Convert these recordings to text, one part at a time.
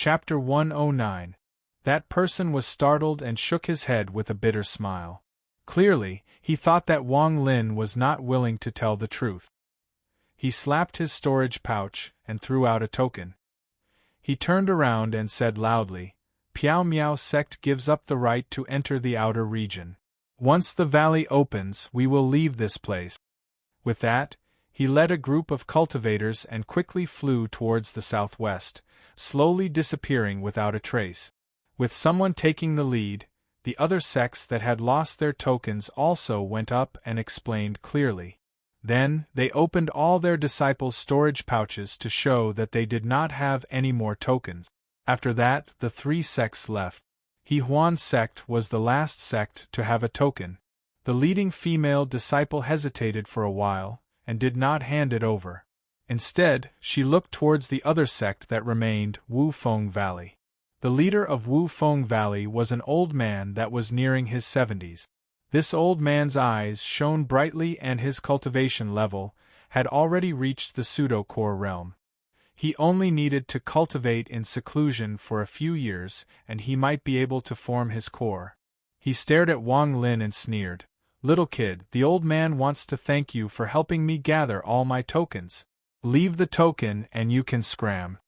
Chapter 109. That person was startled and shook his head with a bitter smile. Clearly, he thought that Wang Lin was not willing to tell the truth. He slapped his storage pouch and threw out a token. He turned around and said loudly, "Piao Miao sect gives up the right to enter the outer region. Once the valley opens, we will leave this place." With that, he led a group of cultivators and quickly flew towards the southwest, slowly disappearing without a trace. With someone taking the lead, the other sects that had lost their tokens also went up and explained clearly. Then, they opened all their disciples' storage pouches to show that they did not have any more tokens. After that, the three sects left. He Huan's sect was the last sect to have a token. The leading female disciple hesitated for a while, and did not hand it over. Instead, she looked towards the other sect that remained, Wufeng Valley. The leader of Wufeng Valley was an old man that was nearing his 70s. This old man's eyes shone brightly and his cultivation level had already reached the pseudo-core realm. He only needed to cultivate in seclusion for a few years and he might be able to form his core. He stared at Wang Lin and sneered, "Little kid, the old man wants to thank you for helping me gather all my tokens. Leave the token and you can scram."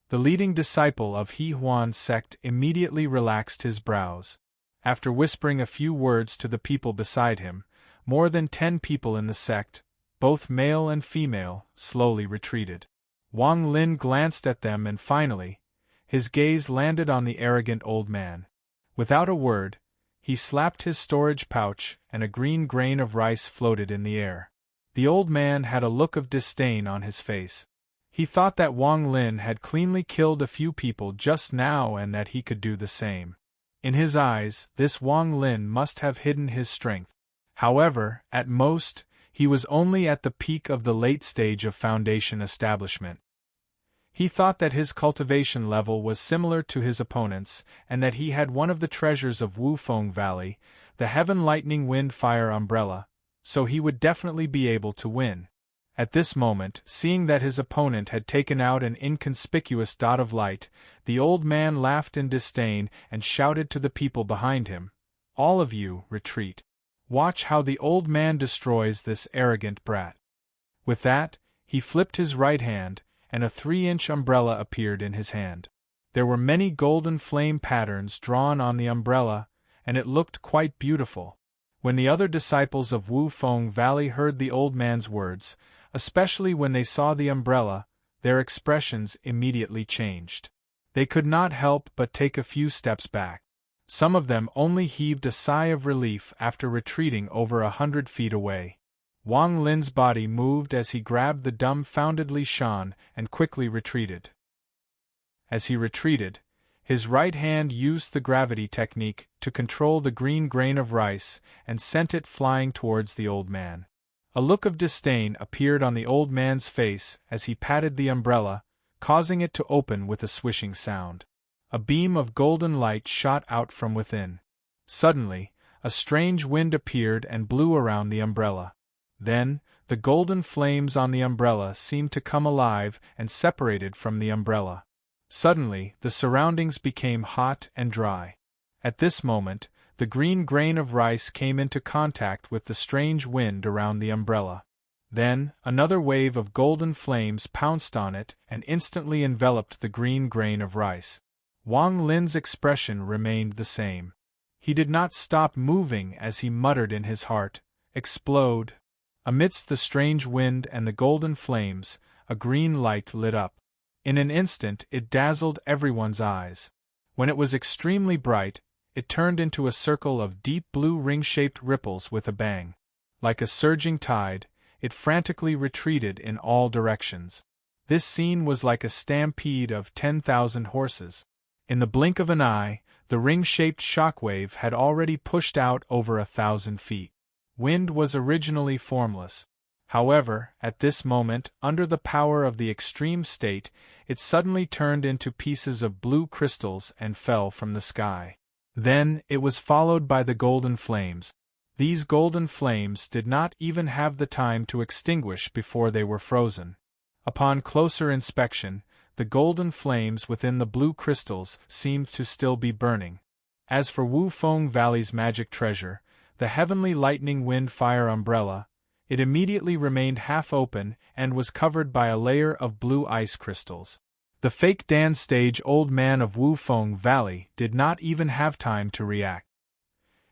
The leading disciple of He Huan's sect immediately relaxed his brows. After whispering a few words to the people beside him, more than 10 people in the sect, both male and female, slowly retreated. Wang Lin glanced at them and finally, his gaze landed on the arrogant old man. Without a word, he slapped his storage pouch and a green grain of rice floated in the air. The old man had a look of disdain on his face. He thought that Wang Lin had cleanly killed a few people just now and that he could do the same. In his eyes, this Wang Lin must have hidden his strength. However, at most, he was only at the peak of the late stage of foundation establishment. He thought that his cultivation level was similar to his opponent's and that he had one of the treasures of Wufeng Valley, the Heaven Lightning Wind Fire Umbrella, so he would definitely be able to win. At this moment, seeing that his opponent had taken out an inconspicuous dot of light, the old man laughed in disdain and shouted to the people behind him, "All of you, retreat. Watch how the old man destroys this arrogant brat." With that, he flipped his right hand, and a 3-inch umbrella appeared in his hand. There were many golden flame patterns drawn on the umbrella, and it looked quite beautiful. When the other disciples of Wufeng Valley heard the old man's words, especially when they saw the umbrella, their expressions immediately changed. They could not help but take a few steps back. Some of them only heaved a sigh of relief after retreating over 100 feet away. Wang Lin's body moved as he grabbed the dumbfoundedly Shan and quickly retreated. As he retreated, his right hand used the gravity technique to control the green grain of rice and sent it flying towards the old man. A look of disdain appeared on the old man's face as he patted the umbrella, causing it to open with a swishing sound. A beam of golden light shot out from within. Suddenly, a strange wind appeared and blew around the umbrella. Then, the golden flames on the umbrella seemed to come alive and separated from the umbrella. Suddenly, the surroundings became hot and dry. At this moment, the green grain of rice came into contact with the strange wind around the umbrella. Then, another wave of golden flames pounced on it and instantly enveloped the green grain of rice. Wang Lin's expression remained the same. He did not stop moving as he muttered in his heart, "Explode." Amidst the strange wind and the golden flames, a green light lit up. In an instant it dazzled everyone's eyes. When it was extremely bright, it turned into a circle of deep blue ring-shaped ripples with a bang. Like a surging tide, it frantically retreated in all directions. This scene was like a stampede of 10,000 horses. In the blink of an eye, the ring-shaped shockwave had already pushed out over 1,000 feet. Wind was originally formless. However, at this moment, under the power of the extreme state, it suddenly turned into pieces of blue crystals and fell from the sky. Then, it was followed by the golden flames. These golden flames did not even have the time to extinguish before they were frozen. Upon closer inspection, the golden flames within the blue crystals seemed to still be burning. As for Wufeng Valley's magic treasure, the heavenly lightning wind fire umbrella, it immediately remained half open and was covered by a layer of blue ice crystals. The fake Dan stage old man of Wufeng Valley did not even have time to react.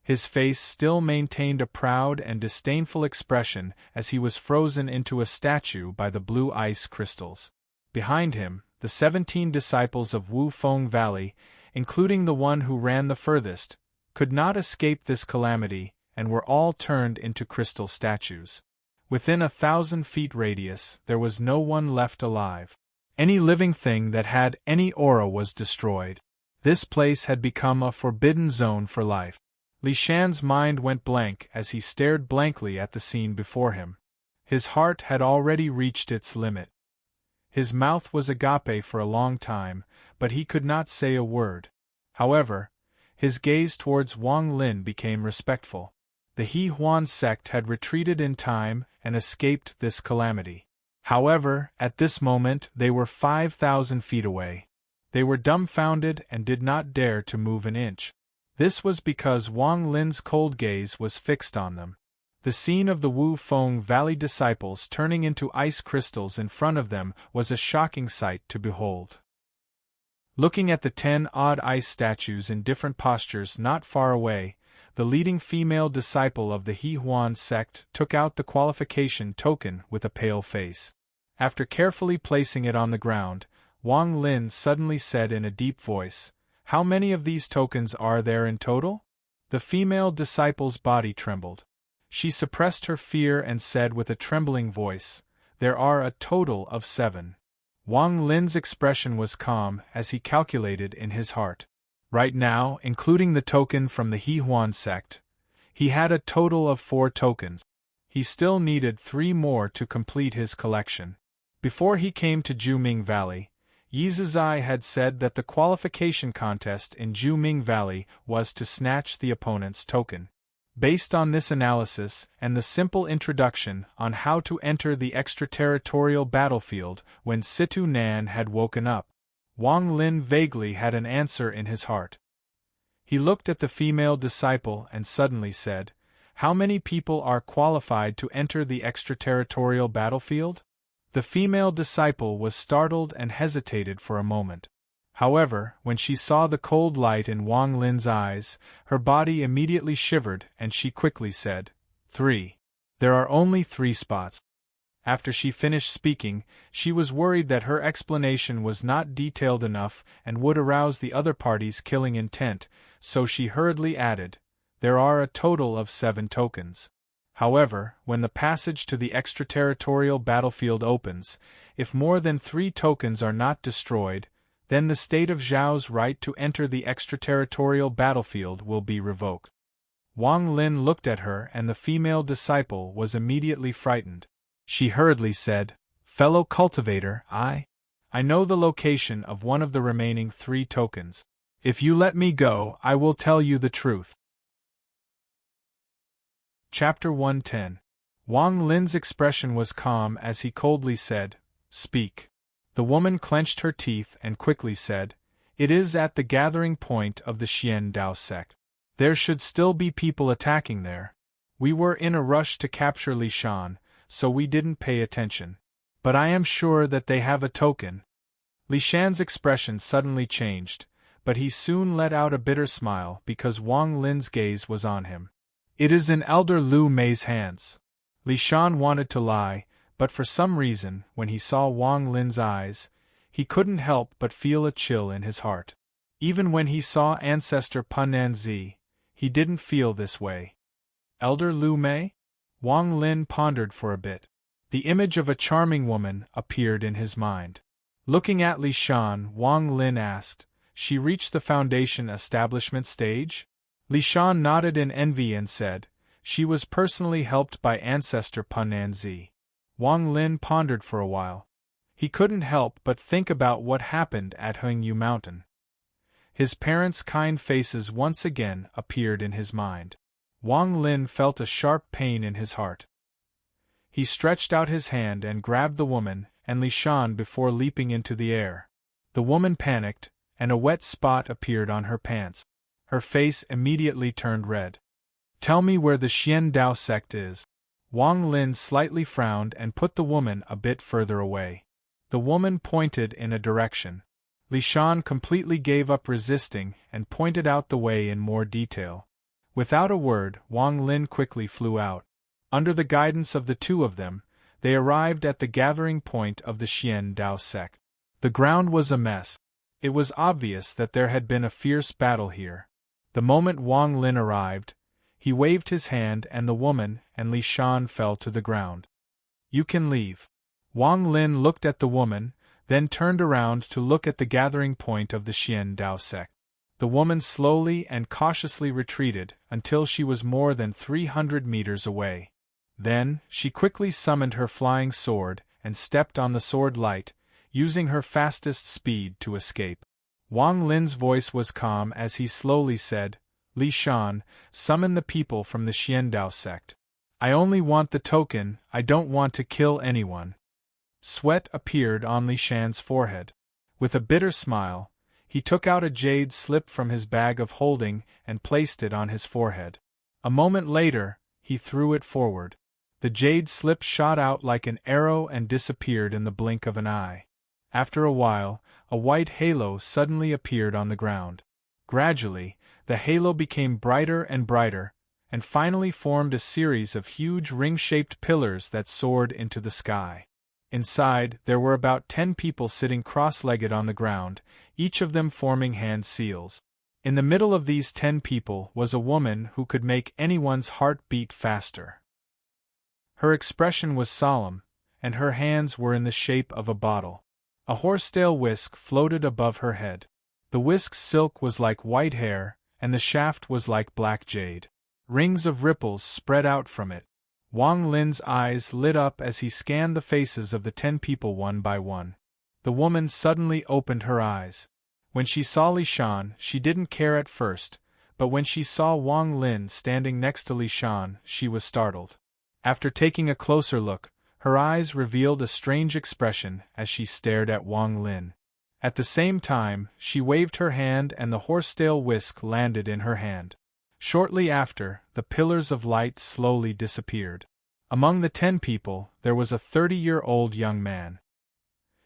His face still maintained a proud and disdainful expression as he was frozen into a statue by the blue ice crystals. Behind him, the 17 disciples of Wufeng Valley, including the one who ran the furthest, could not escape this calamity and were all turned into crystal statues. Within 1,000 feet radius, there was no one left alive. Any living thing that had any aura was destroyed. This place had become a forbidden zone for life. Li Shan's mind went blank as he stared blankly at the scene before him. His heart had already reached its limit. His mouth was agape for a long time, but he could not say a word. However, his gaze towards Wang Lin became respectful. The He Huan sect had retreated in time and escaped this calamity. However, at this moment they were 5,000 feet away. They were dumbfounded and did not dare to move an inch. This was because Wang Lin's cold gaze was fixed on them. The scene of the Wufeng Valley disciples turning into ice crystals in front of them was a shocking sight to behold. Looking at the 10 odd ice statues in different postures not far away, the leading female disciple of the He Huan sect took out the qualification token with a pale face. After carefully placing it on the ground, Wang Lin suddenly said in a deep voice, "How many of these tokens are there in total?" The female disciple's body trembled. She suppressed her fear and said with a trembling voice, "There are a total of 7. Wang Lin's expression was calm as he calculated in his heart. Right now, including the token from the He Huan sect, he had a total of 4 tokens. He still needed 3 more to complete his collection. Before he came to Juming Valley, Yi Zizai had said that the qualification contest in Juming Valley was to snatch the opponent's token. Based on this analysis and the simple introduction on how to enter the extraterritorial battlefield when Situ Nan had woken up, Wang Lin vaguely had an answer in his heart. He looked at the female disciple and suddenly said, "How many people are qualified to enter the extraterritorial battlefield?" The female disciple was startled and hesitated for a moment. However, when she saw the cold light in Wang Lin's eyes, her body immediately shivered and she quickly said, 3. There are only 3 spots. After she finished speaking, she was worried that her explanation was not detailed enough and would arouse the other party's killing intent, so she hurriedly added, "There are a total of 7 tokens. However, when the passage to the extraterritorial battlefield opens, if more than 3 tokens are not destroyed, then the state of Zhao's right to enter the extraterritorial battlefield will be revoked." Wang Lin looked at her and the female disciple was immediately frightened. She hurriedly said, "Fellow cultivator, I know the location of one of the remaining 3 tokens. If you let me go, I will tell you the truth." Chapter 110. Wang Lin's expression was calm as he coldly said, "Speak." The woman clenched her teeth and quickly said, "It is at the gathering point of the Xian Dao sect. There should still be people attacking there. We were in a rush to capture Li Shan, so we didn't pay attention. But I am sure that they have a token." Li Shan's expression suddenly changed, but he soon let out a bitter smile because Wang Lin's gaze was on him. "It is in Elder Lu Mei's hands." Li Shan wanted to lie, but for some reason, when he saw Wang Lin's eyes, he couldn't help but feel a chill in his heart. Even when he saw ancestor Punanzi, he didn't feel this way. Elder Lu Mei? Wang Lin pondered for a bit. The image of a charming woman appeared in his mind. Looking at Li Shan, Wang Lin asked, "She reached the foundation establishment stage?" Li Shan nodded in envy and said, "She was personally helped by ancestor Punanzi." Wang Lin pondered for a while. He couldn't help but think about what happened at Hengyu Mountain. His parents' kind faces once again appeared in his mind. Wang Lin felt a sharp pain in his heart. He stretched out his hand and grabbed the woman and Li Shan before leaping into the air. The woman panicked, and a wet spot appeared on her pants. Her face immediately turned red. Tell me where the Xian Dao sect is. Wang Lin slightly frowned and put the woman a bit further away. The woman pointed in a direction. Li Shan completely gave up resisting and pointed out the way in more detail. Without a word, Wang Lin quickly flew out. Under the guidance of the two of them, they arrived at the gathering point of the Xian Dao sect. The ground was a mess. It was obvious that there had been a fierce battle here. The moment Wang Lin arrived, he waved his hand and the woman and Li Shan fell to the ground. You can leave. Wang Lin looked at the woman, then turned around to look at the gathering point of the Xian Dao sect. The woman slowly and cautiously retreated until she was more than 300 meters away. Then, she quickly summoned her flying sword and stepped on the sword light, using her fastest speed to escape. Wang Lin's voice was calm as he slowly said, Li Shan, summon the people from the Xian Dao sect. I only want the token, I don't want to kill anyone. Sweat appeared on Li Shan's forehead. With a bitter smile, he took out a jade slip from his bag of holding and placed it on his forehead. A moment later, he threw it forward. The jade slip shot out like an arrow and disappeared in the blink of an eye. After a while, a white halo suddenly appeared on the ground. Gradually, the halo became brighter and brighter, and finally formed a series of huge ring-shaped pillars that soared into the sky. Inside, there were about 10 people sitting cross-legged on the ground, each of them forming hand seals. In the middle of these 10 people was a woman who could make anyone's heart beat faster. Her expression was solemn, and her hands were in the shape of a bottle. A horsetail whisk floated above her head. The whisk's silk was like white hair, and the shaft was like black jade. Rings of ripples spread out from it. Wang Lin's eyes lit up as he scanned the faces of the 10 people one by one. The woman suddenly opened her eyes. When she saw Li Shan, she didn't care at first, but when she saw Wang Lin standing next to Li Shan, she was startled. After taking a closer look, her eyes revealed a strange expression as she stared at Wang Lin. At the same time, she waved her hand and the horsetail whisk landed in her hand. Shortly after, the pillars of light slowly disappeared. Among the 10 people, there was a 30-year-old young man.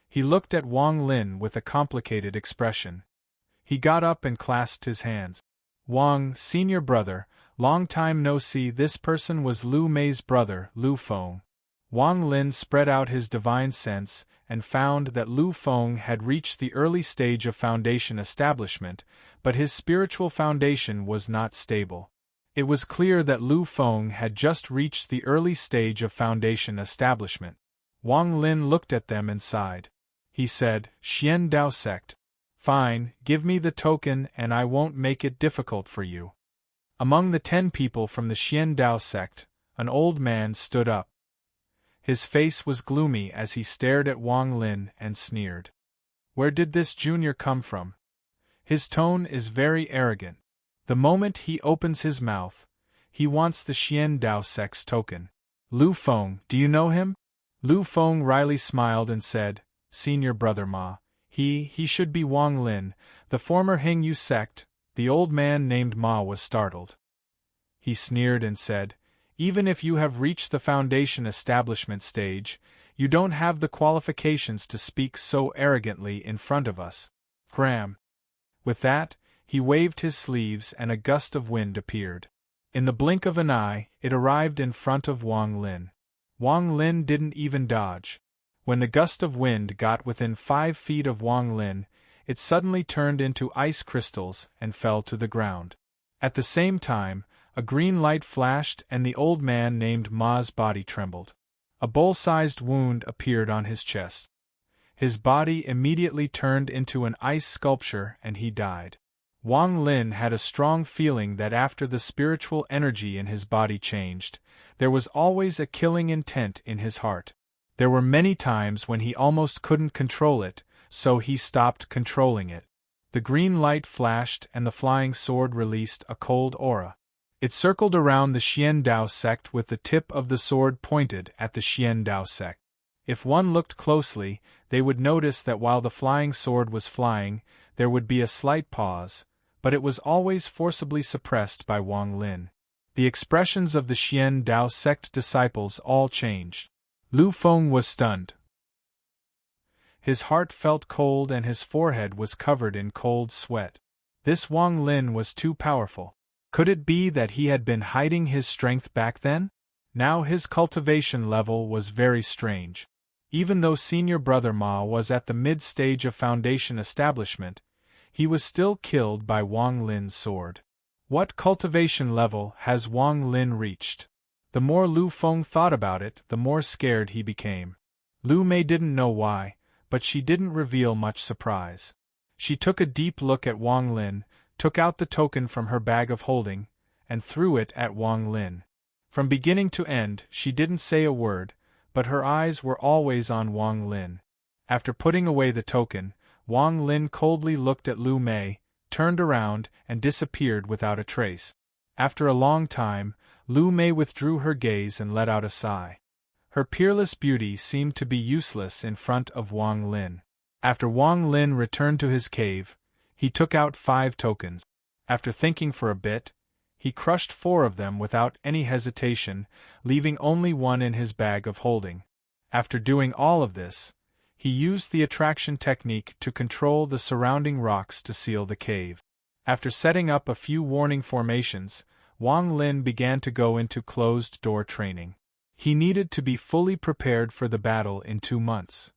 He looked at Wang Lin with a complicated expression. He got up and clasped his hands. Wang, senior brother, long time no see. This person was Lu Mei's brother, Lu Feng. Wang Lin spread out his divine sense and found that Lu Feng had reached the early stage of foundation establishment, but his spiritual foundation was not stable. It was clear that Lu Feng had just reached the early stage of foundation establishment. Wang Lin looked at them and sighed. He said, Xian Dao sect. Fine, give me the token and I won't make it difficult for you. Among the 10 people from the Xian Dao sect, an old man stood up. His face was gloomy as he stared at Wang Lin and sneered. Where did this junior come from? His tone is very arrogant. The moment he opens his mouth, he wants the Xian Dao sect's token. Lu Feng, do you know him? Lu Feng wryly smiled and said, Senior brother Ma, he should be Wang Lin, the former Hingyu sect. The old man named Ma was startled. He sneered and said, Even if you have reached the foundation establishment stage, you don't have the qualifications to speak so arrogantly in front of us. Cram. With that, he waved his sleeves and a gust of wind appeared. In the blink of an eye, it arrived in front of Wang Lin. Wang Lin didn't even dodge. When the gust of wind got within 5 feet of Wang Lin, it suddenly turned into ice crystals and fell to the ground. At the same time, a green light flashed and the old man named Ma's body trembled. A bowl-sized wound appeared on his chest. His body immediately turned into an ice sculpture and he died. Wang Lin had a strong feeling that after the spiritual energy in his body changed, there was always a killing intent in his heart. There were many times when he almost couldn't control it, so he stopped controlling it. The green light flashed and the flying sword released a cold aura. It circled around the Xian Dao sect with the tip of the sword pointed at the Xian Dao sect. If one looked closely, they would notice that while the flying sword was flying, there would be a slight pause, but it was always forcibly suppressed by Wang Lin. The expressions of the Xian Dao sect disciples all changed. Lu Feng was stunned. His heart felt cold and his forehead was covered in cold sweat. This Wang Lin was too powerful. Could it be that he had been hiding his strength back then? Now his cultivation level was very strange. Even though senior brother Ma was at the mid-stage of foundation establishment, he was still killed by Wang Lin's sword. What cultivation level has Wang Lin reached? The more Lu Feng thought about it, the more scared he became. Lu Mei didn't know why, but she didn't reveal much surprise. She took a deep look at Wang Lin, took out the token from her bag of holding, and threw it at Wang Lin. From beginning to end, she didn't say a word, but her eyes were always on Wang Lin. After putting away the token, Wang Lin coldly looked at Lu Mei, turned around, and disappeared without a trace. After a long time, Lu Mei withdrew her gaze and let out a sigh. Her peerless beauty seemed to be useless in front of Wang Lin. After Wang Lin returned to his cave, he took out 5 tokens. After thinking for a bit, he crushed 4 of them without any hesitation, leaving only 1 in his bag of holding. After doing all of this, he used the attraction technique to control the surrounding rocks to seal the cave. After setting up a few warning formations, Wang Lin began to go into closed-door training. He needed to be fully prepared for the battle in 2 months.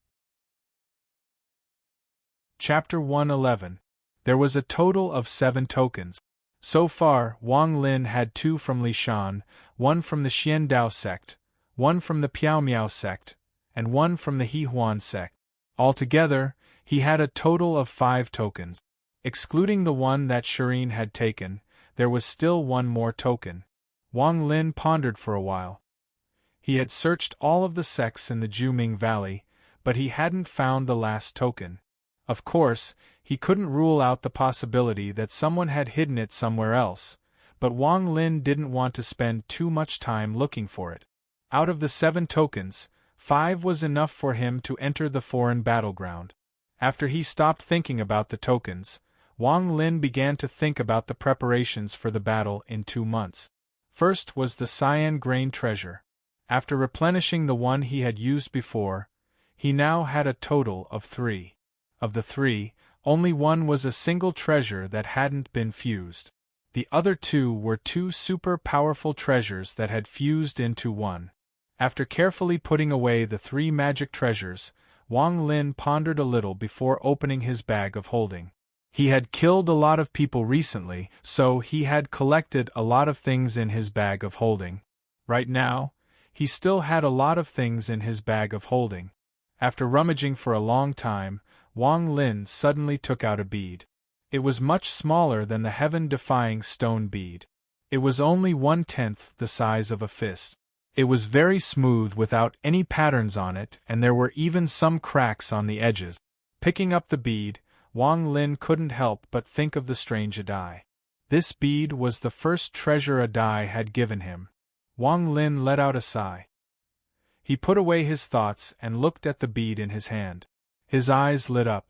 Chapter 111. There was a total of 7 tokens. So far, Wang Lin had 2 from Lishan, 1 from the Xian Dao sect, 1 from the Piao Miao sect, and 1 from the He Huan sect. Altogether, he had a total of 5 tokens. Excluding the one that Serene had taken, there was still 1 more token. Wang Lin pondered for a while. He had searched all of the sects in the Juming Valley, but he hadn't found the last token. Of course, he couldn't rule out the possibility that someone had hidden it somewhere else, but Wang Lin didn't want to spend too much time looking for it. Out of the 7 tokens, 5 was enough for him to enter the foreign battleground. After he stopped thinking about the tokens, Wang Lin began to think about the preparations for the battle in 2 months. First was the cyan grain treasure. After replenishing the one he had used before, he now had a total of 3. Of the 3, only 1 was a single treasure that hadn't been fused. The other 2 were 2 super powerful treasures that had fused into 1. After carefully putting away the 3 magic treasures, Wang Lin pondered a little before opening his bag of holding. He had killed a lot of people recently, so he had collected a lot of things in his bag of holding. Right now, he still had a lot of things in his bag of holding. After rummaging for a long time, Wang Lin suddenly took out a bead. It was much smaller than the heaven-defying stone bead. It was only 1/10 the size of a fist. It was very smooth without any patterns on it, and there were even some cracks on the edges. Picking up the bead, Wang Lin couldn't help but think of the strange Adai. This bead was the first treasure Adai had given him. Wang Lin let out a sigh. He put away his thoughts and looked at the bead in his hand. His eyes lit up.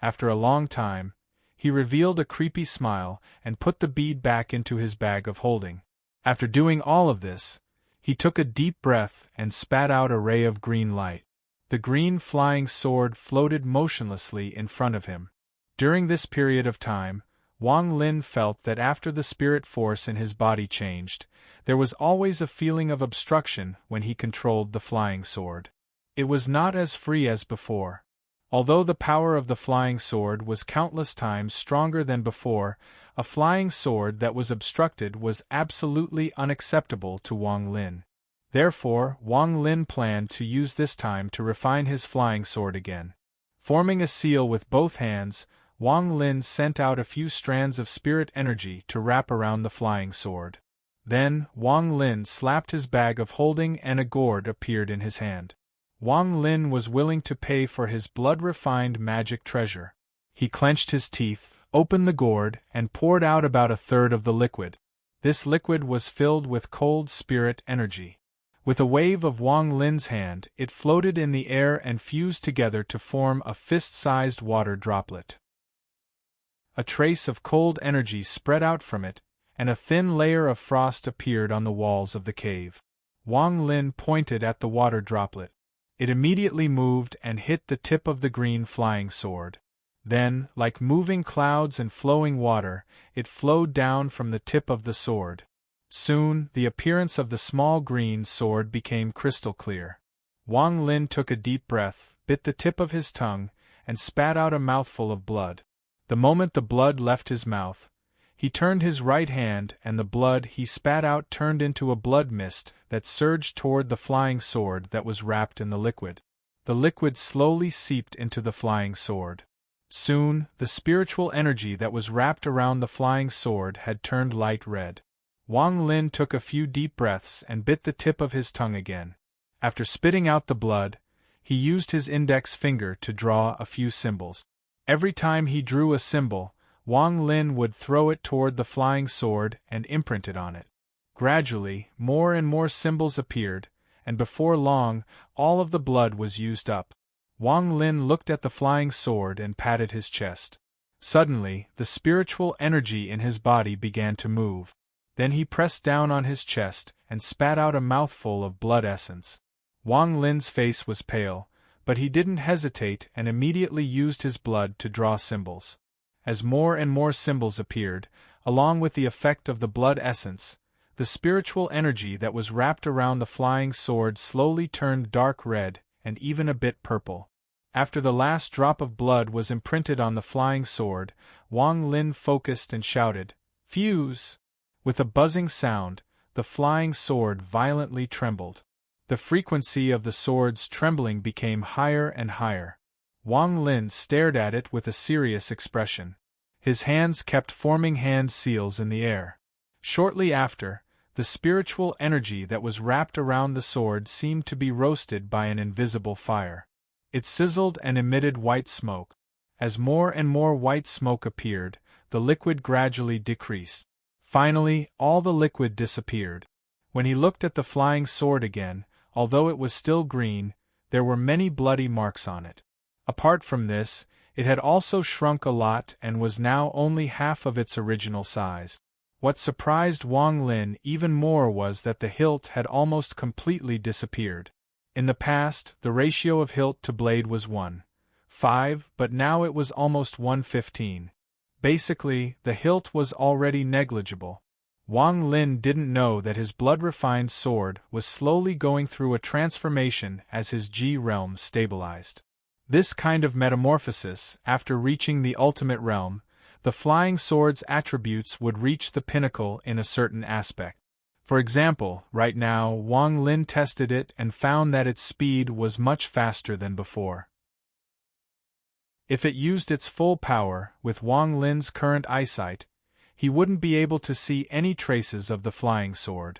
After a long time, he revealed a creepy smile and put the bead back into his bag of holding. After doing all of this, he took a deep breath and spat out a ray of green light. The green flying sword floated motionlessly in front of him. During this period of time, Wang Lin felt that after the spirit force in his body changed, there was always a feeling of obstruction when he controlled the flying sword. It was not as free as before. Although the power of the flying sword was countless times stronger than before, a flying sword that was obstructed was absolutely unacceptable to Wang Lin. Therefore, Wang Lin planned to use this time to refine his flying sword again. Forming a seal with both hands, Wang Lin sent out a few strands of spirit energy to wrap around the flying sword. Then, Wang Lin slapped his bag of holding and a gourd appeared in his hand. Wang Lin was willing to pay for his blood-refined magic treasure. He clenched his teeth, opened the gourd, and poured out about 1/3 of the liquid. This liquid was filled with cold spirit energy. With a wave of Wang Lin's hand, it floated in the air and fused together to form a fist-sized water droplet. A trace of cold energy spread out from it, and a thin layer of frost appeared on the walls of the cave. Wang Lin pointed at the water droplet. It immediately moved and hit the tip of the green flying sword. Then, like moving clouds and flowing water, it flowed down from the tip of the sword. Soon, the appearance of the small green sword became crystal clear. Wang Lin took a deep breath, bit the tip of his tongue, and spat out a mouthful of blood. The moment the blood left his mouth, he turned his right hand, and the blood he spat out turned into a blood mist that surged toward the flying sword that was wrapped in the liquid. The liquid slowly seeped into the flying sword. Soon, the spiritual energy that was wrapped around the flying sword had turned light red. Wang Lin took a few deep breaths and bit the tip of his tongue again. After spitting out the blood, he used his index finger to draw a few symbols. Every time he drew a symbol, Wang Lin would throw it toward the flying sword and imprint it on it. Gradually, more and more symbols appeared, and before long, all of the blood was used up. Wang Lin looked at the flying sword and patted his chest. Suddenly, the spiritual energy in his body began to move. Then he pressed down on his chest and spat out a mouthful of blood essence. Wang Lin's face was pale, but he didn't hesitate and immediately used his blood to draw symbols. As more and more symbols appeared, along with the effect of the blood essence, the spiritual energy that was wrapped around the flying sword slowly turned dark red and even a bit purple. After the last drop of blood was imprinted on the flying sword, Wang Lin focused and shouted, "Fuse!" With a buzzing sound, the flying sword violently trembled. The frequency of the sword's trembling became higher and higher. Wang Lin stared at it with a serious expression. His hands kept forming hand seals in the air. Shortly after, the spiritual energy that was wrapped around the sword seemed to be roasted by an invisible fire. It sizzled and emitted white smoke. As more and more white smoke appeared, the liquid gradually decreased. Finally, all the liquid disappeared. When he looked at the flying sword again, although it was still green, there were many bloody marks on it. Apart from this, it had also shrunk a lot and was now only half of its original size. What surprised Wang Lin even more was that the hilt had almost completely disappeared. In the past, the ratio of hilt to blade was 1:5, but now it was almost 1:15. Basically, the hilt was already negligible. Wang Lin didn't know that his blood-refined sword was slowly going through a transformation as his G realm stabilized. This kind of metamorphosis, after reaching the ultimate realm, the flying sword's attributes would reach the pinnacle in a certain aspect. For example, right now, Wang Lin tested it and found that its speed was much faster than before. If it used its full power, with Wang Lin's current eyesight, he wouldn't be able to see any traces of the flying sword.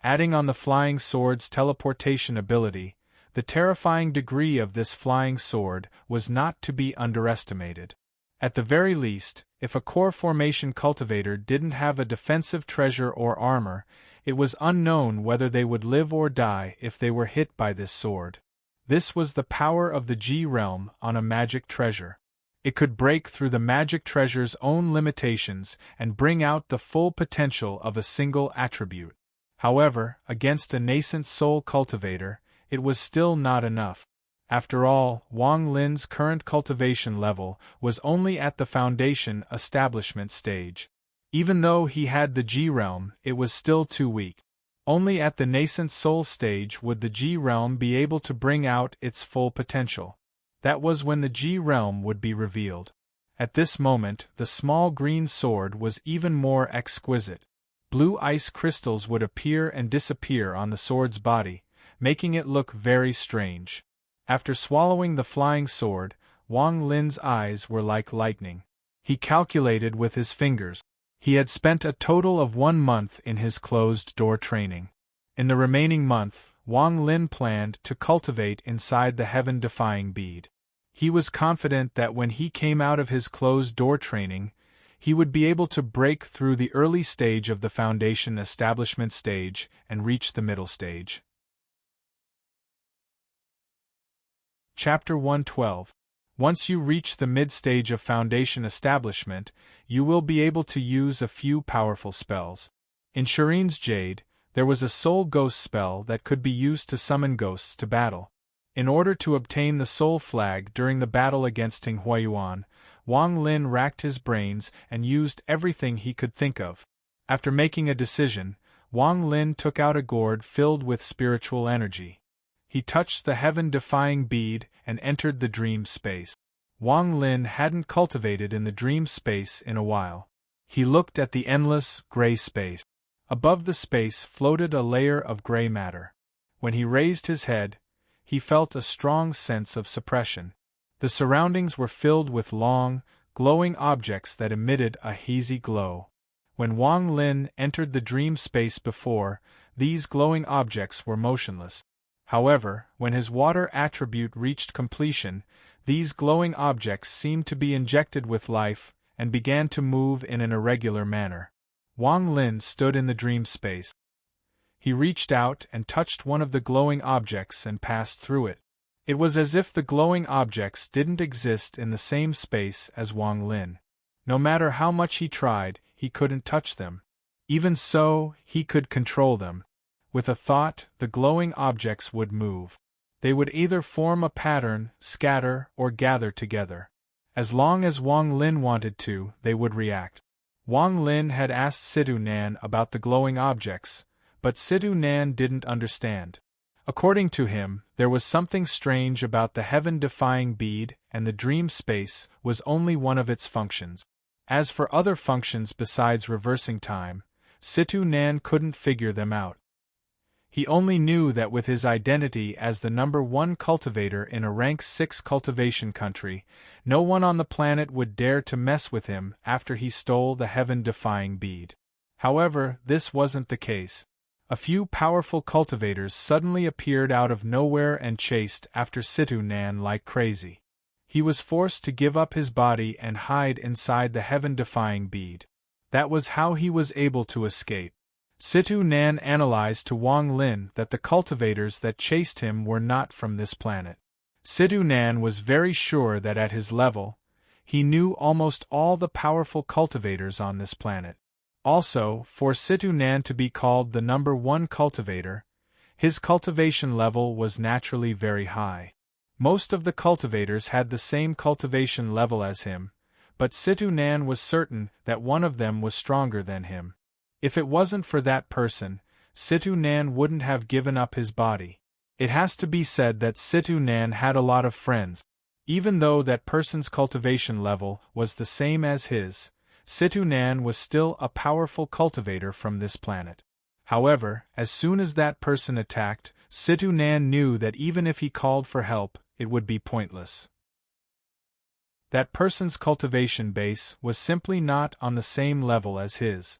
Adding on the flying sword's teleportation ability, the terrifying degree of this flying sword was not to be underestimated. At the very least, if a core formation cultivator didn't have a defensive treasure or armor, it was unknown whether they would live or die if they were hit by this sword. This was the power of the G realm on a magic treasure. It could break through the magic treasure's own limitations and bring out the full potential of a single attribute. However, against a nascent soul cultivator, it was still not enough. After all, Wang Lin's current cultivation level was only at the foundation establishment stage. Even though he had the G realm, it was still too weak. Only at the nascent soul stage would the G realm be able to bring out its full potential. That was when the G realm would be revealed. At this moment, the small green sword was even more exquisite. Blue ice crystals would appear and disappear on the sword's body, making it look very strange. After swallowing the flying sword, Wang Lin's eyes were like lightning. He calculated with his fingers. He had spent a total of 1 month in his closed-door training. In the remaining month, Wang Lin planned to cultivate inside the heaven-defying bead. He was confident that when he came out of his closed-door training, he would be able to break through the early stage of the foundation establishment stage and reach the middle stage. Chapter 112. Once you reach the mid-stage of foundation establishment, you will be able to use a few powerful spells. In Serene's Jade, there was a soul ghost spell that could be used to summon ghosts to battle. In order to obtain the soul flag during the battle against Ting Huayuan, Wang Lin racked his brains and used everything he could think of. After making a decision, Wang Lin took out a gourd filled with spiritual energy. He touched the heaven-defying bead and entered the dream space. Wang Lin hadn't cultivated in the dream space in a while. He looked at the endless, gray space. Above the space floated a layer of gray matter. When he raised his head, he felt a strong sense of suppression. The surroundings were filled with long, glowing objects that emitted a hazy glow. When Wang Lin entered the dream space before, these glowing objects were motionless. However, when his water attribute reached completion, these glowing objects seemed to be injected with life and began to move in an irregular manner. Wang Lin stood in the dream space. He reached out and touched one of the glowing objects and passed through it. It was as if the glowing objects didn't exist in the same space as Wang Lin. No matter how much he tried, he couldn't touch them. Even so, he could control them. With a thought, the glowing objects would move. They would either form a pattern, scatter, or gather together. As long as Wang Lin wanted to, they would react. Wang Lin had asked Situ Nan about the glowing objects, but Situ Nan didn't understand. According to him, there was something strange about the heaven-defying bead, and the dream space was only one of its functions. As for other functions besides reversing time, Situ Nan couldn't figure them out. He only knew that with his identity as the number 1 cultivator in a rank 6 cultivation country, no one on the planet would dare to mess with him after he stole the heaven-defying bead. However, this wasn't the case. A few powerful cultivators suddenly appeared out of nowhere and chased after Situ Nan like crazy. He was forced to give up his body and hide inside the heaven-defying bead. That was how he was able to escape. Situ Nan analyzed to Wang Lin that the cultivators that chased him were not from this planet. Situ Nan was very sure that at his level, he knew almost all the powerful cultivators on this planet. Also, for Situ Nan to be called the number 1 cultivator, his cultivation level was naturally very high. Most of the cultivators had the same cultivation level as him, but Situ Nan was certain that one of them was stronger than him. If it wasn't for that person, Situ Nan wouldn't have given up his body. It has to be said that Situ Nan had a lot of friends. Even though that person's cultivation level was the same as his, Situ Nan was still a powerful cultivator from this planet. However, as soon as that person attacked, Situ Nan knew that even if he called for help, it would be pointless. That person's cultivation base was simply not on the same level as his.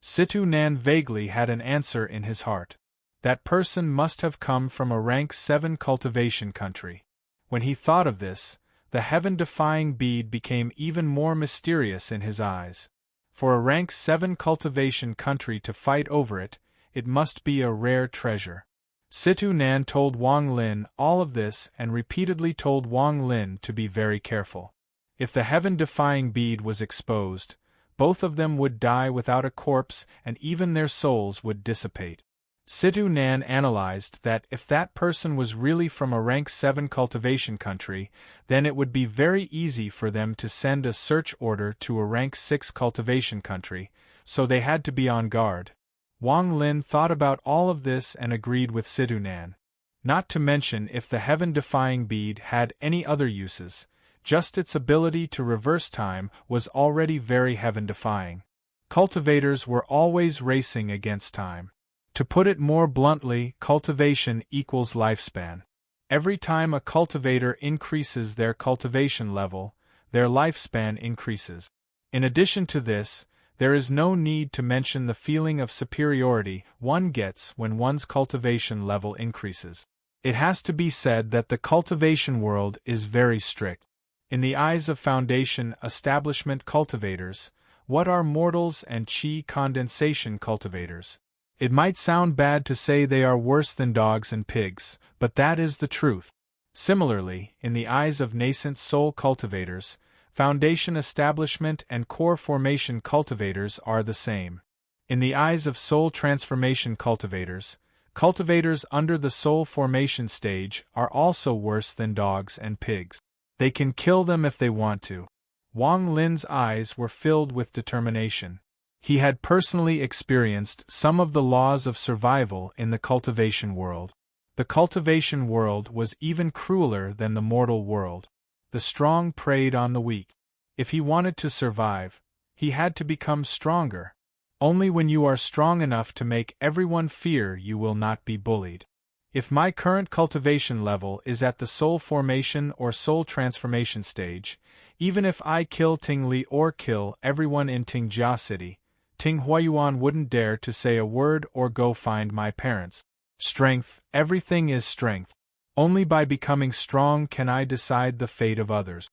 Situ Nan vaguely had an answer in his heart. That person must have come from a rank 7 cultivation country. When he thought of this, the heaven-defying bead became even more mysterious in his eyes. For a rank 7 cultivation country to fight over it, it must be a rare treasure. Situ Nan told Wang Lin all of this and repeatedly told Wang Lin to be very careful. If the heaven-defying bead was exposed, both of them would die without a corpse and even their souls would dissipate. Situ Nan analyzed that if that person was really from a rank 7 cultivation country, then it would be very easy for them to send a search order to a rank 6 cultivation country, so they had to be on guard. Wang Lin thought about all of this and agreed with Situ Nan. Not to mention if the heaven-defying bead had any other uses, just its ability to reverse time was already very heaven-defying. Cultivators were always racing against time. To put it more bluntly, cultivation equals lifespan. Every time a cultivator increases their cultivation level, their lifespan increases. In addition to this, there is no need to mention the feeling of superiority one gets when one's cultivation level increases. It has to be said that the cultivation world is very strict. In the eyes of Foundation establishment cultivators, what are mortals and chi condensation cultivators? It might sound bad to say they are worse than dogs and pigs, but that is the truth. Similarly, in the eyes of nascent soul cultivators, foundation establishment and core formation cultivators are the same. In the eyes of soul transformation cultivators, cultivators under the soul formation stage are also worse than dogs and pigs. They can kill them if they want to. Wang Lin's eyes were filled with determination. He had personally experienced some of the laws of survival in the cultivation world. The cultivation world was even crueler than the mortal world. The strong preyed on the weak. If he wanted to survive, he had to become stronger. Only when you are strong enough to make everyone fear you will not be bullied. If my current cultivation level is at the soul formation or soul transformation stage, even if I kill Ting Li or kill everyone in Tingjia City, Ting Huayuan wouldn't dare to say a word or go find my parents. Strength, everything is strength. Only by becoming strong can I decide the fate of others.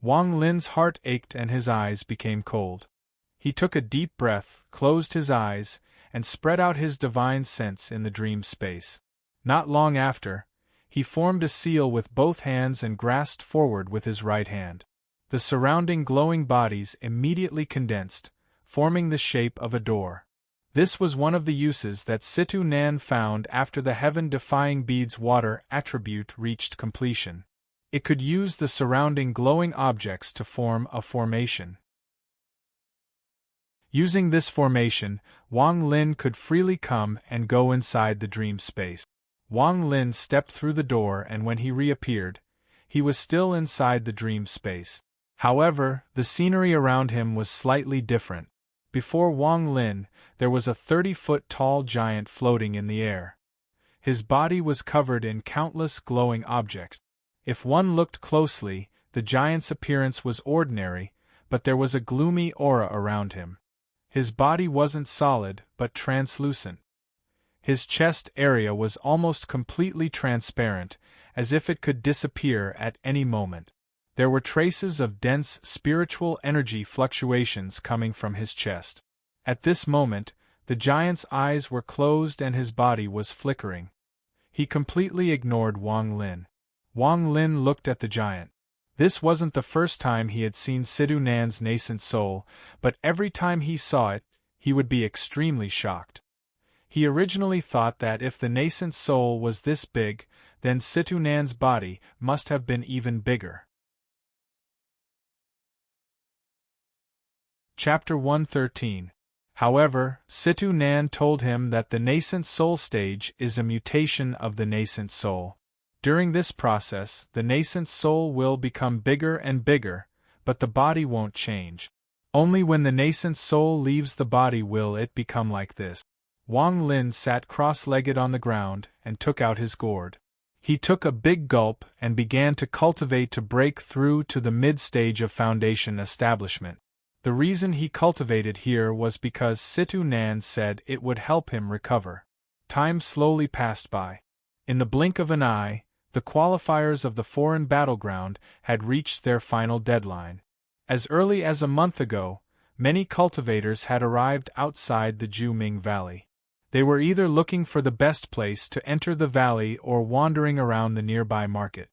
Wang Lin's heart ached and his eyes became cold. He took a deep breath, closed his eyes, and spread out his divine sense in the dream space. Not long after, he formed a seal with both hands and grasped forward with his right hand. The surrounding glowing bodies immediately condensed, forming the shape of a door. This was one of the uses that Situ Nan found after the heaven-defying bead's water attribute reached completion. It could use the surrounding glowing objects to form a formation. Using this formation, Wang Lin could freely come and go inside the dream space. Wang Lin stepped through the door, and when he reappeared, he was still inside the dream space. However, the scenery around him was slightly different. Before Wang Lin, there was a 30-foot-tall giant floating in the air. His body was covered in countless glowing objects. If one looked closely, the giant's appearance was ordinary, but there was a gloomy aura around him. His body wasn't solid, but translucent. His chest area was almost completely transparent, as if it could disappear at any moment. There were traces of dense spiritual energy fluctuations coming from his chest. At this moment, the giant's eyes were closed and his body was flickering. He completely ignored Wang Lin. Wang Lin looked at the giant. This wasn't the first time he had seen Situ Nan's nascent soul, but every time he saw it, he would be extremely shocked. He originally thought that if the nascent soul was this big, then Situ Nan's body must have been even bigger. Chapter 113. However, Situ Nan told him that the nascent soul stage is a mutation of the nascent soul. During this process, the nascent soul will become bigger and bigger, but the body won't change. Only when the nascent soul leaves the body will it become like this. Wang Lin sat cross-legged on the ground and took out his gourd. He took a big gulp and began to cultivate to break through to the mid-stage of foundation establishment. The reason he cultivated here was because Situ Nan said it would help him recover. Time slowly passed by. In the blink of an eye, the qualifiers of the foreign battleground had reached their final deadline. As early as a month ago, many cultivators had arrived outside the Juming Valley. They were either looking for the best place to enter the valley or wandering around the nearby market.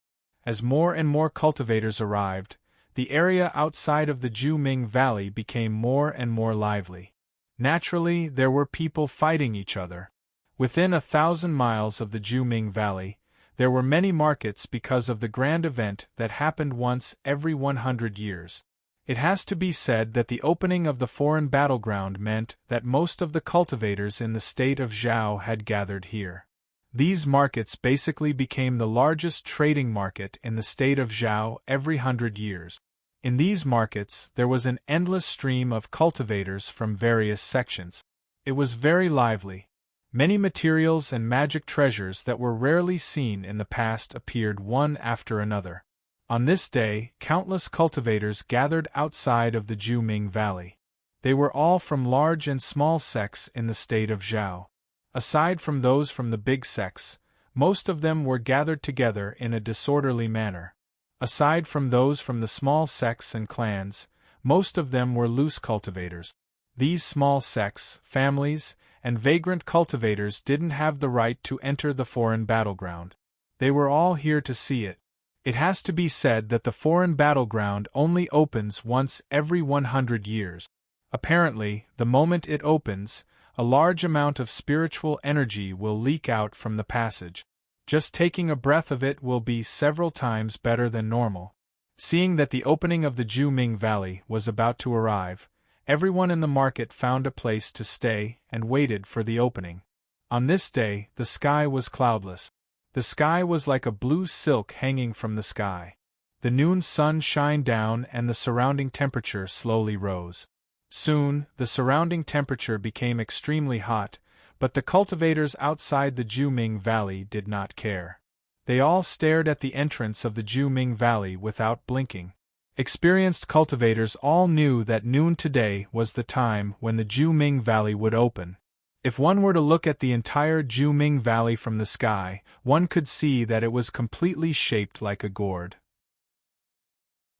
As more and more cultivators arrived, the area outside of the Juming Valley became more and more lively. Naturally, there were people fighting each other. Within 1,000 miles of the Juming Valley, there were many markets because of the grand event that happened once every 100 years. It has to be said that the opening of the foreign battleground meant that most of the cultivators in the state of Zhao had gathered here. These markets basically became the largest trading market in the state of Zhao every 100 years. In these markets, there was an endless stream of cultivators from various sections. It was very lively. Many materials and magic treasures that were rarely seen in the past appeared one after another. On this day, countless cultivators gathered outside of the Juming Valley. They were all from large and small sects in the state of Zhao. Aside from those from the big sects, most of them were gathered together in a disorderly manner. Aside from those from the small sects and clans, most of them were loose cultivators. These small sects, families, and vagrant cultivators didn't have the right to enter the foreign battleground. They were all here to see it, It has to be said that the foreign battleground only opens once every 100 years. Apparently, the moment it opens, a large amount of spiritual energy will leak out from the passage. Just taking a breath of it will be several times better than normal. Seeing that the opening of the Juming Valley was about to arrive, everyone in the market found a place to stay and waited for the opening. On this day, the sky was cloudless. The sky was like a blue silk hanging from the sky. The noon sun shined down and the surrounding temperature slowly rose. Soon, the surrounding temperature became extremely hot, but the cultivators outside the Juming Valley did not care. They all stared at the entrance of the Juming Valley without blinking. Experienced cultivators all knew that noon today was the time when the Juming Valley would open. If one were to look at the entire Juming Valley from the sky, one could see that it was completely shaped like a gourd.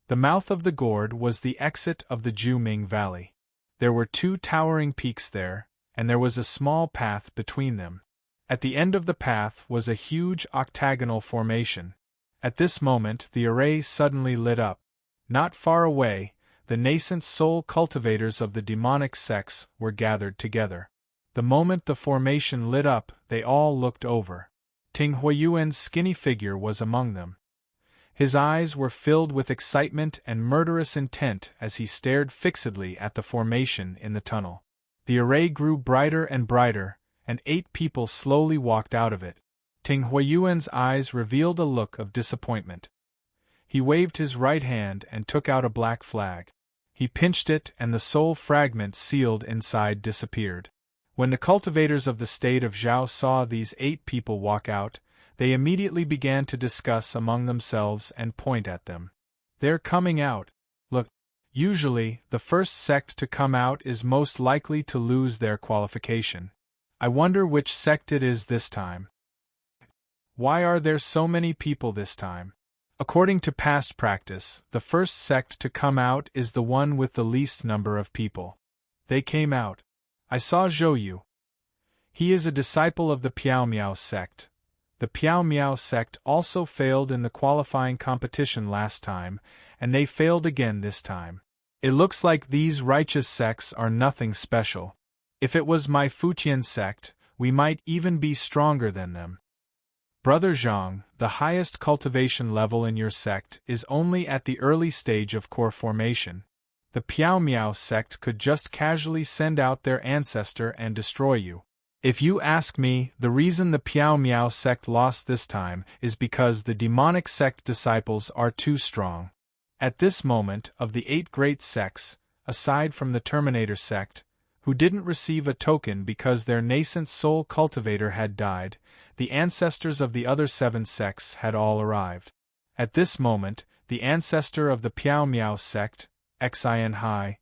The mouth of the gourd was the exit of the Juming Valley. There were 2 towering peaks there, and there was a small path between them. At the end of the path was a huge octagonal formation. At this moment the array suddenly lit up. Not far away, the nascent soul cultivators of the demonic sects were gathered together. The moment the formation lit up, they all looked over. Ting Huiyuan's skinny figure was among them. His eyes were filled with excitement and murderous intent as he stared fixedly at the formation in the tunnel. The array grew brighter and brighter, and 8 people slowly walked out of it. Ting Huiyuan's eyes revealed a look of disappointment. He waved his right hand and took out a black flag. He pinched it and the soul fragment sealed inside disappeared. When the cultivators of the state of Zhao saw these 8 people walk out, they immediately began to discuss among themselves and point at them. They're coming out. Look. Usually, the first sect to come out is most likely to lose their qualification. I wonder which sect it is this time. Why are there so many people this time? According to past practice, the first sect to come out is the one with the least number of people. They came out. I saw Zhou Yu. He is a disciple of the Piao Miao sect. The Piao Miao sect also failed in the qualifying competition last time, and they failed again this time. It looks like these righteous sects are nothing special. If it was my Fuqian sect, we might even be stronger than them. Brother Zhang, the highest cultivation level in your sect is only at the early stage of core formation. The Piao Miao sect could just casually send out their ancestor and destroy you. If you ask me, the reason the Piao Miao sect lost this time is because the demonic sect disciples are too strong. At this moment, of the 8 great sects, aside from the Terminator sect, who didn't receive a token because their nascent soul cultivator had died, the ancestors of the other 7 sects had all arrived. At this moment, the ancestor of the Piao Miao sect, Xin Hai,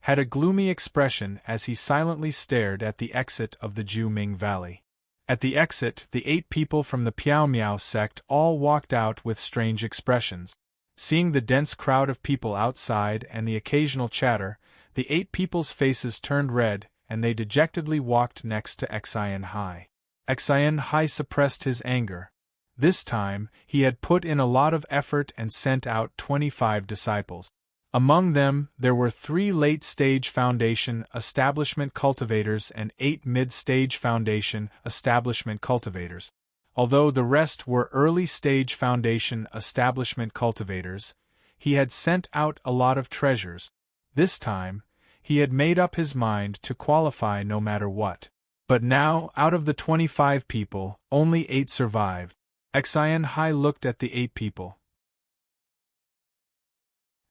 had a gloomy expression as he silently stared at the exit of the Juming Valley. At the exit, the 8 people from the Piao Miao sect all walked out with strange expressions. Seeing the dense crowd of people outside and the occasional chatter, the 8 people's faces turned red and they dejectedly walked next to Xin Hai. Xin Hai suppressed his anger. This time, he had put in a lot of effort and sent out 25 disciples. Among them, there were 3 late-stage Foundation establishment cultivators and 8 mid-stage Foundation establishment cultivators. Although the rest were early-stage Foundation establishment cultivators, he had sent out a lot of treasures. This time, he had made up his mind to qualify no matter what. But now, out of the 25 people, only 8 survived. Xin Hai looked at the 8 people.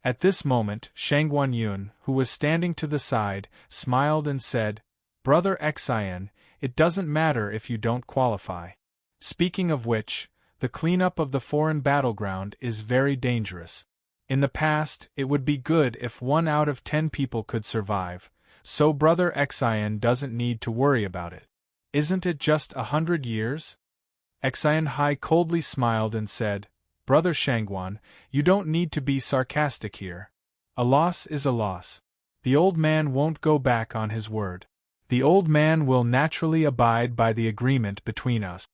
At this moment, Shangguan Yun, who was standing to the side, smiled and said, "Brother Xian, it doesn't matter if you don't qualify. Speaking of which, the cleanup of the foreign battleground is very dangerous. In the past, it would be good if 1 out of 10 people could survive, so Brother Xian doesn't need to worry about it. Isn't it just 100 years? Xian Hai coldly smiled and said, "Brother Shangguan, you don't need to be sarcastic here. A loss is a loss. The old man won't go back on his word. The old man will naturally abide by the agreement between us."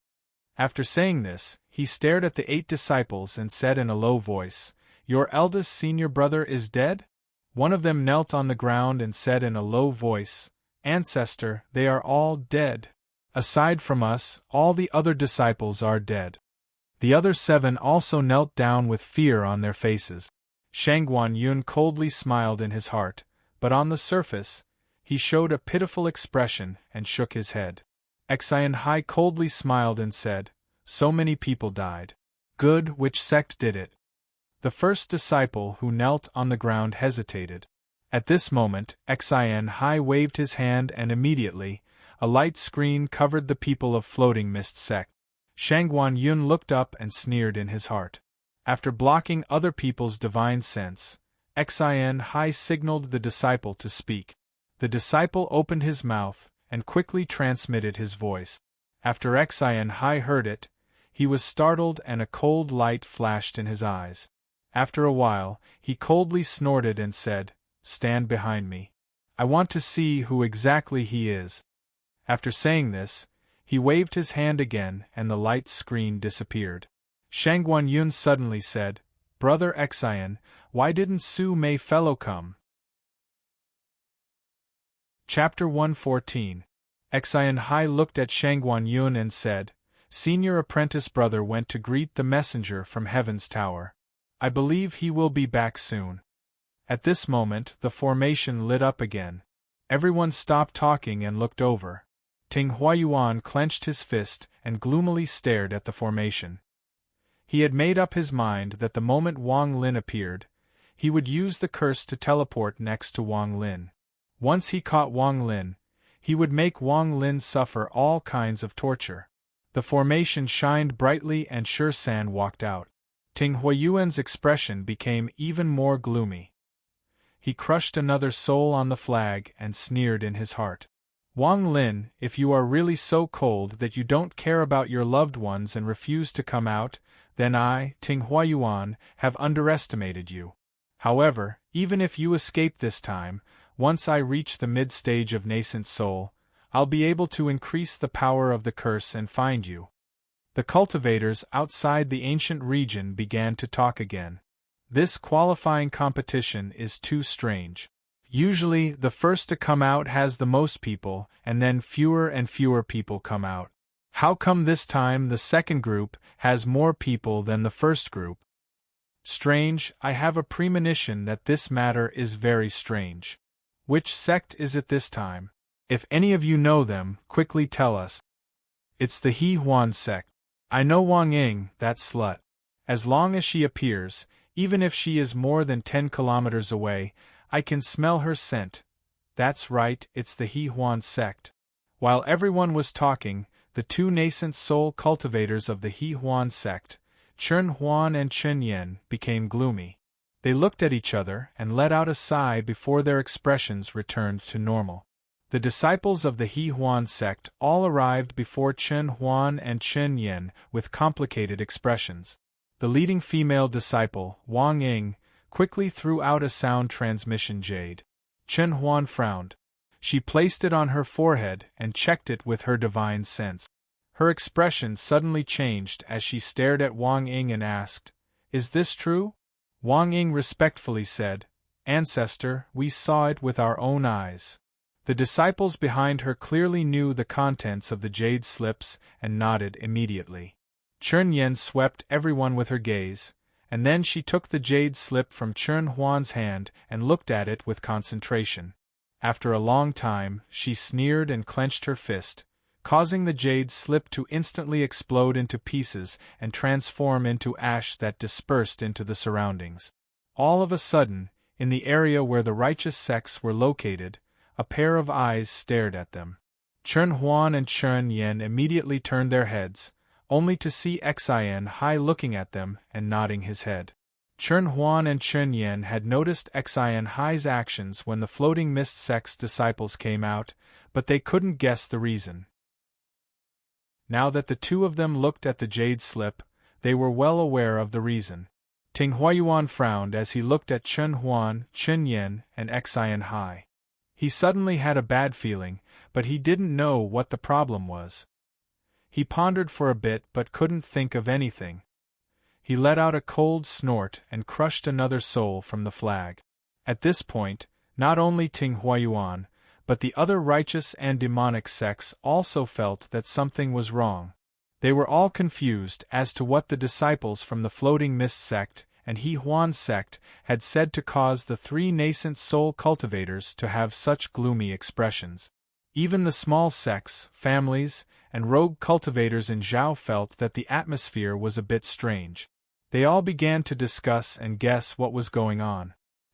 After saying this, he stared at the 8 disciples and said in a low voice, "Your eldest senior brother is dead?" One of them knelt on the ground and said in a low voice, "Ancestor, they are all dead. Aside from us, all the other disciples are dead." The other 7 also knelt down with fear on their faces. Shangguan Yun coldly smiled in his heart, but on the surface, he showed a pitiful expression and shook his head. Xian Hai coldly smiled and said, "So many people died. Good, which sect did it?" The first disciple who knelt on the ground hesitated. At this moment, Xian Hai waved his hand and immediately, a light screen covered the people of Floating Mist sect. Shangguan Yun looked up and sneered in his heart. After blocking other people's divine sense, Xian Hai signaled the disciple to speak. The disciple opened his mouth and quickly transmitted his voice. After Xian Hai heard it, he was startled and a cold light flashed in his eyes. After a while, he coldly snorted and said, "Stand behind me. I want to see who exactly he is." After saying this, he waved his hand again and the light screen disappeared. Shangguan Yun suddenly said, "Brother Xian, why didn't Su Mei Fellow come?" Chapter 114. Xian Hai looked at Shangguan Yun and said, "Senior apprentice brother went to greet the messenger from Heaven's Tower. I believe he will be back soon." At this moment, the formation lit up again. Everyone stopped talking and looked over. Ting Huayuan clenched his fist and gloomily stared at the formation. He had made up his mind that the moment Wang Lin appeared, he would use the curse to teleport next to Wang Lin. Once he caught Wang Lin, he would make Wang Lin suffer all kinds of torture. The formation shined brightly and Sure San walked out. Ting Huayuan's expression became even more gloomy. He crushed another soul on the flag and sneered in his heart. "Wang Lin, if you are really so cold that you don't care about your loved ones and refuse to come out, then I, Ting Huayuan, have underestimated you. However, even if you escape this time, once I reach the mid-stage of nascent soul, I'll be able to increase the power of the curse and find you." The cultivators outside the ancient region began to talk again. This qualifying competition is too strange. Usually, the first to come out has the most people, and then fewer and fewer people come out. How come this time the second group has more people than the first group? Strange, I have a premonition that this matter is very strange. Which sect is it this time? If any of you know them, quickly tell us. It's the He Huan sect. I know Wang Ying, that slut. As long as she appears, even if she is more than 10 kilometers away, I can smell her scent. That's right, it's the He Huan sect. While everyone was talking, the 2 nascent soul cultivators of the He Huan sect, Chen Huan and Chen Yen, became gloomy. They looked at each other and let out a sigh before their expressions returned to normal. The disciples of the He Huan sect all arrived before Chen Huan and Chen Yen with complicated expressions. The leading female disciple, Wang Ying, quickly threw out a sound transmission jade. Chen Huan frowned. She placed it on her forehead and checked it with her divine sense. Her expression suddenly changed as she stared at Wang Ying and asked, "Is this true?" Wang Ying respectfully said, "Ancestor, we saw it with our own eyes." The disciples behind her clearly knew the contents of the jade slips and nodded immediately. Chen Yen swept everyone with her gaze, and then she took the jade slip from Chen Huan's hand and looked at it with concentration. After a long time, she sneered and clenched her fist, causing the jade slip to instantly explode into pieces and transform into ash that dispersed into the surroundings. All of a sudden, in the area where the righteous sects were located, a pair of eyes stared at them. Chen Huan and Chen Yen immediately turned their heads, only to see Xian Hai looking at them and nodding his head. Chen Huan and Chen Yen had noticed Xian Hai's actions when the Floating Mist sect's disciples came out, but they couldn't guess the reason. Now that the 2 of them looked at the jade slip, they were well aware of the reason. Ting Huayuan frowned as he looked at Chen Huan, Chen Yen, and Xian Hai. He suddenly had a bad feeling, but he didn't know what the problem was. He pondered for a bit but couldn't think of anything. He let out a cold snort and crushed another soul from the flag. At this point, not only Ting Huayuan, but the other righteous and demonic sects also felt that something was wrong. They were all confused as to what the disciples from the Floating Mist sect and He Huan sect had said to cause the three nascent soul cultivators to have such gloomy expressions. Even the small sects, families, and rogue cultivators in Zhao felt that the atmosphere was a bit strange. They all began to discuss and guess what was going on.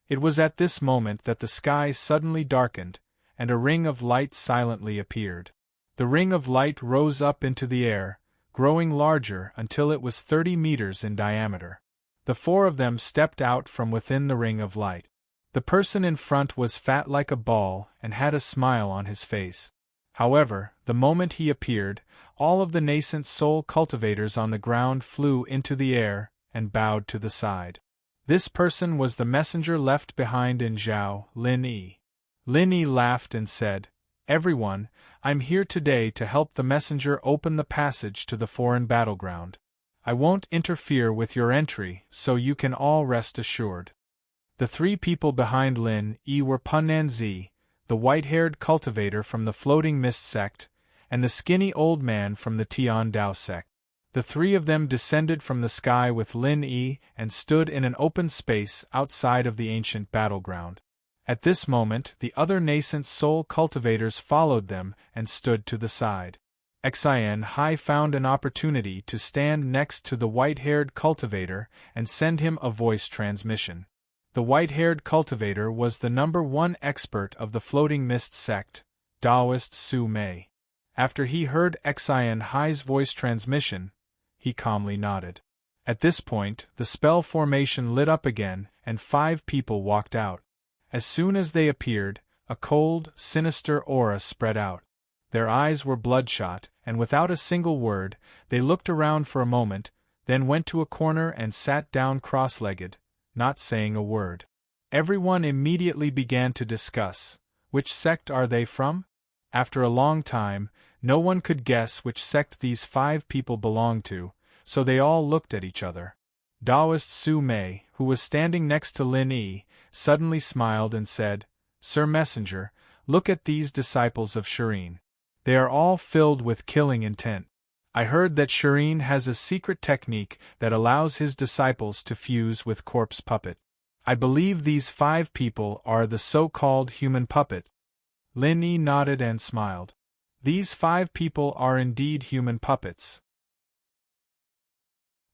It was at this moment that the sky suddenly darkened, and a ring of light silently appeared. The ring of light rose up into the air, growing larger until it was 30 meters in diameter. The four of them stepped out from within the ring of light. The person in front was fat like a ball and had a smile on his face. However, the moment he appeared, all of the nascent soul cultivators on the ground flew into the air and bowed to the side. This person was the messenger left behind in Zhao, Lin Yi. Lin Yi laughed and said, "Everyone, I'm here today to help the messenger open the passage to the foreign battleground. I won't interfere with your entry, so you can all rest assured." The three people behind Lin Yi were Punanzi, the white-haired cultivator from the Floating Mist sect, and the skinny old man from the Tian Dao sect. The three of them descended from the sky with Lin Yi and stood in an open space outside of the ancient battleground. At this moment, the other nascent soul cultivators followed them and stood to the side. Xian Hai found an opportunity to stand next to the white-haired cultivator and send him a voice transmission. The white-haired cultivator was the #1 expert of the Floating Mist sect, Taoist Su Mei. After he heard Xian Hai's voice transmission, he calmly nodded. At this point, the spell formation lit up again, and 5 people walked out. As soon as they appeared, a cold, sinister aura spread out. Their eyes were bloodshot, and without a single word, they looked around for a moment, then went to a corner and sat down cross-legged, not saying a word. Everyone immediately began to discuss, which sect are they from? After a long time, no one could guess which sect these 5 people belonged to, so they all looked at each other. Taoist Su Mei, who was standing next to Lin Yi, suddenly smiled and said, "Sir Messenger, look at these disciples of Serene. They are all filled with killing intent. I heard that Serene has a secret technique that allows his disciples to fuse with corpse puppet. I believe these 5 people are the so-called human puppet." Lin Yi nodded and smiled. These 5 people are indeed human puppets.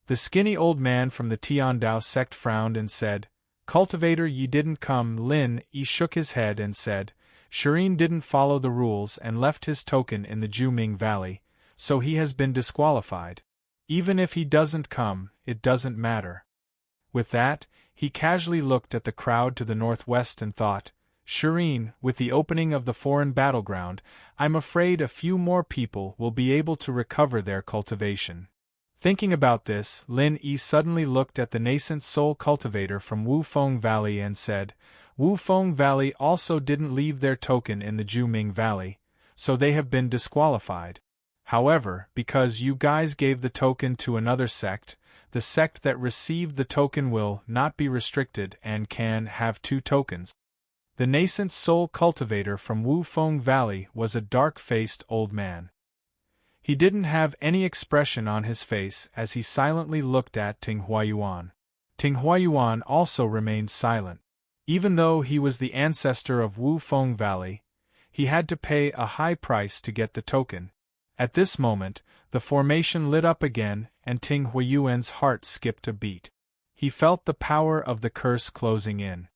The skinny old man from the Tian Dao sect frowned and said, "Cultivator, ye didn't come." Lin Yi shook his head and said, "Serene didn't follow the rules and left his token in the Juming Valley, so he has been disqualified. Even if he doesn't come, it doesn't matter." With that, he casually looked at the crowd to the northwest and thought, "Serene, with the opening of the foreign battleground, I'm afraid a few more people will be able to recover their cultivation." Thinking about this, Lin Yi suddenly looked at the nascent soul cultivator from Wufeng Valley and said, "Wufeng Valley also didn't leave their token in the Juming Valley, so they have been disqualified. However, because you guys gave the token to another sect, the sect that received the token will not be restricted and can have 2 tokens." The nascent soul cultivator from Wufeng Valley was a dark-faced old man. He didn't have any expression on his face as he silently looked at Ting Huayuan. Ting Huayuan also remained silent. Even though he was the ancestor of Wufeng Valley, he had to pay a high price to get the token. At this moment, the formation lit up again and Ting Huayuan's heart skipped a beat. He felt the power of the curse closing in.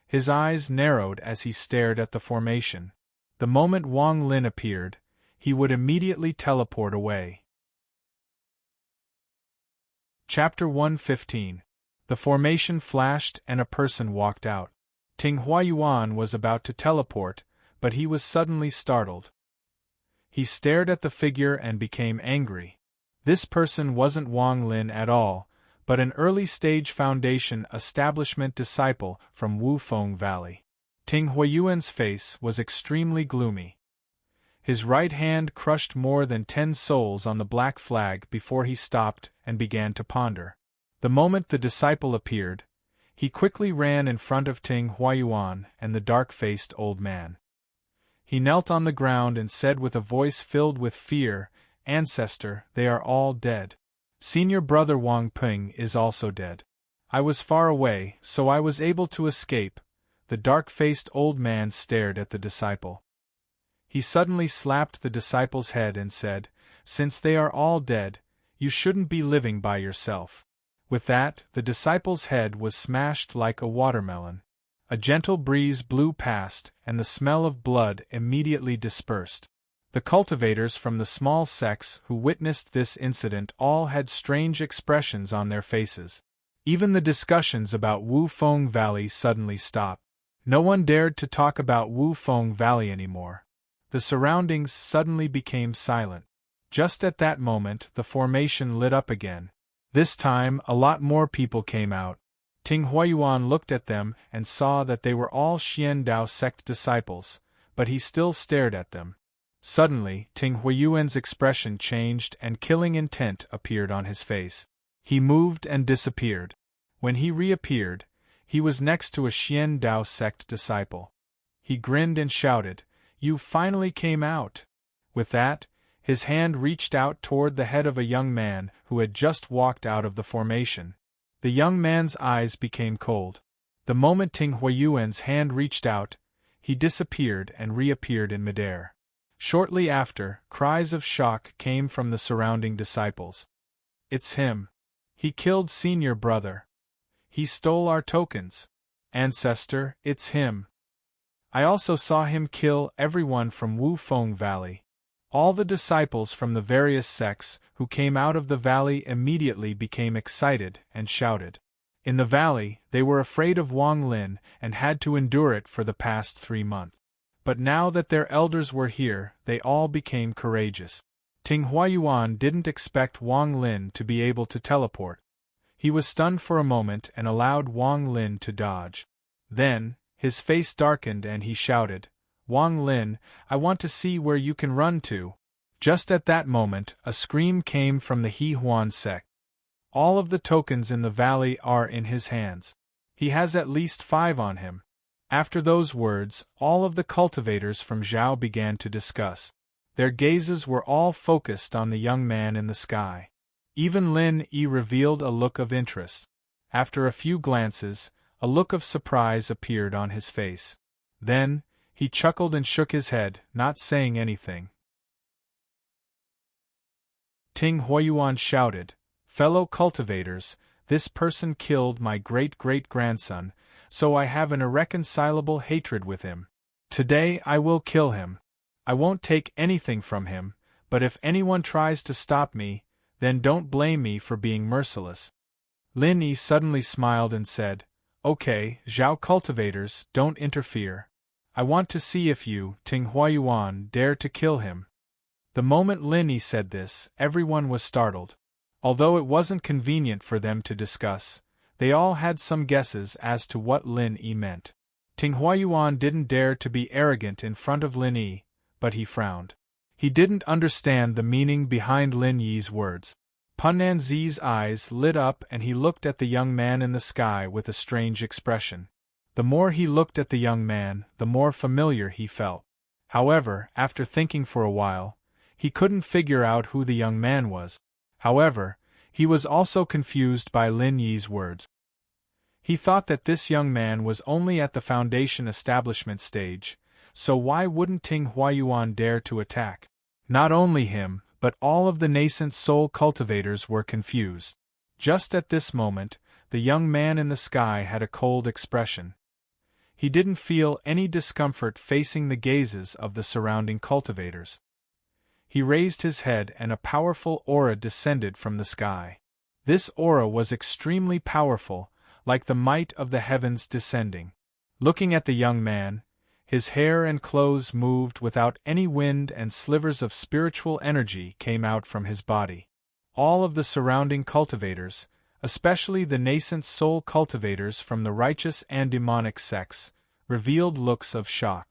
His eyes narrowed as he stared at the formation. The moment Wang Lin appeared, he would immediately teleport away. Chapter 115. The formation flashed and a person walked out. Ting Huayuan was about to teleport, but he was suddenly startled. He stared at the figure and became angry. This person wasn't Wang Lin at all, but an early-stage Foundation establishment disciple from Wufeng Valley. Ting Huayuan's face was extremely gloomy. His right hand crushed more than 10 souls on the black flag before he stopped and began to ponder. The moment the disciple appeared, he quickly ran in front of Ting Huayuan and the dark-faced old man. He knelt on the ground and said with a voice filled with fear, "Ancestor, they are all dead. Senior brother Wang Ping is also dead. I was far away, so I was able to escape." The dark-faced old man stared at the disciple. He suddenly slapped the disciple's head and said, "Since they are all dead, you shouldn't be living by yourself." With that, the disciple's head was smashed like a watermelon. A gentle breeze blew past, and the smell of blood immediately dispersed. The cultivators from the small sects who witnessed this incident all had strange expressions on their faces. Even the discussions about Wu Feng Valley suddenly stopped. No one dared to talk about Wu Feng Valley anymore. The surroundings suddenly became silent. Just at that moment, the formation lit up again. This time, a lot more people came out. Ting Huayuan looked at them and saw that they were all Xian Dao sect disciples, but he still stared at them. Suddenly, Ting Huayuan's expression changed and killing intent appeared on his face. He moved and disappeared. When he reappeared, he was next to a Xian Dao sect disciple. He grinned and shouted, "You finally came out!" With that, his hand reached out toward the head of a young man who had just walked out of the formation. The young man's eyes became cold. The moment Ting Huayuan's hand reached out, he disappeared and reappeared in midair. Shortly after, cries of shock came from the surrounding disciples. "It's him! He killed senior brother! He stole our tokens! Ancestor, it's him! I also saw him kill everyone from Wu Feng Valley." All the disciples from the various sects who came out of the valley immediately became excited and shouted. In the valley, they were afraid of Wang Lin and had to endure it for the past 3 months. But now that their elders were here, they all became courageous. Ting Huayuan didn't expect Wang Lin to be able to teleport. He was stunned for a moment and allowed Wang Lin to dodge. Then, his face darkened and he shouted, "Wang Lin, I want to see where you can run to." Just at that moment, a scream came from the He Huan sect. "All of the tokens in the valley are in his hands. He has at least 5 on him." After those words, all of the cultivators from Zhao began to discuss. Their gazes were all focused on the young man in the sky. Even Lin Yi revealed a look of interest. After a few glances, a look of surprise appeared on his face. Then, he chuckled and shook his head, not saying anything. Ting Huayuan shouted, "Fellow cultivators, this person killed my great-great-grandson, so I have an irreconcilable hatred with him. Today I will kill him. I won't take anything from him, but if anyone tries to stop me, then don't blame me for being merciless." Lin Yi suddenly smiled and said, "Okay, Zhao cultivators, don't interfere. I want to see if you, Ting Huayuan, dare to kill him." The moment Lin Yi said this, everyone was startled. Although it wasn't convenient for them to discuss, they all had some guesses as to what Lin Yi meant. Ting Huayuan didn't dare to be arrogant in front of Lin Yi, but he frowned. He didn't understand the meaning behind Lin Yi's words. Pan Nanzi's eyes lit up and he looked at the young man in the sky with a strange expression. The more he looked at the young man, the more familiar he felt. However, after thinking for a while, he couldn't figure out who the young man was. However, he was also confused by Lin Yi's words. He thought that this young man was only at the foundation establishment stage, so why wouldn't Ting Huayuan dare to attack? Not only him, but all of the nascent soul cultivators were confused. Just at this moment, the young man in the sky had a cold expression. He didn't feel any discomfort facing the gazes of the surrounding cultivators. He raised his head and a powerful aura descended from the sky. This aura was extremely powerful, like the might of the heavens descending. Looking at the young man, his hair and clothes moved without any wind and slivers of spiritual energy came out from his body. All of the surrounding cultivators, especially the nascent soul cultivators from the righteous and demonic sects, revealed looks of shock.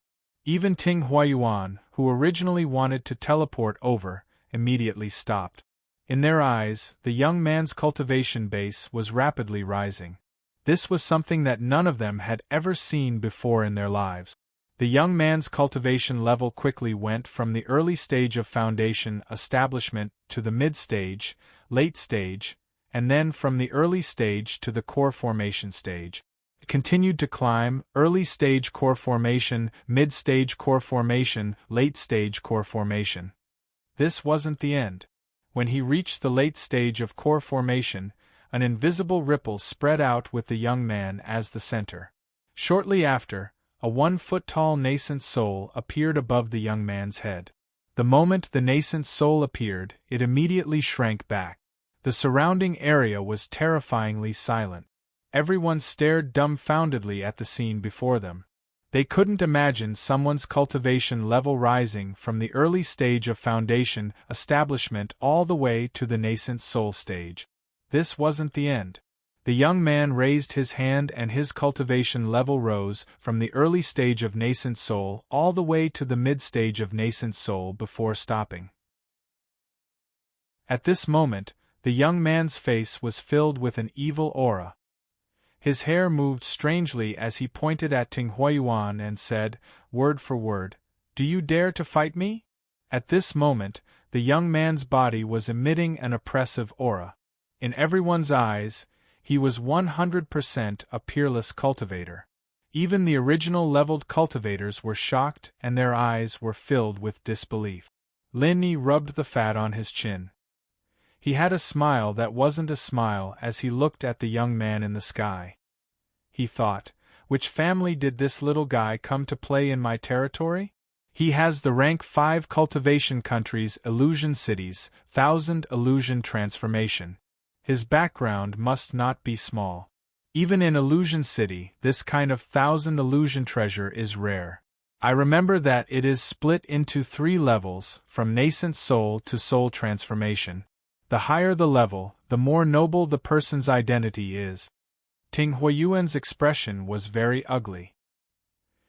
Even Ting Huayuan, who originally wanted to teleport over, immediately stopped. In their eyes, the young man's cultivation base was rapidly rising. This was something that none of them had ever seen before in their lives. The young man's cultivation level quickly went from the early stage of foundation establishment to the mid-stage, late stage, and then from the early stage to the core formation stage. It continued to climb: early stage core formation, mid-stage core formation, late stage core formation. This wasn't the end. When he reached the late stage of core formation, an invisible ripple spread out with the young man as the center. Shortly after, a 1-foot-tall nascent soul appeared above the young man's head. The moment the nascent soul appeared, it immediately shrank back. The surrounding area was terrifyingly silent. Everyone stared dumbfoundedly at the scene before them. They couldn't imagine someone's cultivation level rising from the early stage of foundation establishment all the way to the nascent soul stage. This wasn't the end. The young man raised his hand and his cultivation level rose from the early stage of nascent soul all the way to the mid-stage of nascent soul before stopping. At this moment, the young man's face was filled with an evil aura. His hair moved strangely as he pointed at Ting Huayuan and said, word for word, "Do you dare to fight me?" At this moment, the young man's body was emitting an oppressive aura. In everyone's eyes, he was 100% a peerless cultivator. Even the original leveled cultivators were shocked and their eyes were filled with disbelief. Lin Yi rubbed the fat on his chin. He had a smile that wasn't a smile as he looked at the young man in the sky. He thought, which family did this little guy come to play in my territory? He has the rank 5 cultivation countries, illusion cities, 1000 illusion transformation. His background must not be small. Even in Illusion City, this kind of 1000 illusion treasure is rare. I remember that it is split into 3 levels, from nascent soul to soul transformation. The higher the level, the more noble the person's identity is. Ting Huayuan's expression was very ugly.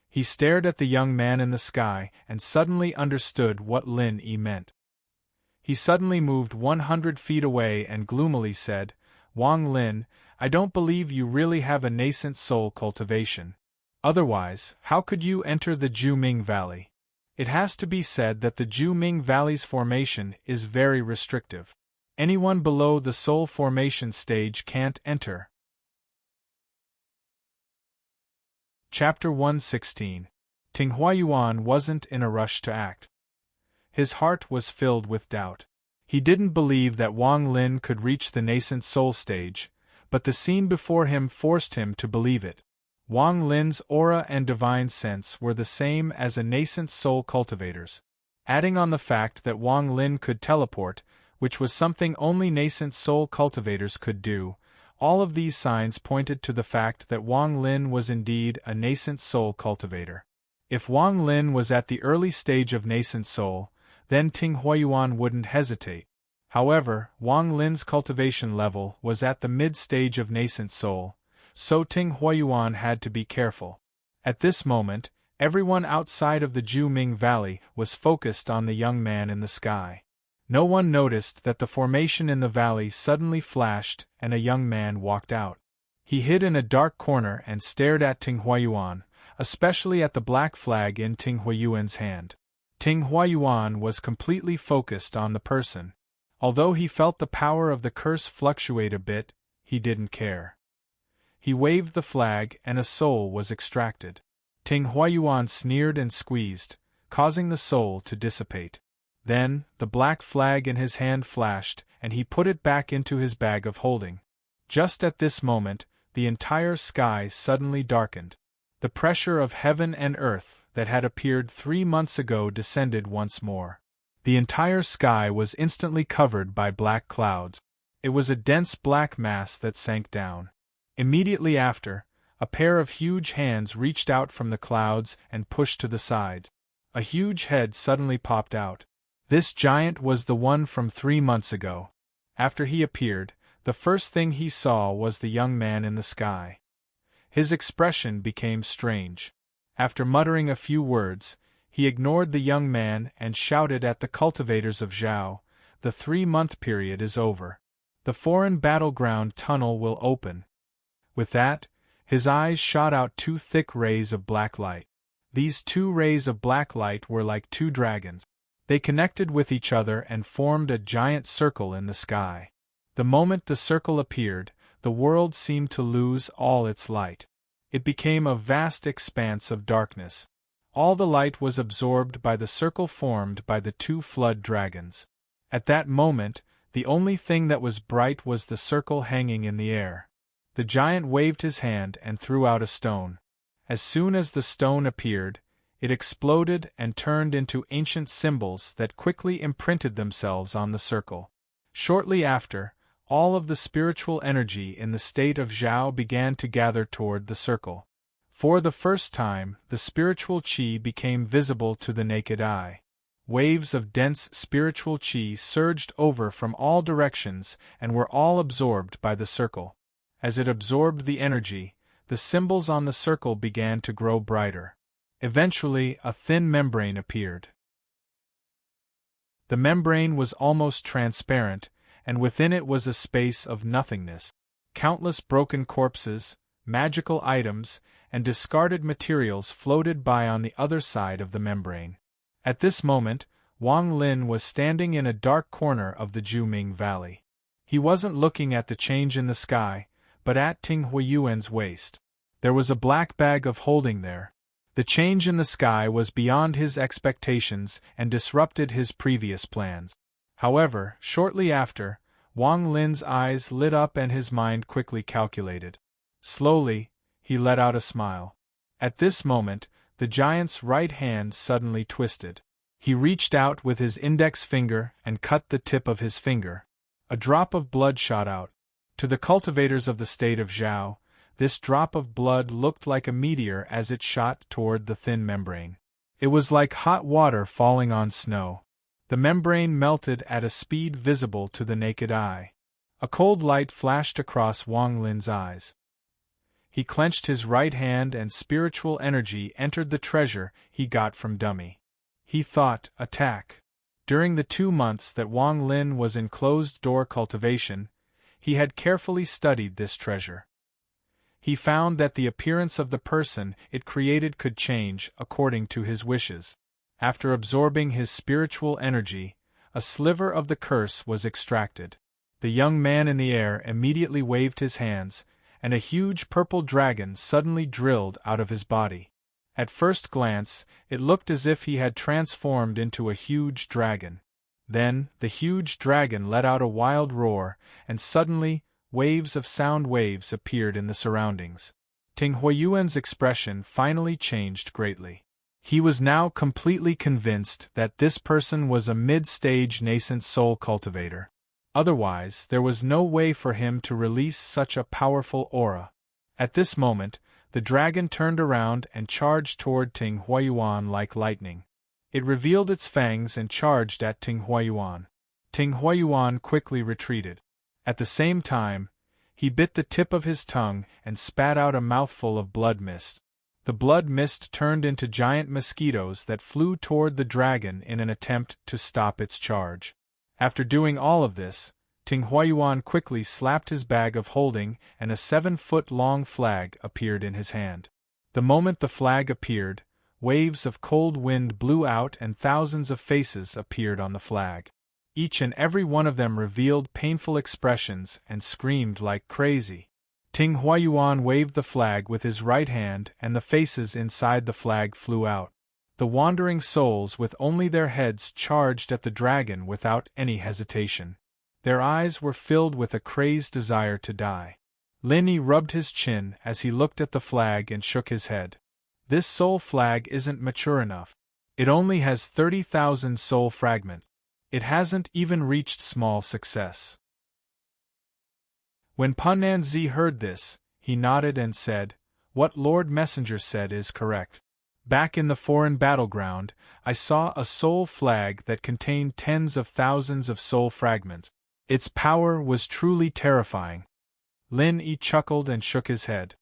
He stared at the young man in the sky and suddenly understood what Lin Yi meant. He suddenly moved 100 feet away and gloomily said, Wang Lin, I don't believe you really have a nascent soul cultivation. Otherwise, how could you enter the Juming Valley? It has to be said that the Juming Valley's formation is very restrictive. Anyone below the soul formation stage can't enter. Chapter 116. Ting Huayuan wasn't in a rush to act. His heart was filled with doubt. He didn't believe that Wang Lin could reach the nascent soul stage, but the scene before him forced him to believe it. Wang Lin's aura and divine sense were the same as a nascent soul cultivator's. Adding on the fact that Wang Lin could teleport, which was something only nascent soul cultivators could do, all of these signs pointed to the fact that Wang Lin was indeed a nascent soul cultivator. If Wang Lin was at the early stage of nascent soul, then Ting Huayuan wouldn't hesitate. However, Wang Lin's cultivation level was at the mid-stage of nascent soul, so Ting Huayuan had to be careful. At this moment, everyone outside of the Juming Valley was focused on the young man in the sky. No one noticed that the formation in the valley suddenly flashed and a young man walked out. He hid in a dark corner and stared at Ting Huayuan, especially at the black flag in Ting Huayuan's hand. Ting Huayuan was completely focused on the person. Although he felt the power of the curse fluctuate a bit, he didn't care. He waved the flag and a soul was extracted. Ting Huayuan sneered and squeezed, causing the soul to dissipate. Then, the black flag in his hand flashed and he put it back into his bag of holding. Just at this moment, the entire sky suddenly darkened. The pressure of heaven and earth that had appeared 3 months ago descended once more. The entire sky was instantly covered by black clouds. It was a dense black mass that sank down. Immediately after, a pair of huge hands reached out from the clouds and pushed to the side. A huge head suddenly popped out. This giant was the one from 3 months ago. After he appeared, the first thing he saw was the young man in the sky. His expression became strange. After muttering a few words, He ignored the young man and shouted at the cultivators of Zhao, "The 3-month period is over. The foreign battleground tunnel will open." With that, his eyes shot out 2 thick rays of black light. These 2 rays of black light were like 2 dragons. They connected with each other and formed a giant circle in the sky. The moment the circle appeared, the world seemed to lose all its light. It became a vast expanse of darkness. All the light was absorbed by the circle formed by the 2 flood dragons. At that moment, the only thing that was bright was the circle hanging in the air. The giant waved his hand and threw out a stone. As soon as the stone appeared, it exploded and turned into ancient symbols that quickly imprinted themselves on the circle. Shortly after, all of the spiritual energy in the state of Zhao began to gather toward the circle. For the first time, the spiritual qi became visible to the naked eye. Waves of dense spiritual qi surged over from all directions and were all absorbed by the circle. As it absorbed the energy, the symbols on the circle began to grow brighter. Eventually, a thin membrane appeared. The membrane was almost transparent, and within it was a space of nothingness. Countless broken corpses, magical items, and discarded materials floated by on the other side of the membrane. At this moment, Wang Lin was standing in a dark corner of the Juming Valley. He wasn't looking at the change in the sky, but at Ting Huiyuan's waist. There was a black bag of holding there. The change in the sky was beyond his expectations and disrupted his previous plans. However, shortly after, Wang Lin's eyes lit up and his mind quickly calculated. Slowly, he let out a smile. At this moment, the giant's right hand suddenly twisted. He reached out with his index finger and cut the tip of his finger. A drop of blood shot out. To the cultivators of the state of Zhao, this drop of blood looked like a meteor as it shot toward the thin membrane. It was like hot water falling on snow. The membrane melted at a speed visible to the naked eye. A cold light flashed across Wang Lin's eyes. He clenched his right hand and spiritual energy entered the treasure he got from Dummy. He thought, attack. During the 2 months that Wang Lin was in closed-door cultivation, he had carefully studied this treasure. He found that the appearance of the person it created could change according to his wishes. After absorbing his spiritual energy, a sliver of the curse was extracted. The young man in the air immediately waved his hands, and a huge purple dragon suddenly drilled out of his body. At first glance, it looked as if he had transformed into a huge dragon. Then, the huge dragon let out a wild roar, and suddenly, waves of sound waves appeared in the surroundings. Ting Huiyuan's expression finally changed greatly. He was now completely convinced that this person was a mid-stage nascent soul cultivator. Otherwise, there was no way for him to release such a powerful aura. At this moment, the dragon turned around and charged toward Ting Huiyuan like lightning. It revealed its fangs and charged at Ting Huiyuan. Ting Huiyuan quickly retreated. At the same time, he bit the tip of his tongue and spat out a mouthful of blood mist. The blood mist turned into giant mosquitoes that flew toward the dragon in an attempt to stop its charge. After doing all of this, Ting Huiyuan quickly slapped his bag of holding and a 7-foot-long flag appeared in his hand. The moment the flag appeared, waves of cold wind blew out and thousands of faces appeared on the flag. Each and every one of them revealed painful expressions and screamed like crazy. Ting Huiyuan waved the flag with his right hand and the faces inside the flag flew out. The wandering souls with only their heads charged at the dragon without any hesitation. Their eyes were filled with a crazed desire to die. Linny rubbed his chin as he looked at the flag and shook his head. This soul flag isn't mature enough. It only has 30,000 soul fragments. It hasn't even reached small success. When Pananzi heard this, he nodded and said, "What Lord Messenger said is correct. Back in the foreign battleground, I saw a soul flag that contained tens of thousands of soul fragments. Its power was truly terrifying." Lin Yi chuckled and shook his head.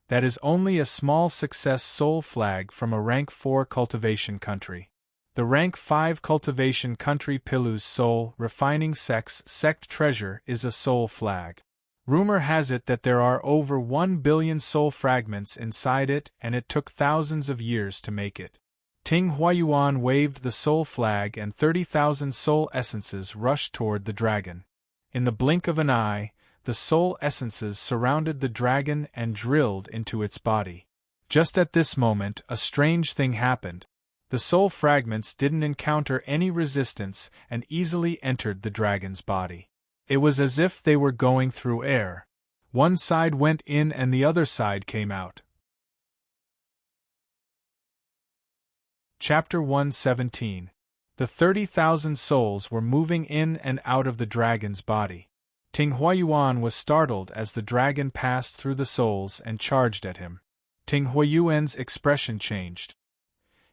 That is only a small success soul flag from a rank 4 cultivation country. The rank 5 cultivation country Pilu's soul refining sect treasure is a soul flag. Rumor has it that there are over 1 billion soul fragments inside it, and it took thousands of years to make it. Ting Huayuan waved the soul flag and 30,000 soul essences rushed toward the dragon. In the blink of an eye, the soul essences surrounded the dragon and drilled into its body. Just at this moment, a strange thing happened. The soul fragments didn't encounter any resistance and easily entered the dragon's body. It was as if they were going through air. One side went in and the other side came out. Chapter 117. The 30,000 souls were moving in and out of the dragon's body. Ting Huayuan was startled as the dragon passed through the souls and charged at him. Ting Huayuan's expression changed.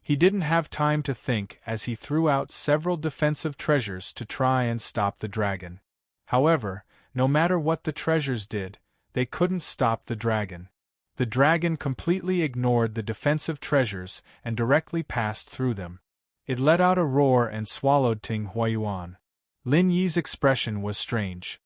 He didn't have time to think as he threw out several defensive treasures to try and stop the dragon. However, no matter what the treasures did, they couldn't stop the dragon. The dragon completely ignored the defensive treasures and directly passed through them. It let out a roar and swallowed Ting Huayuan. Lin Yi's expression was strange.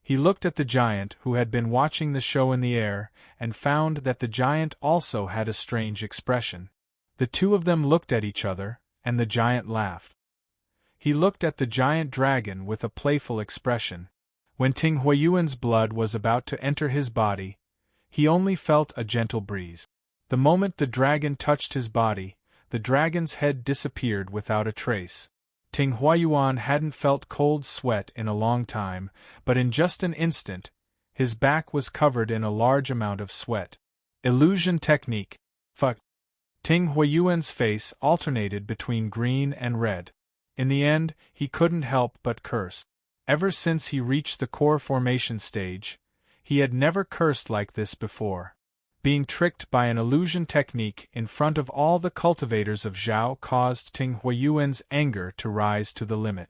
He looked at the giant who had been watching the show in the air and found that the giant also had a strange expression. The two of them looked at each other, and the giant laughed. He looked at the giant dragon with a playful expression. When Ting Huayuan's blood was about to enter his body, he only felt a gentle breeze. The moment the dragon touched his body, the dragon's head disappeared without a trace. Ting Huayuan hadn't felt cold sweat in a long time, but in just an instant, his back was covered in a large amount of sweat. Illusion technique. Fuck. Ting Huayuan's face alternated between green and red. In the end, he couldn't help but curse. Ever since he reached the core formation stage, he had never cursed like this before. Being tricked by an illusion technique in front of all the cultivators of Zhao caused Ting Huayuan's anger to rise to the limit.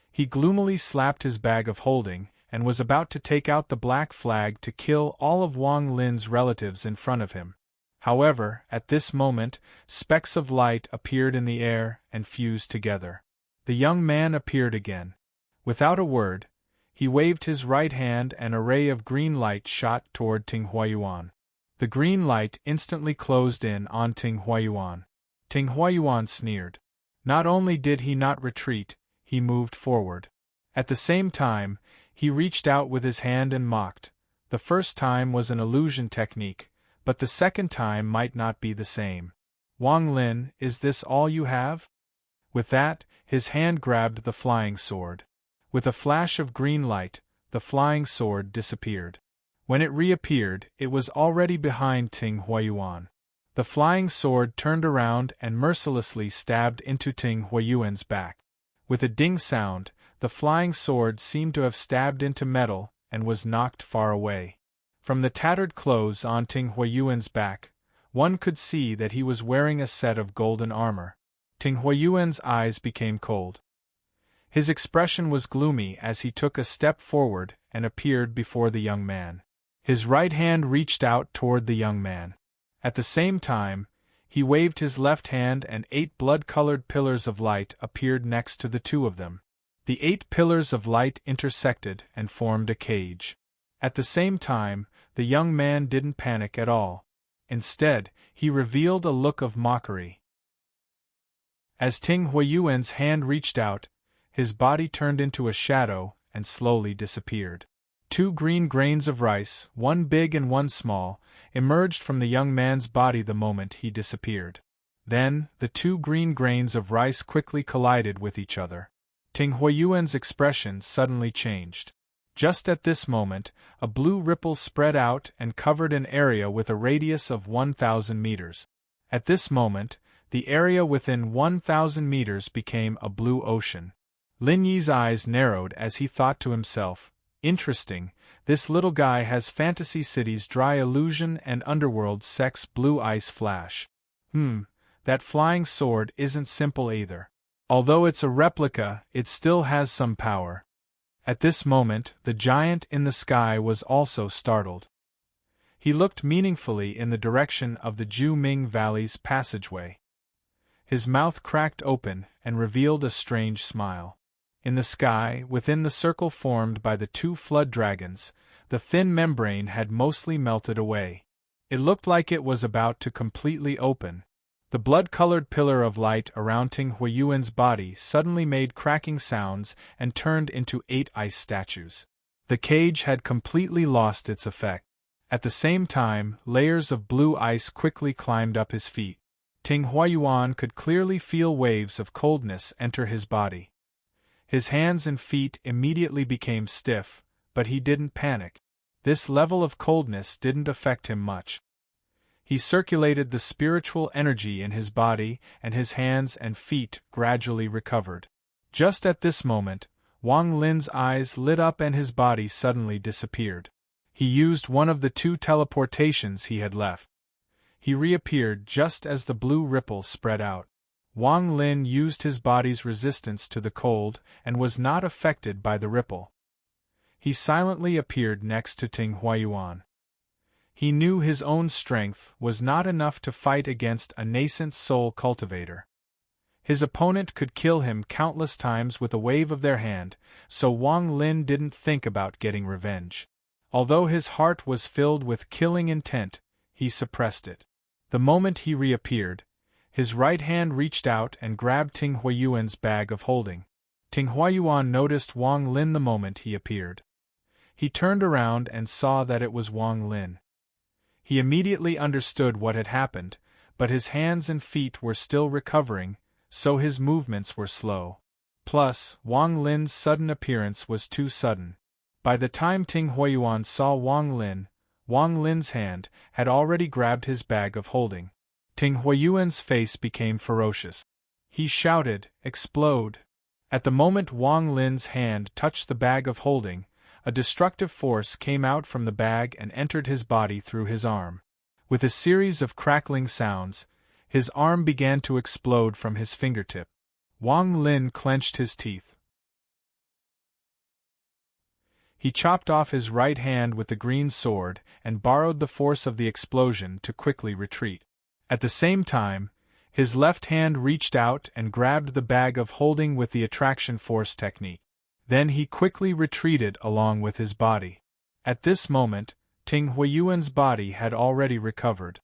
He gloomily slapped his bag of holding and was about to take out the black flag to kill all of Wang Lin's relatives in front of him. However, at this moment, specks of light appeared in the air and fused together. The young man appeared again. Without a word, he waved his right hand and a ray of green light shot toward Ting Huayuan. The green light instantly closed in on Ting Huayuan. Ting Huayuan sneered. Not only did he not retreat, he moved forward. At the same time, he reached out with his hand and mocked. The first time was an illusion technique, but the second time might not be the same. Wang Lin, is this all you have? With that, his hand grabbed the flying sword. With a flash of green light, the flying sword disappeared. When it reappeared, it was already behind Ting Huayuan. The flying sword turned around and mercilessly stabbed into Ting Huayuan's back. With a ding sound, the flying sword seemed to have stabbed into metal and was knocked far away. From the tattered clothes on Ting Huayuan's back, one could see that he was wearing a set of golden armor. Ting Huayuan's eyes became cold. His expression was gloomy as he took a step forward and appeared before the young man. His right hand reached out toward the young man. At the same time, he waved his left hand and 8 blood-colored pillars of light appeared next to the two of them. The 8 pillars of light intersected and formed a cage. At the same time, the young man didn't panic at all. Instead, he revealed a look of mockery. As Ting Huayuan's hand reached out, his body turned into a shadow and slowly disappeared. 2 green grains of rice, one big and one small, emerged from the young man's body the moment he disappeared. Then, the 2 green grains of rice quickly collided with each other. Ting Huayuan's expression suddenly changed. Just at this moment, a blue ripple spread out and covered an area with a radius of 1,000 meters. At this moment, the area within 1,000 meters became a blue ocean. Lin Yi's eyes narrowed as he thought to himself, interesting, this little guy has Fantasy City's dry illusion and underworld sex blue ice flash. That flying sword isn't simple either. Although it's a replica, it still has some power. At this moment, the giant in the sky was also startled. He looked meaningfully in the direction of the Ju-Ming Valley's passageway. His mouth cracked open and revealed a strange smile. In the sky, within the circle formed by the two flood dragons, the thin membrane had mostly melted away. It looked like it was about to completely open. The blood-colored pillar of light around Ting Huiyuan's body suddenly made cracking sounds and turned into 8 ice statues. The cage had completely lost its effect. At the same time, layers of blue ice quickly climbed up his feet. Ting Huiyuan could clearly feel waves of coldness enter his body. His hands and feet immediately became stiff, but he didn't panic. This level of coldness didn't affect him much. He circulated the spiritual energy in his body, and his hands and feet gradually recovered. Just at this moment, Wang Lin's eyes lit up and his body suddenly disappeared. He used one of the 2 teleportations he had left. He reappeared just as the blue ripple spread out. Wang Lin used his body's resistance to the cold and was not affected by the ripple. He silently appeared next to Ting Huiyuan. He knew his own strength was not enough to fight against a nascent soul cultivator. His opponent could kill him countless times with a wave of their hand, so Wang Lin didn't think about getting revenge. Although his heart was filled with killing intent, he suppressed it. The moment he reappeared, his right hand reached out and grabbed Ting Huiyuan's bag of holding. Ting Huiyuan noticed Wang Lin the moment he appeared. He turned around and saw that it was Wang Lin. He immediately understood what had happened, but his hands and feet were still recovering, so his movements were slow. Plus, Wang Lin's sudden appearance was too sudden. By the time Ting Huiyuan saw Wang Lin's hand had already grabbed his bag of holding. Ting Huiyuan's face became ferocious. He shouted, "Explode!" At the moment Wang Lin's hand touched the bag of holding, a destructive force came out from the bag and entered his body through his arm. With a series of crackling sounds, his arm began to explode from his fingertip. Wang Lin clenched his teeth. He chopped off his right hand with the green sword and borrowed the force of the explosion to quickly retreat. At the same time, his left hand reached out and grabbed the bag of holding with the attraction force technique. Then he quickly retreated along with his body. At this moment, Ting Huiyuan's body had already recovered.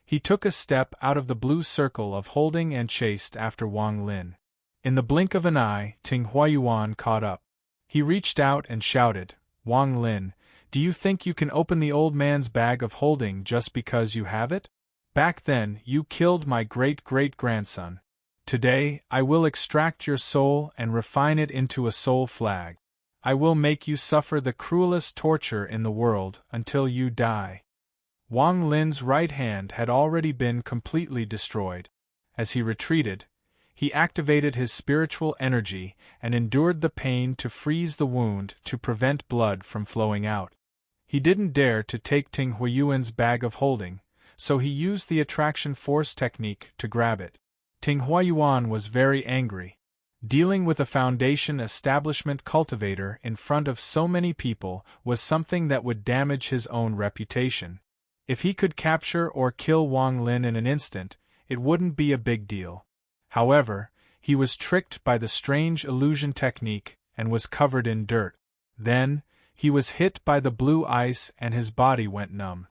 He took a step out of the blue circle of holding and chased after Wang Lin. In the blink of an eye, Ting Huiyuan caught up. He reached out and shouted, "Wang Lin, do you think you can open the old man's bag of holding just because you have it? Back then, you killed my great-great-grandson. Today, I will extract your soul and refine it into a soul flag. I will make you suffer the cruelest torture in the world until you die." Wang Lin's right hand had already been completely destroyed. As he retreated, he activated his spiritual energy and endured the pain to freeze the wound to prevent blood from flowing out. He didn't dare to take Ting Huiyuan's bag of holding, so he used the attraction force technique to grab it. Ting Huiyuan was very angry. Dealing with a foundation establishment cultivator in front of so many people was something that would damage his own reputation. If he could capture or kill Wang Lin in an instant, it wouldn't be a big deal. However, he was tricked by the strange illusion technique and was covered in dirt. Then, he was hit by the blue ice and his body went numb.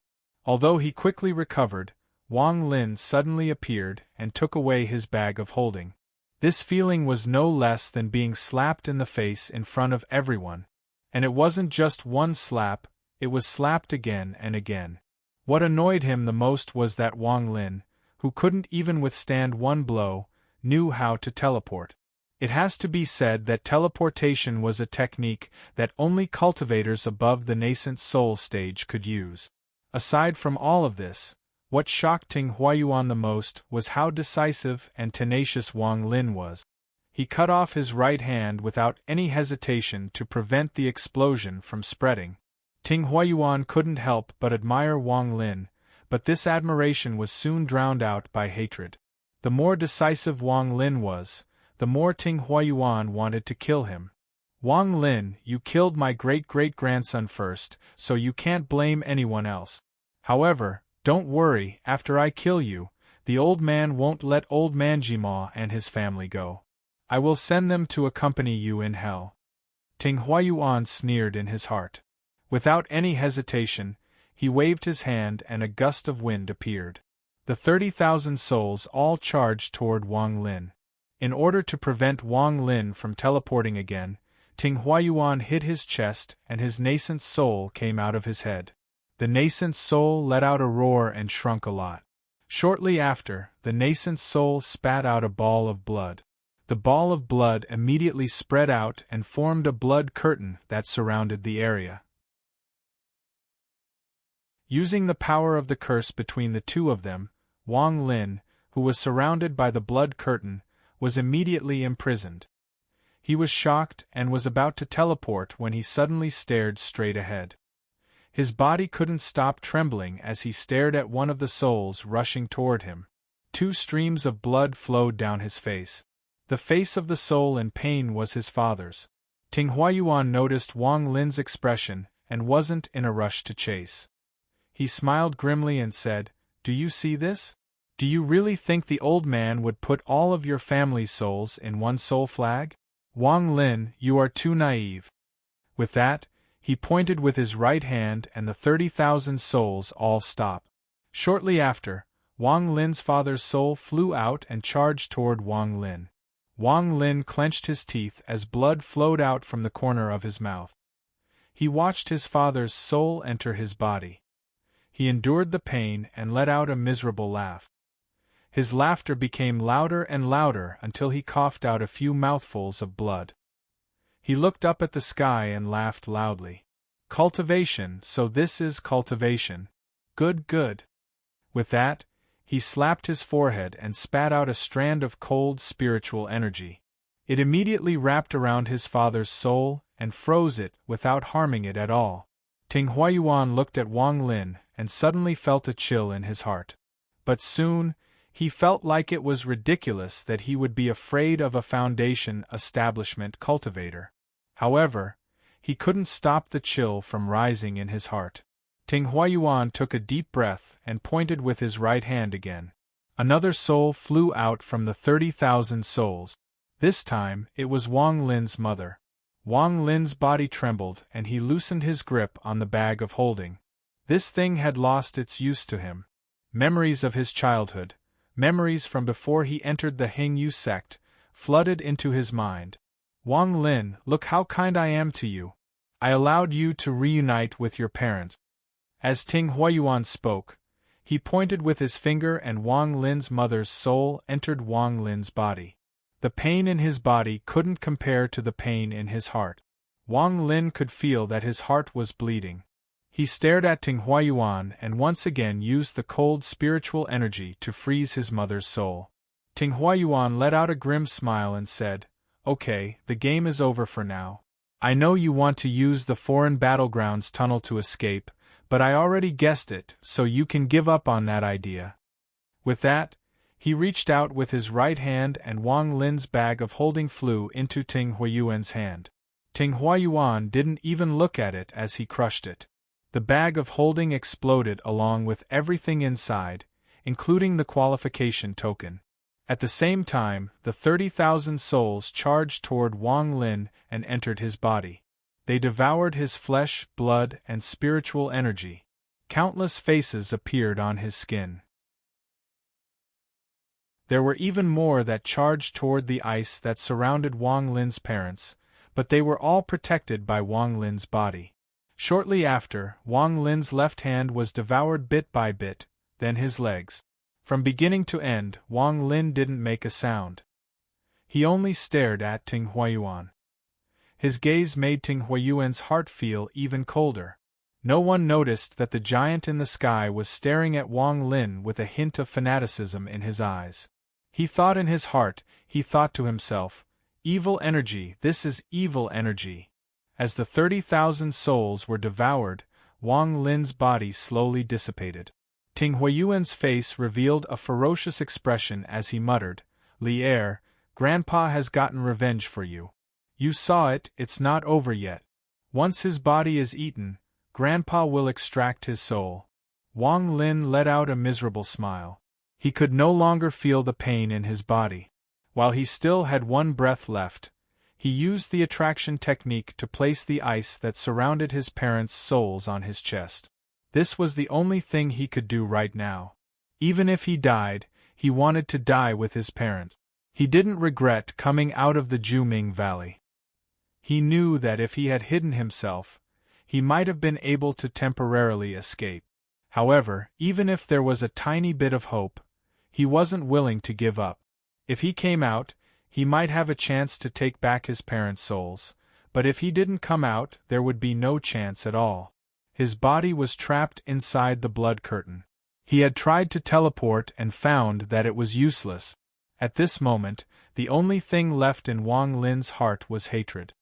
Although he quickly recovered, Wang Lin suddenly appeared and took away his bag of holding. This feeling was no less than being slapped in the face in front of everyone. And it wasn't just one slap, it was slapped again and again. What annoyed him the most was that Wang Lin, who couldn't even withstand one blow, knew how to teleport. It has to be said that teleportation was a technique that only cultivators above the nascent soul stage could use. Aside from all of this, what shocked Ting Huiyuan the most was how decisive and tenacious Wang Lin was. He cut off his right hand without any hesitation to prevent the explosion from spreading. Ting Huiyuan couldn't help but admire Wang Lin, but this admiration was soon drowned out by hatred. The more decisive Wang Lin was, the more Ting Huiyuan wanted to kill him. "Wang Lin, you killed my great-great-grandson first, so you can't blame anyone else. However, don't worry, after I kill you, the old man won't let old Manjimaw and his family go. I will send them to accompany you in hell." Ting Huayuan sneered in his heart. Without any hesitation, he waved his hand and a gust of wind appeared. The 30,000 souls all charged toward Wang Lin. In order to prevent Wang Lin from teleporting again, Ting Huayuan hit his chest and his nascent soul came out of his head. The nascent soul let out a roar and shrunk a lot. Shortly after, the nascent soul spat out a ball of blood. The ball of blood immediately spread out and formed a blood curtain that surrounded the area. Using the power of the curse between the two of them, Wang Lin, who was surrounded by the blood curtain, was immediately imprisoned. He was shocked and was about to teleport when he suddenly stared straight ahead. His body couldn't stop trembling as he stared at one of the souls rushing toward him. 2 streams of blood flowed down his face. The face of the soul in pain was his father's. Ting Huayuan noticed Wang Lin's expression and wasn't in a rush to chase. He smiled grimly and said, "Do you see this? Do you really think the old man would put all of your family's souls in one soul flag? Wang Lin, you are too naive." With that, he pointed with his right hand and the 30,000 souls all stopped. Shortly after, Wang Lin's father's soul flew out and charged toward Wang Lin. Wang Lin clenched his teeth as blood flowed out from the corner of his mouth. He watched his father's soul enter his body. He endured the pain and let out a miserable laugh. His laughter became louder and louder until he coughed out a few mouthfuls of blood. He looked up at the sky and laughed loudly. "Cultivation, so this is cultivation. Good, good." With that, he slapped his forehead and spat out a strand of cold spiritual energy. It immediately wrapped around his father's soul and froze it without harming it at all. Ting Huayuan looked at Wang Lin and suddenly felt a chill in his heart. But soon, he felt like it was ridiculous that he would be afraid of a foundation establishment cultivator. However, he couldn't stop the chill from rising in his heart. Ting Huayuan took a deep breath and pointed with his right hand again. Another soul flew out from the 30,000 souls. This time, it was Wang Lin's mother. Wang Lin's body trembled and he loosened his grip on the bag of holding. This thing had lost its use to him. Memories of his childhood, memories from before he entered the Hingyu sect, flooded into his mind. "Wang Lin, look how kind I am to you. I allowed you to reunite with your parents." As Ting Huayuan spoke, he pointed with his finger and Wang Lin's mother's soul entered Wang Lin's body. The pain in his body couldn't compare to the pain in his heart. Wang Lin could feel that his heart was bleeding. He stared at Ting Huayuan and once again used the cold spiritual energy to freeze his mother's soul. Ting Huayuan let out a grim smile and said, "Okay, the game is over for now. I know you want to use the foreign battlegrounds tunnel to escape, but I already guessed it, so you can give up on that idea." With that, he reached out with his right hand and Wang Lin's bag of holding flew into Ting Huayuan's hand. Ting Huayuan didn't even look at it as he crushed it. The bag of holding exploded along with everything inside, including the qualification token. At the same time, the 30,000 souls charged toward Wang Lin and entered his body. They devoured his flesh, blood, and spiritual energy. Countless faces appeared on his skin. There were even more that charged toward the ice that surrounded Wang Lin's parents, but they were all protected by Wang Lin's body. Shortly after, Wang Lin's left hand was devoured bit by bit, then his legs. From beginning to end, Wang Lin didn't make a sound. He only stared at Ting Huayuan. His gaze made Ting Huayuan's heart feel even colder. No one noticed that the giant in the sky was staring at Wang Lin with a hint of fanaticism in his eyes. He thought in his heart, he thought to himself, "Evil energy, this is evil energy." As the 30,000 souls were devoured, Wang Lin's body slowly dissipated. Ting Huayuan's face revealed a ferocious expression as he muttered, "Li'er, Grandpa has gotten revenge for you. You saw it, it's not over yet. Once his body is eaten, Grandpa will extract his soul." Wang Lin let out a miserable smile. He could no longer feel the pain in his body. While he still had one breath left, he used the attraction technique to place the ice that surrounded his parents' souls on his chest. This was the only thing he could do right now. Even if he died, he wanted to die with his parents. He didn't regret coming out of the Juming Valley. He knew that if he had hidden himself, he might have been able to temporarily escape. However, even if there was a tiny bit of hope, he wasn't willing to give up. If he came out, he might have a chance to take back his parents' souls, but if he didn't come out, there would be no chance at all. His body was trapped inside the blood curtain. He had tried to teleport and found that it was useless. At this moment, the only thing left in Wang Lin's heart was hatred.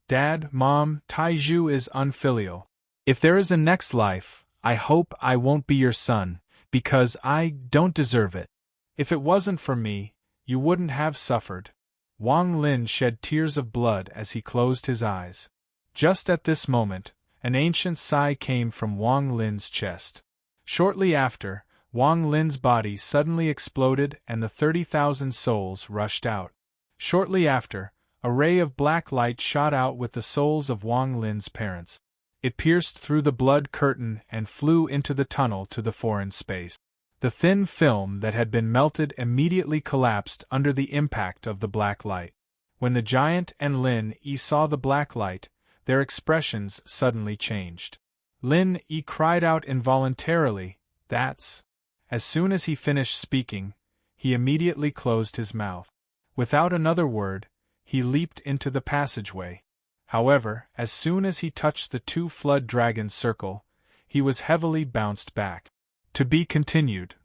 Dad, Mom, Taiju is unfilial. If there is a next life, I hope I won't be your son, because I don't deserve it. If it wasn't for me, you wouldn't have suffered. Wang Lin shed tears of blood as he closed his eyes. Just at this moment, an ancient sigh came from Wang Lin's chest. Shortly after, Wang Lin's body suddenly exploded and the 30,000 souls rushed out. Shortly after, a ray of black light shot out with the souls of Wang Lin's parents. It pierced through the blood curtain and flew into the tunnel to the foreign space. The thin film that had been melted immediately collapsed under the impact of the black light. When the giant and Lin Yi saw the black light, their expressions suddenly changed. Lin Yi cried out involuntarily, "That's..." As soon as he finished speaking, he immediately closed his mouth. Without another word, he leaped into the passageway. However, as soon as he touched the two flood dragons' circle, he was heavily bounced back. To be continued.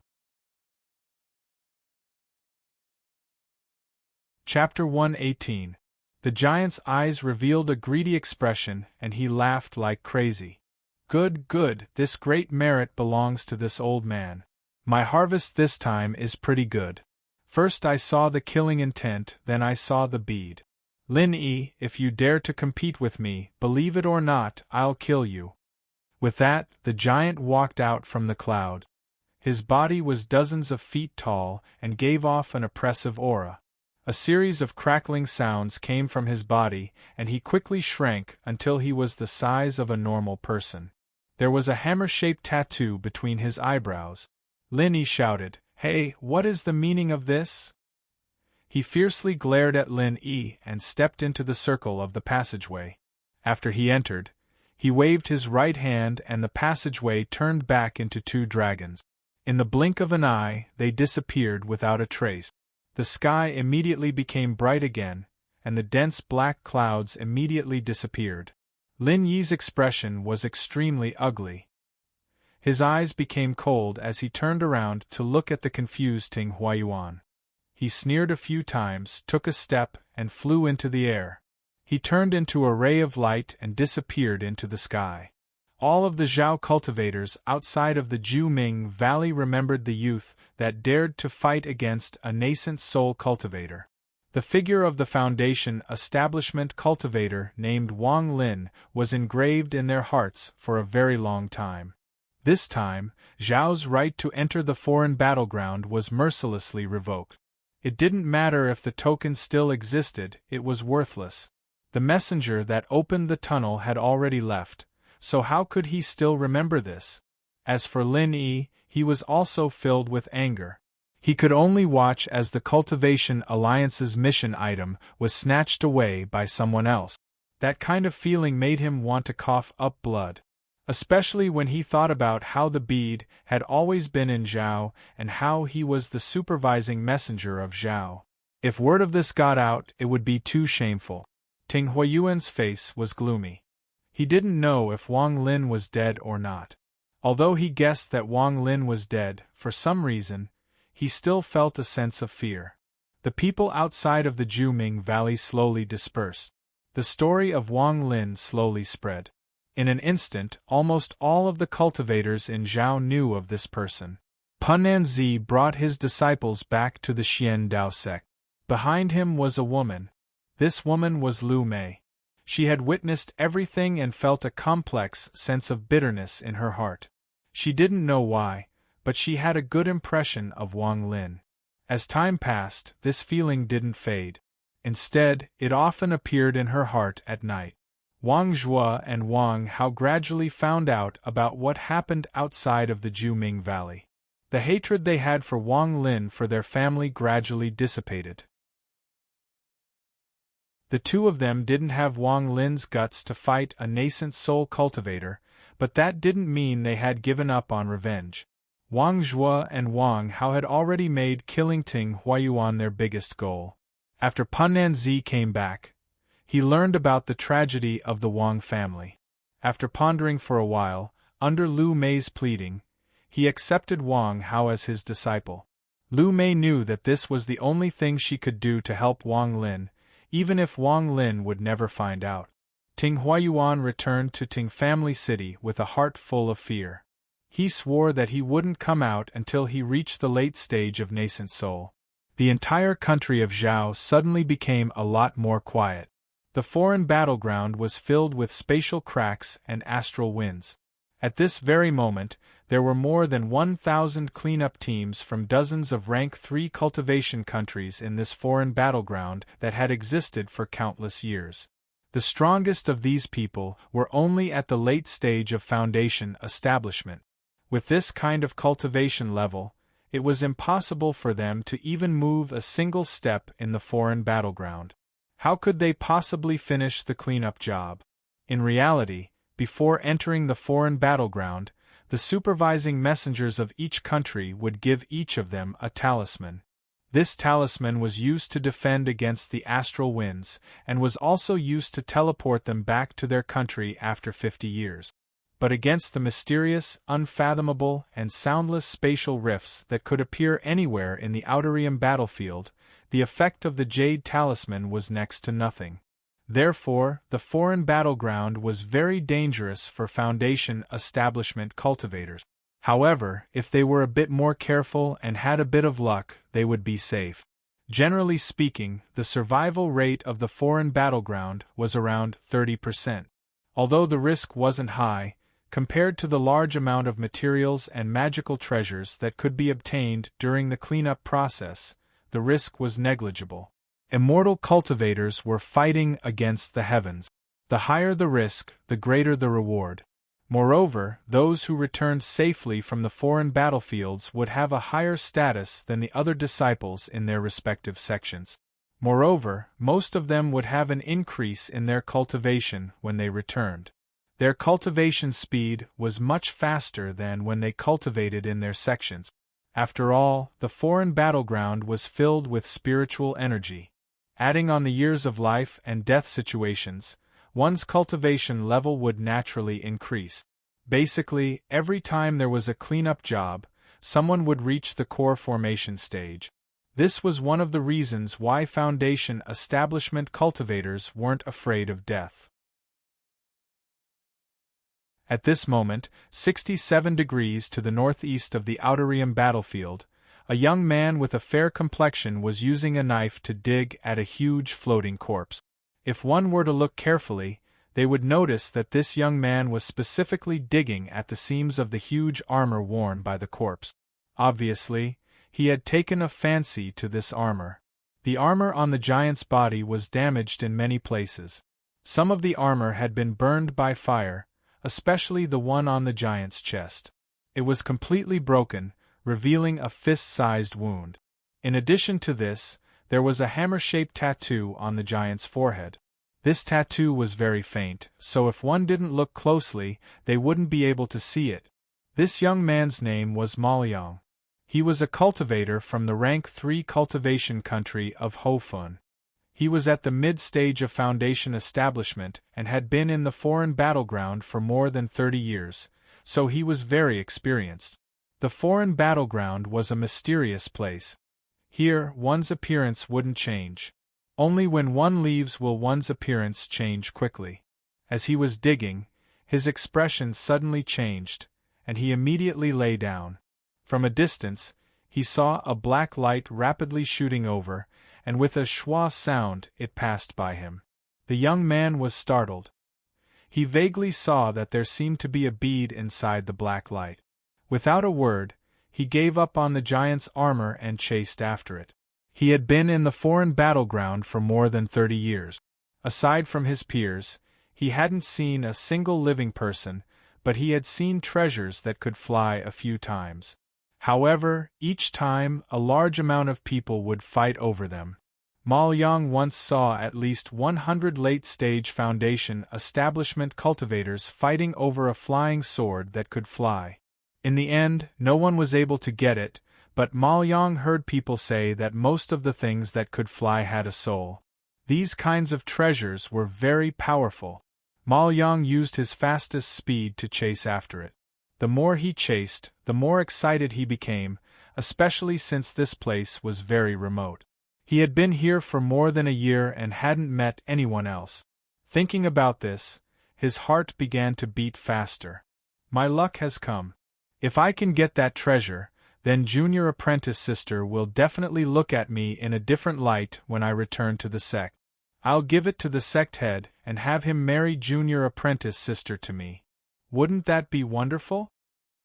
Chapter 118. The giant's eyes revealed a greedy expression and he laughed like crazy. Good, good, this great merit belongs to this old man. My harvest this time is pretty good. First I saw the killing intent, then I saw the bead. Lin Yi, if you dare to compete with me, believe it or not, I'll kill you. With that, the giant walked out from the cloud. His body was dozens of feet tall and gave off an oppressive aura. A series of crackling sounds came from his body, and he quickly shrank until he was the size of a normal person. There was a hammer-shaped tattoo between his eyebrows. Lin Yi shouted, "Hey, what is the meaning of this?" He fiercely glared at Lin Yi and stepped into the circle of the passageway. After he entered, he waved his right hand and the passageway turned back into two dragons. In the blink of an eye, they disappeared without a trace. The sky immediately became bright again, and the dense black clouds immediately disappeared. Lin Yi's expression was extremely ugly. His eyes became cold as he turned around to look at the confused Ting Huayuan. He sneered a few times, took a step, and flew into the air. He turned into a ray of light and disappeared into the sky. All of the Zhao cultivators outside of the Juming Valley remembered the youth that dared to fight against a nascent soul cultivator. The figure of the Foundation establishment cultivator named Wang Lin was engraved in their hearts for a very long time. This time, Zhao's right to enter the foreign battleground was mercilessly revoked. It didn't matter if the token still existed, it was worthless. The messenger that opened the tunnel had already left, so how could he still remember this? As for Lin Yi, he was also filled with anger. He could only watch as the Cultivation Alliance's mission item was snatched away by someone else. That kind of feeling made him want to cough up blood. Especially when he thought about how the bead had always been in Zhao and how he was the supervising messenger of Zhao. If word of this got out, it would be too shameful. Ting Huayuan's face was gloomy. He didn't know if Wang Lin was dead or not. Although he guessed that Wang Lin was dead, for some reason, he still felt a sense of fear. The people outside of the Juming Valley slowly dispersed. The story of Wang Lin slowly spread. In an instant, almost all of the cultivators in Zhao knew of this person. Punanzi brought his disciples back to the Xian Dao sect. Behind him was a woman. This woman was Lu Mei. She had witnessed everything and felt a complex sense of bitterness in her heart. She didn't know why, but she had a good impression of Wang Lin. As time passed, this feeling didn't fade. Instead, it often appeared in her heart at night. Wang Zhuo and Wang Hao gradually found out about what happened outside of the Juming Valley. The hatred they had for Wang Lin for their family gradually dissipated. The two of them didn't have Wang Lin's guts to fight a nascent soul cultivator, but that didn't mean they had given up on revenge. Wang Zhuo and Wang Hao had already made killing Ting Huayuan their biggest goal. After Pan Nanzi came back, he learned about the tragedy of the Wang family. After pondering for a while, under Lu Mei's pleading, he accepted Wang Hao as his disciple. Lu Mei knew that this was the only thing she could do to help Wang Lin, even if Wang Lin would never find out. Ting Huayuan returned to Ting Family City with a heart full of fear. He swore that he wouldn't come out until he reached the late stage of nascent soul. The entire country of Zhao suddenly became a lot more quiet. The foreign battleground was filled with spatial cracks and astral winds. At this very moment, there were more than 1,000 cleanup teams from dozens of rank 3 cultivation countries in this foreign battleground that had existed for countless years. The strongest of these people were only at the late stage of foundation establishment. With this kind of cultivation level, it was impossible for them to even move a single step in the foreign battleground. How could they possibly finish the cleanup job? In reality, before entering the foreign battleground, the supervising messengers of each country would give each of them a talisman. This talisman was used to defend against the astral winds, and was also used to teleport them back to their country after 50 years. But against the mysterious, unfathomable, and soundless spatial rifts that could appear anywhere in the Outerium battlefield, the effect of the Jade Talisman was next to nothing. Therefore, the foreign battleground was very dangerous for Foundation establishment cultivators. However, if they were a bit more careful and had a bit of luck, they would be safe. Generally speaking, the survival rate of the foreign battleground was around 30%. Although the risk wasn't high, compared to the large amount of materials and magical treasures that could be obtained during the cleanup process, the risk was negligible. Immortal cultivators were fighting against the heavens. The higher the risk, the greater the reward. Moreover, those who returned safely from the foreign battlefields would have a higher status than the other disciples in their respective sections. Moreover, most of them would have an increase in their cultivation when they returned. Their cultivation speed was much faster than when they cultivated in their sections. After all, the foreign battleground was filled with spiritual energy. Adding on the years of life and death situations, one's cultivation level would naturally increase. Basically, every time there was a cleanup job, someone would reach the core formation stage. This was one of the reasons why Foundation establishment cultivators weren't afraid of death. At this moment, 67 degrees to the northeast of the Outerium battlefield, a young man with a fair complexion was using a knife to dig at a huge floating corpse. If one were to look carefully, they would notice that this young man was specifically digging at the seams of the huge armor worn by the corpse. Obviously, he had taken a fancy to this armor. The armor on the giant's body was damaged in many places. Some of the armor had been burned by fire, especially the one on the giant's chest. It was completely broken, revealing a fist-sized wound. In addition to this, there was a hammer-shaped tattoo on the giant's forehead. This tattoo was very faint, so if one didn't look closely, they wouldn't be able to see it. This young man's name was Maoliang. He was a cultivator from the rank 3 cultivation country of Hofun. He was at the mid-stage of Foundation establishment and had been in the foreign battleground for more than 30 years, so he was very experienced. The foreign battleground was a mysterious place. Here, one's appearance wouldn't change. Only when one leaves will one's appearance change quickly. As he was digging, his expression suddenly changed, and he immediately lay down. From a distance, he saw a black light rapidly shooting over, and with a schwa sound it passed by him. The young man was startled. He vaguely saw that there seemed to be a bead inside the black light. Without a word, he gave up on the giant's armor and chased after it. He had been in the foreign battleground for more than 30 years. Aside from his peers, he hadn't seen a single living person, but he had seen treasures that could fly a few times. However, each time, a large amount of people would fight over them. Ma Liang once saw at least 100 late-stage Foundation establishment cultivators fighting over a flying sword that could fly. In the end, no one was able to get it, but Ma Liang heard people say that most of the things that could fly had a soul. These kinds of treasures were very powerful. Ma Liang used his fastest speed to chase after it. The more he chased, the more excited he became, especially since this place was very remote. He had been here for more than a year and hadn't met anyone else. Thinking about this, his heart began to beat faster. My luck has come. If I can get that treasure, then Junior Apprentice Sister will definitely look at me in a different light when I return to the sect. I'll give it to the sect head and have him marry Junior Apprentice Sister to me. Wouldn't that be wonderful?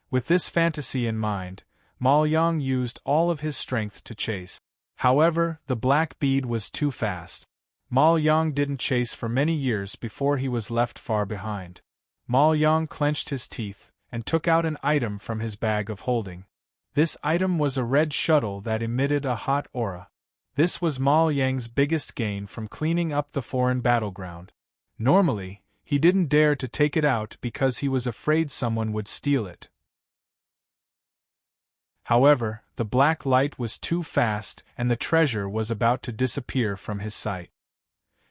With this fantasy in mind, Ma Liang used all of his strength to chase. However, the black bead was too fast. Ma Liang didn't chase for many years before he was left far behind. Ma Liang clenched his teeth and took out an item from his bag of holding. This item was a red shuttle that emitted a hot aura. This was Ma Liang's biggest gain from cleaning up the foreign battleground. Normally, he didn't dare to take it out because he was afraid someone would steal it. However, the black light was too fast and the treasure was about to disappear from his sight.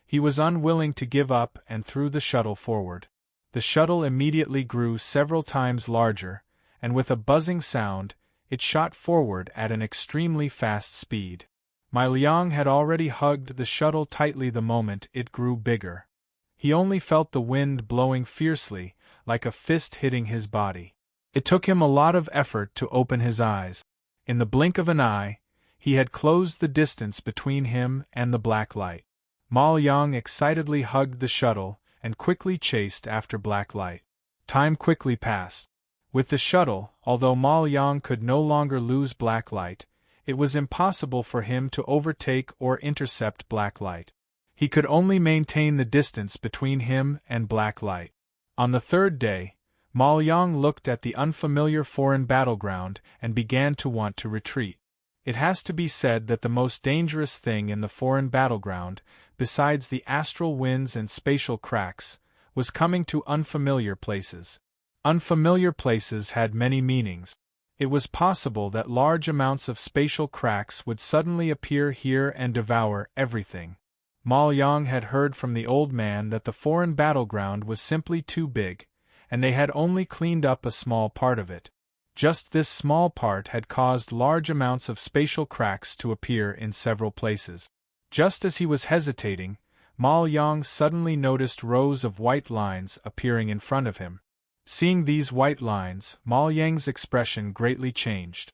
He was unwilling to give up and threw the shuttle forward. The shuttle immediately grew several times larger, and with a buzzing sound, it shot forward at an extremely fast speed. Ma Liang had already hugged the shuttle tightly the moment it grew bigger. He only felt the wind blowing fiercely, like a fist hitting his body. It took him a lot of effort to open his eyes. In the blink of an eye, he had closed the distance between him and the black light. Ma Liang excitedly hugged the shuttle and quickly chased after black light. Time quickly passed. With the shuttle, although Ma Liang could no longer lose black light, it was impossible for him to overtake or intercept black light. He could only maintain the distance between him and black light. On the third day, Ma Liang looked at the unfamiliar foreign battleground and began to want to retreat. It has to be said that the most dangerous thing in the foreign battleground, besides the astral winds and spatial cracks, was coming to unfamiliar places. Unfamiliar places had many meanings. It was possible that large amounts of spatial cracks would suddenly appear here and devour everything. Ma Liang had heard from the old man that the foreign battleground was simply too big, and they had only cleaned up a small part of it. Just this small part had caused large amounts of spatial cracks to appear in several places. Just as he was hesitating, Ma Liang suddenly noticed rows of white lines appearing in front of him. Seeing these white lines, Ma Liang's expression greatly changed.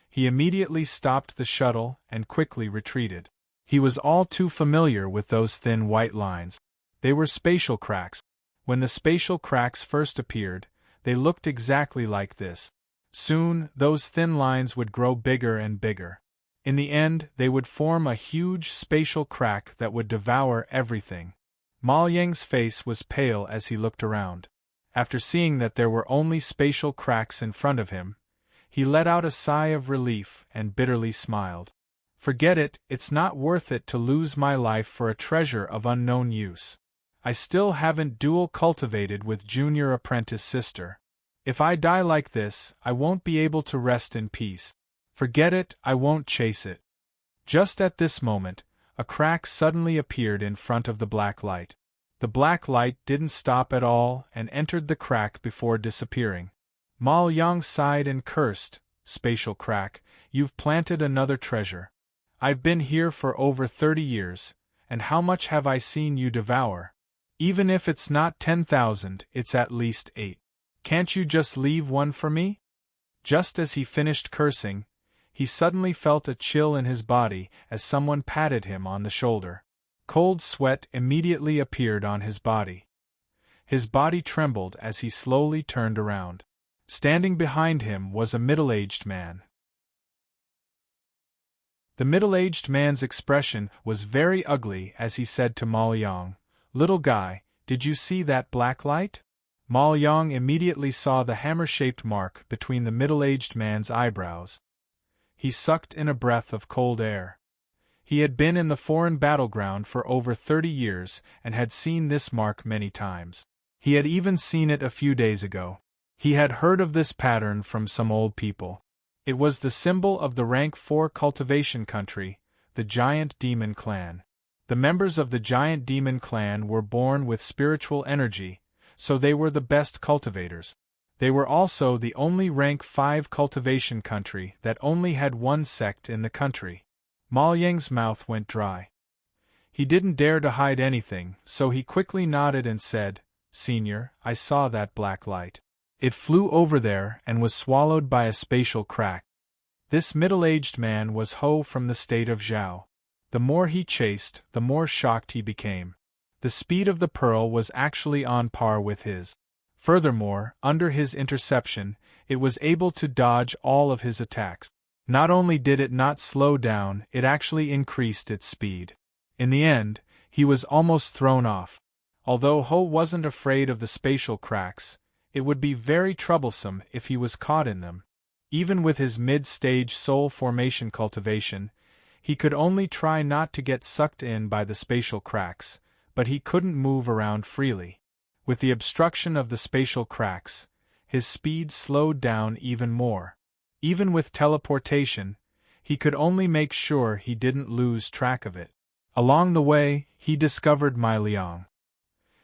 He immediately stopped the shuttle and quickly retreated. He was all too familiar with those thin white lines. They were spatial cracks. When the spatial cracks first appeared, they looked exactly like this. Soon, those thin lines would grow bigger and bigger. In the end, they would form a huge spatial crack that would devour everything. Ma Liang's face was pale as he looked around. After seeing that there were only spatial cracks in front of him, he let out a sigh of relief and bitterly smiled. Forget it, it's not worth it to lose my life for a treasure of unknown use. I still haven't dual cultivated with Junior Apprentice Sister. If I die like this, I won't be able to rest in peace. Forget it, I won't chase it. Just at this moment, a crack suddenly appeared in front of the black light. The black light didn't stop at all and entered the crack before disappearing. Ma Liang sighed and cursed, "Spatial crack, you've planted another treasure. I've been here for over 30 years, and how much have I seen you devour? Even if it's not 10,000, it's at least 8. Can't you just leave one for me?" Just as he finished cursing, he suddenly felt a chill in his body as someone patted him on the shoulder. Cold sweat immediately appeared on his body. His body trembled as he slowly turned around. Standing behind him was a middle-aged man. The middle-aged man's expression was very ugly as he said to Ma Liang, "Little guy, did you see that black light?" Ma Liang immediately saw the hammer-shaped mark between the middle-aged man's eyebrows. He sucked in a breath of cold air. He had been in the foreign battleground for over 30 years and had seen this mark many times. He had even seen it a few days ago. He had heard of this pattern from some old people. It was the symbol of the rank 4 cultivation country, the Giant Demon Clan. The members of the Giant Demon Clan were born with spiritual energy, so they were the best cultivators. They were also the only rank 5 cultivation country that only had one sect in the country. Ma Liang's mouth went dry. He didn't dare to hide anything, so he quickly nodded and said, "Senior, I saw that black light. It flew over there and was swallowed by a spatial crack." This middle-aged man was Ho from the state of Zhao. The more he chased, the more shocked he became. The speed of the pearl was actually on par with his. Furthermore, under his interception, it was able to dodge all of his attacks. Not only did it not slow down, it actually increased its speed. In the end, he was almost thrown off. Although Ho wasn't afraid of the spatial cracks, it would be very troublesome if he was caught in them. Even with his mid-stage soul formation cultivation, he could only try not to get sucked in by the spatial cracks, but he couldn't move around freely. With the obstruction of the spatial cracks, his speed slowed down even more. Even with teleportation, he could only make sure he didn't lose track of it. Along the way, he discovered Ma Liang.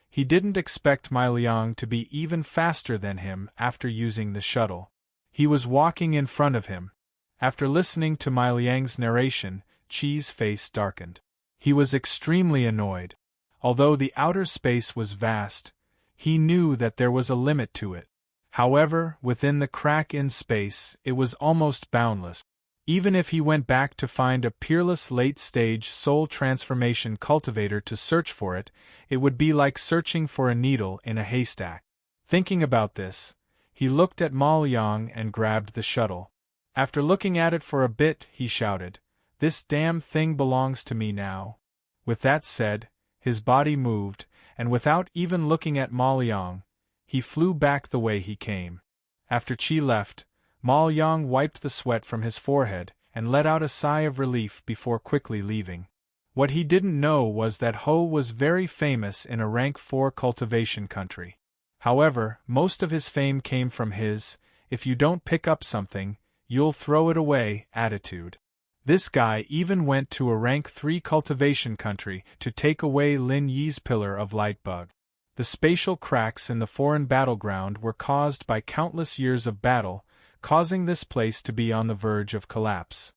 He didn't expect Ma Liang to be even faster than him after using the shuttle. He was walking in front of him. After listening to Ma Liang's narration, Qi's face darkened. He was extremely annoyed. Although the outer space was vast, he knew that there was a limit to it. However, within the crack in space, it was almost boundless. Even if he went back to find a peerless late-stage soul transformation cultivator to search for it, it would be like searching for a needle in a haystack. Thinking about this, he looked at Ma Liang and grabbed the shuttle. After looking at it for a bit, he shouted, "This damn thing belongs to me now." With that said, his body moved, and without even looking at Ma Liang, he flew back the way he came. After Qi left, Ma Liang wiped the sweat from his forehead and let out a sigh of relief before quickly leaving. What he didn't know was that Ho was very famous in a rank 4 cultivation country. However, most of his fame came from his, "if you don't pick up something, you'll throw it away" attitude. This guy even went to a rank 3 cultivation country to take away Lin Yi's pillar of light bug. The spatial cracks in the foreign battleground were caused by countless years of battle, causing this place to be on the verge of collapse.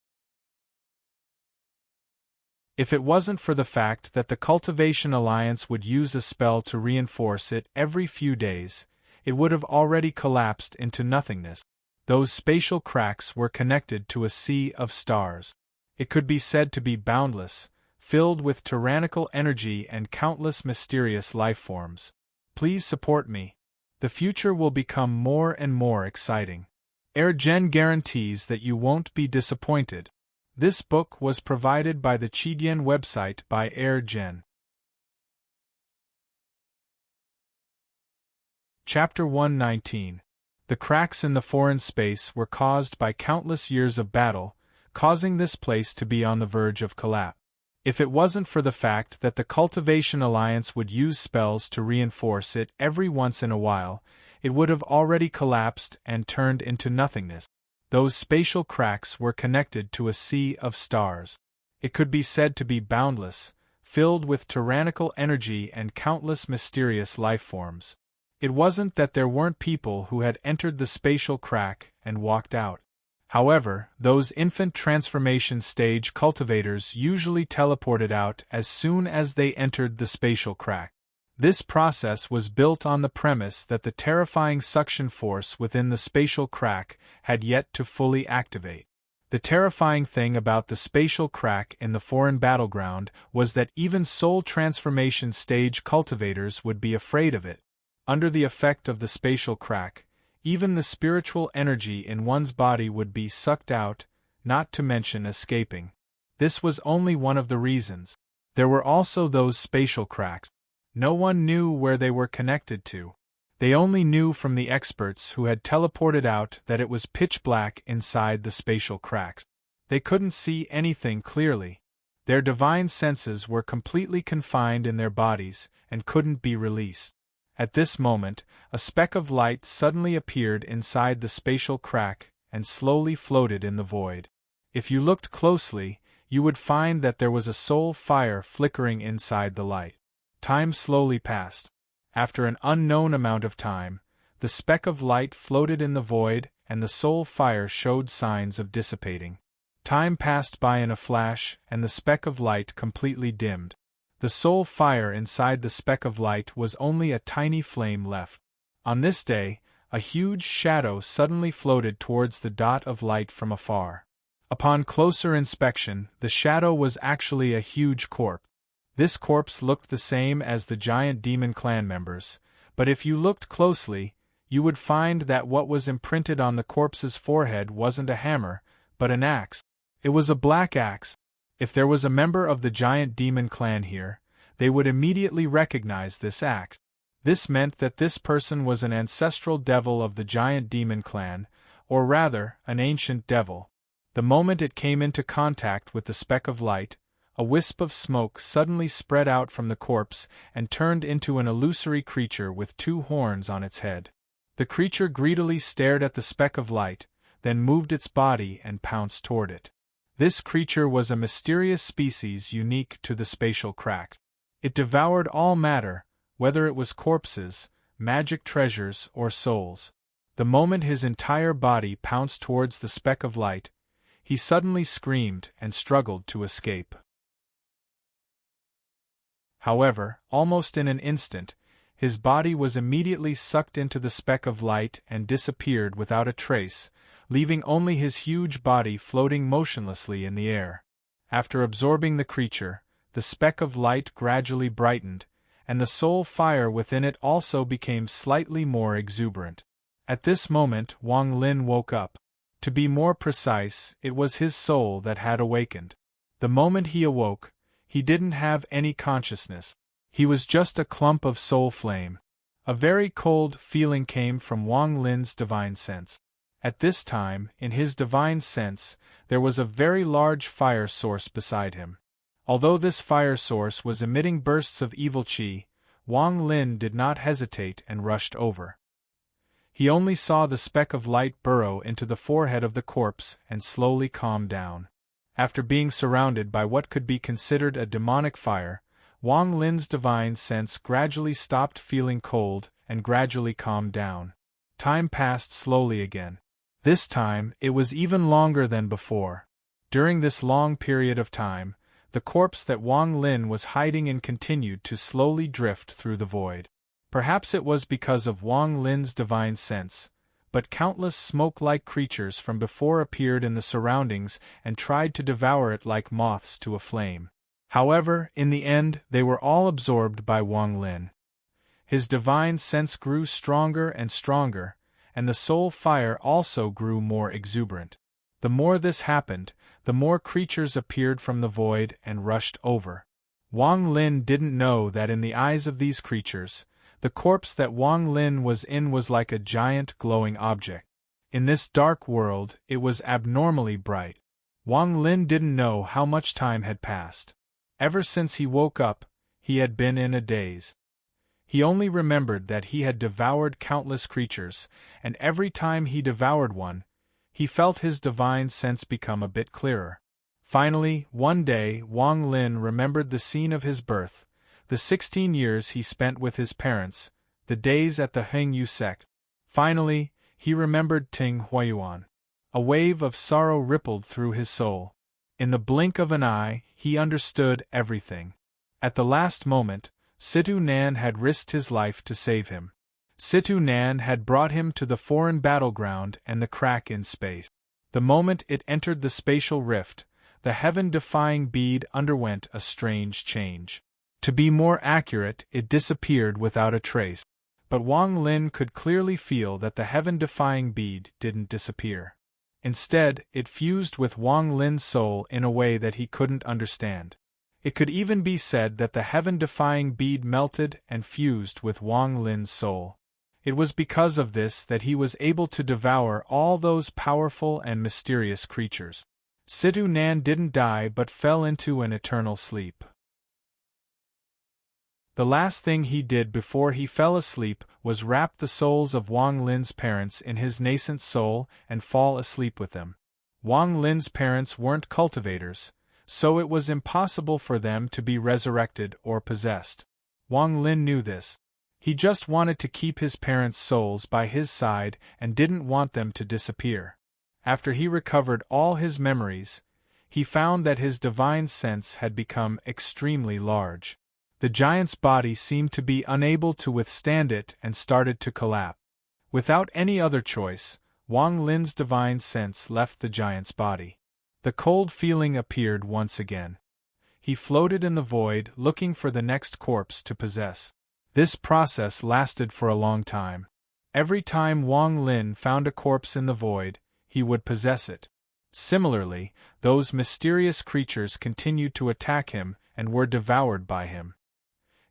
If it wasn't for the fact that the Cultivation Alliance would use a spell to reinforce it every few days, it would have already collapsed into nothingness. Those spatial cracks were connected to a sea of stars. It could be said to be boundless, filled with tyrannical energy and countless mysterious life forms. Please support me. The future will become more and more exciting. Airgen guarantees that you won't be disappointed. This book was provided by the Qidian website by Airgen. Chapter 119. The cracks in the foreign space were caused by countless years of battle, causing this place to be on the verge of collapse. If it wasn't for the fact that the Cultivation Alliance would use spells to reinforce it every once in a while, it would have already collapsed and turned into nothingness. Those spatial cracks were connected to a sea of stars. It could be said to be boundless, filled with tyrannical energy and countless mysterious life forms. It wasn't that there weren't people who had entered the spatial crack and walked out. However, those infant transformation stage cultivators usually teleported out as soon as they entered the spatial crack. This process was built on the premise that the terrifying suction force within the spatial crack had yet to fully activate. The terrifying thing about the spatial crack in the foreign battleground was that even soul transformation stage cultivators would be afraid of it. Under the effect of the spatial crack, Even the spiritual energy in one's body would be sucked out, not to mention escaping. This was only one of the reasons. There were also those spatial cracks. No one knew where they were connected to. They only knew from the experts who had teleported out that it was pitch black inside the spatial cracks. They couldn't see anything clearly. Their divine senses were completely confined in their bodies and couldn't be released. At this moment, a speck of light suddenly appeared inside the spatial crack and slowly floated in the void. If you looked closely, you would find that there was a soul fire flickering inside the light. Time slowly passed. After an unknown amount of time, the speck of light floated in the void and the soul fire showed signs of dissipating. Time passed by in a flash and the speck of light completely dimmed. The soul fire inside the speck of light was only a tiny flame left. On this day, a huge shadow suddenly floated towards the dot of light from afar. Upon closer inspection, the shadow was actually a huge corpse. This corpse looked the same as the giant demon clan members, but if you looked closely, you would find that what was imprinted on the corpse's forehead wasn't a hammer, but an axe. It was a black axe. If there was a member of the giant demon clan here, they would immediately recognize this axe. This meant that this person was an ancestral devil of the giant demon clan, or rather, an ancient devil. The moment it came into contact with the speck of light, a wisp of smoke suddenly spread out from the corpse and turned into an illusory creature with 2 horns on its head. The creature greedily stared at the speck of light, then moved its body and pounced toward it. This creature was a mysterious species unique to the spatial crack. It devoured all matter, whether it was corpses, magic treasures, or souls. The moment his entire body pounced towards the speck of light, he suddenly screamed and struggled to escape. However, almost in an instant, his body was immediately sucked into the speck of light and disappeared without a trace, leaving only his huge body floating motionlessly in the air. After absorbing the creature, the speck of light gradually brightened, and the soul fire within it also became slightly more exuberant. At this moment Wang Lin woke up. To be more precise, it was his soul that had awakened. The moment he awoke, he didn't have any consciousness. He was just a clump of soul flame. A very cold feeling came from Wang Lin's divine sense. At this time, in his divine sense, there was a very large fire source beside him. Although this fire source was emitting bursts of evil qi, Wang Lin did not hesitate and rushed over. He only saw the speck of light burrow into the forehead of the corpse and slowly calm down. After being surrounded by what could be considered a demonic fire, Wang Lin's divine sense gradually stopped feeling cold and gradually calmed down. Time passed slowly again. This time, it was even longer than before. During this long period of time, the corpse that Wang Lin was hiding in continued to slowly drift through the void. Perhaps it was because of Wang Lin's divine sense, but countless smoke-like creatures from before appeared in the surroundings and tried to devour it like moths to a flame. However, in the end, they were all absorbed by Wang Lin. His divine sense grew stronger and stronger, and the soul fire also grew more exuberant. The more this happened, the more creatures appeared from the void and rushed over. Wang Lin didn't know that in the eyes of these creatures, the corpse that Wang Lin was in was like a giant glowing object. In this dark world, it was abnormally bright. Wang Lin didn't know how much time had passed. Ever since he woke up, he had been in a daze. He only remembered that he had devoured countless creatures, and every time he devoured one, he felt his divine sense become a bit clearer. Finally, one day, Wang Lin remembered the scene of his birth, the 16 years he spent with his parents, the days at the Hengyu sect. Finally, he remembered Ting Huayuan. A wave of sorrow rippled through his soul. In the blink of an eye, he understood everything. At the last moment, Situ Nan had risked his life to save him. Situ Nan had brought him to the foreign battleground and the crack in space. The moment it entered the spatial rift, the heaven-defying bead underwent a strange change. To be more accurate, it disappeared without a trace. But Wang Lin could clearly feel that the heaven-defying bead didn't disappear. Instead, it fused with Wang Lin's soul in a way that he couldn't understand. It could even be said that the heaven-defying bead melted and fused with Wang Lin's soul. It was because of this that he was able to devour all those powerful and mysterious creatures. Situ Nan didn't die but fell into an eternal sleep. The last thing he did before he fell asleep was wrap the souls of Wang Lin's parents in his nascent soul and fall asleep with them. Wang Lin's parents weren't cultivators, so it was impossible for them to be resurrected or possessed. Wang Lin knew this. He just wanted to keep his parents' souls by his side and didn't want them to disappear. After he recovered all his memories, he found that his divine sense had become extremely large. The giant's body seemed to be unable to withstand it and started to collapse. Without any other choice, Wang Lin's divine sense left the giant's body. The cold feeling appeared once again. He floated in the void looking for the next corpse to possess. This process lasted for a long time. Every time Wang Lin found a corpse in the void, he would possess it. Similarly, those mysterious creatures continued to attack him and were devoured by him.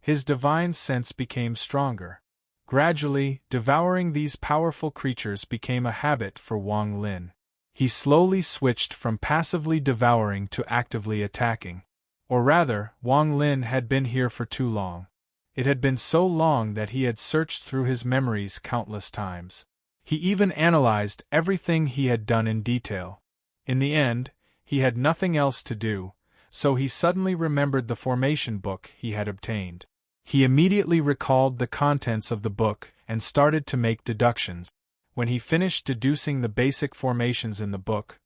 His divine sense became stronger. Gradually, devouring these powerful creatures became a habit for Wang Lin. He slowly switched from passively devouring to actively attacking. Or rather, Wang Lin had been here for too long. It had been so long that he had searched through his memories countless times. He even analyzed everything he had done in detail. In the end, he had nothing else to do, so he suddenly remembered the formation book he had obtained. He immediately recalled the contents of the book and started to make deductions. When he finished deducing the basic formations in the book,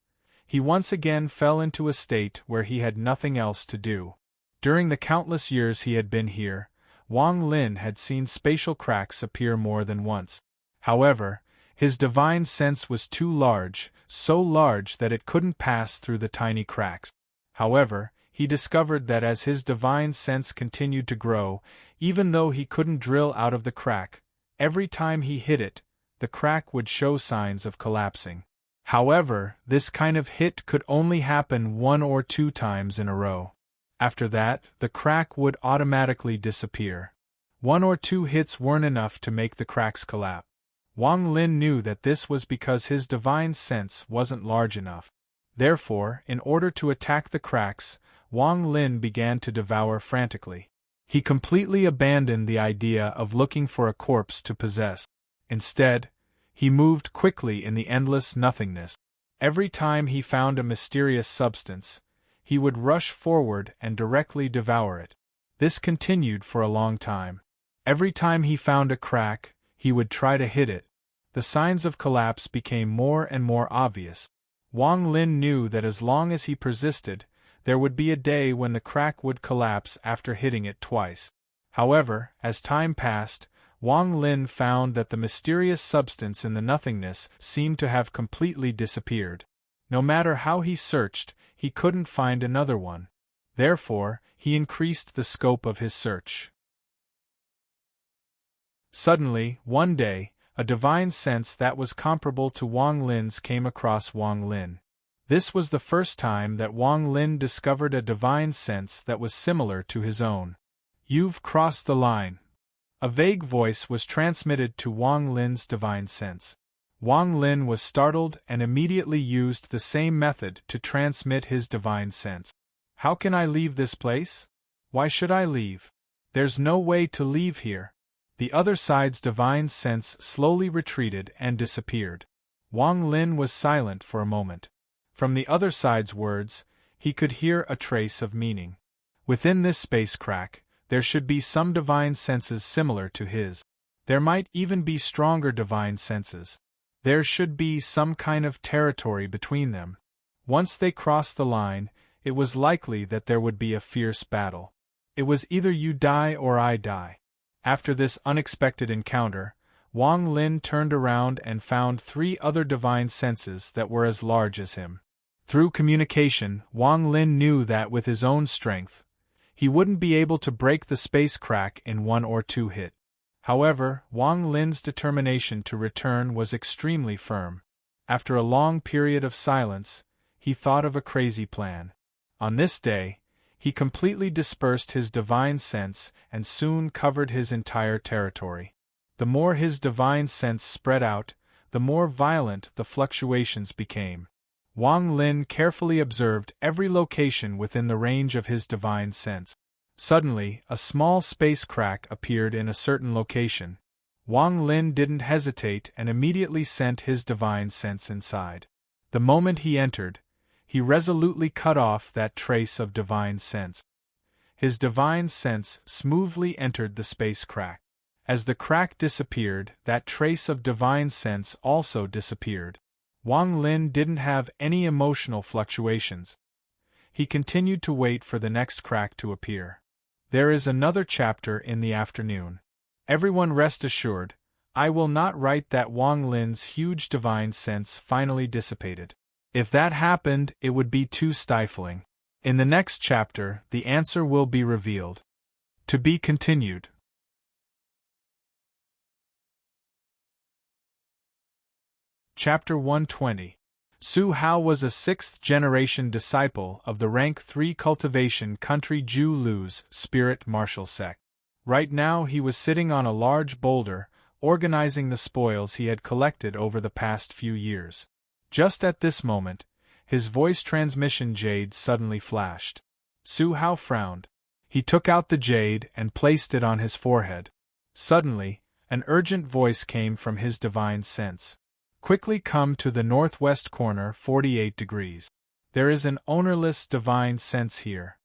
he once again fell into a state where he had nothing else to do. During the countless years he had been here, Wang Lin had seen spatial cracks appear more than once. However, his divine sense was too large, so large that it couldn't pass through the tiny cracks. However, he discovered that as his divine sense continued to grow, even though he couldn't drill out of the crack, every time he hit it, the crack would show signs of collapsing. However, this kind of hit could only happen 1 or 2 times in a row. After that, the crack would automatically disappear. 1 or 2 hits weren't enough to make the cracks collapse. Wang Lin knew that this was because his divine sense wasn't large enough. Therefore, in order to attack the cracks, Wang Lin began to devour frantically. He completely abandoned the idea of looking for a corpse to possess. Instead, he moved quickly in the endless nothingness. Every time he found a mysterious substance, he would rush forward and directly devour it. This continued for a long time. Every time he found a crack, he would try to hit it. The signs of collapse became more and more obvious. Wang Lin knew that as long as he persisted, there would be a day when the crack would collapse after hitting it twice. However, as time passed, Wang Lin found that the mysterious substance in the nothingness seemed to have completely disappeared. No matter how he searched, he couldn't find another one. Therefore, he increased the scope of his search. Suddenly, one day, a divine sense that was comparable to Wang Lin's came across Wang Lin. This was the first time that Wang Lin discovered a divine sense that was similar to his own. "You've crossed the line." A vague voice was transmitted to Wang Lin's divine sense. Wang Lin was startled and immediately used the same method to transmit his divine sense. "How can I leave this place? Why should I leave? There's no way to leave here." The other side's divine sense slowly retreated and disappeared. Wang Lin was silent for a moment. From the other side's words, he could hear a trace of meaning. Within this space crack, there should be some divine senses similar to his. There might even be stronger divine senses. There should be some kind of territory between them. Once they crossed the line, it was likely that there would be a fierce battle. It was either you die or I die. After this unexpected encounter, Wang Lin turned around and found 3 other divine senses that were as large as him. Through communication, Wang Lin knew that with his own strength, he wouldn't be able to break the space crack in 1 or 2 hits. However, Wang Lin's determination to return was extremely firm. After a long period of silence, he thought of a crazy plan. On this day, he completely dispersed his divine sense and soon covered his entire territory. The more his divine sense spread out, the more violent the fluctuations became. Wang Lin carefully observed every location within the range of his divine sense. Suddenly, a small space crack appeared in a certain location. Wang Lin didn't hesitate and immediately sent his divine sense inside. The moment he entered, he resolutely cut off that trace of divine sense. His divine sense smoothly entered the space crack. As the crack disappeared, that trace of divine sense also disappeared. Wang Lin didn't have any emotional fluctuations. He continued to wait for the next crack to appear. There is another chapter in the afternoon. Everyone rest assured, I will not write that Wang Lin's huge divine sense finally dissipated. If that happened, it would be too stifling. In the next chapter, the answer will be revealed. To be continued. Chapter 120. Su Hao was a sixth-generation disciple of the rank 3 cultivation country Ju Lu's spirit martial sect. Right now he was sitting on a large boulder, organizing the spoils he had collected over the past few years. Just at this moment, his voice transmission jade suddenly flashed. Su Hao frowned. He took out the jade and placed it on his forehead. Suddenly, an urgent voice came from his divine sense. Quickly come to the northwest corner 48 degrees. There is an ownerless divine sense here.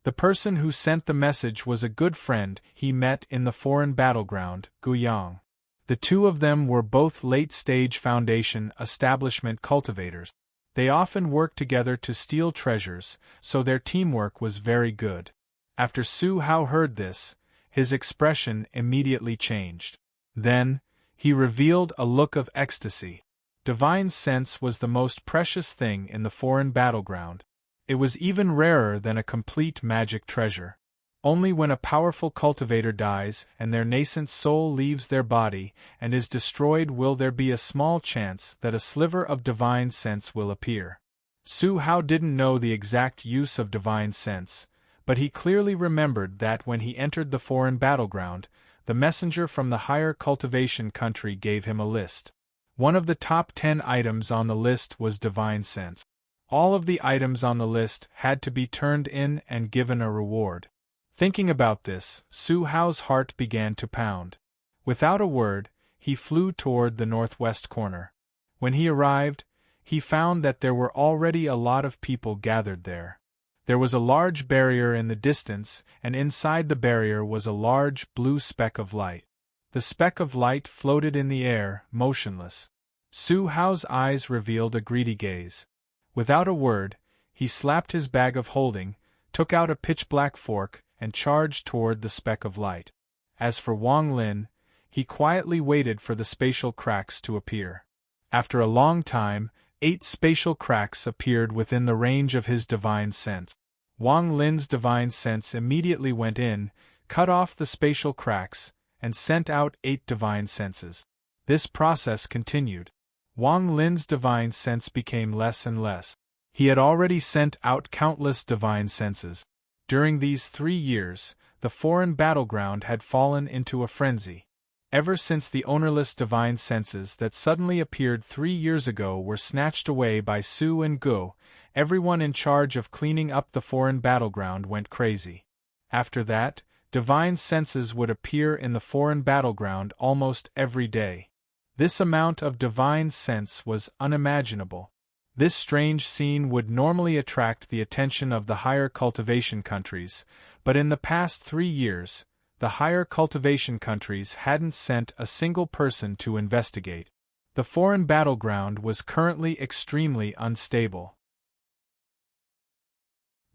The person who sent the message was a good friend he met in the foreign battleground, Guiyang. The two of them were both late-stage Foundation establishment cultivators. They often worked together to steal treasures, so their teamwork was very good. After Su Hao heard this, his expression immediately changed. Then, he revealed a look of ecstasy. Divine sense was the most precious thing in the foreign battleground. It was even rarer than a complete magic treasure. Only when a powerful cultivator dies and their nascent soul leaves their body and is destroyed will there be a small chance that a sliver of divine sense will appear. Su Hao didn't know the exact use of divine sense, but he clearly remembered that when he entered the foreign battleground, the messenger from the higher cultivation country gave him a list. One of the top 10 items on the list was divine sense. All of the items on the list had to be turned in and given a reward. Thinking about this, Su Hao's heart began to pound. Without a word, he flew toward the northwest corner. When he arrived, he found that there were already a lot of people gathered there. There was a large barrier in the distance, and inside the barrier was a large blue speck of light. The speck of light floated in the air, motionless. Su Hao's eyes revealed a greedy gaze. Without a word, he slapped his bag of holding, took out a pitch-black fork, and charged toward the speck of light. As for Wang Lin, he quietly waited for the spatial cracks to appear. After a long time, 8 spatial cracks appeared within the range of his divine sense. Wang Lin's divine sense immediately went in, cut off the spatial cracks, and sent out 8 divine senses. This process continued. Wang Lin's divine sense became less and less. He had already sent out countless divine senses. During these 3 years, the foreign battleground had fallen into a frenzy. Ever since the ownerless divine senses that suddenly appeared 3 years ago were snatched away by Su and Guo, everyone in charge of cleaning up the foreign battleground went crazy. After that, divine senses would appear in the foreign battleground almost every day. This amount of divine sense was unimaginable. This strange scene would normally attract the attention of the higher cultivation countries, but in the past 3 years, the higher cultivation countries hadn't sent a single person to investigate. The foreign battleground was currently extremely unstable.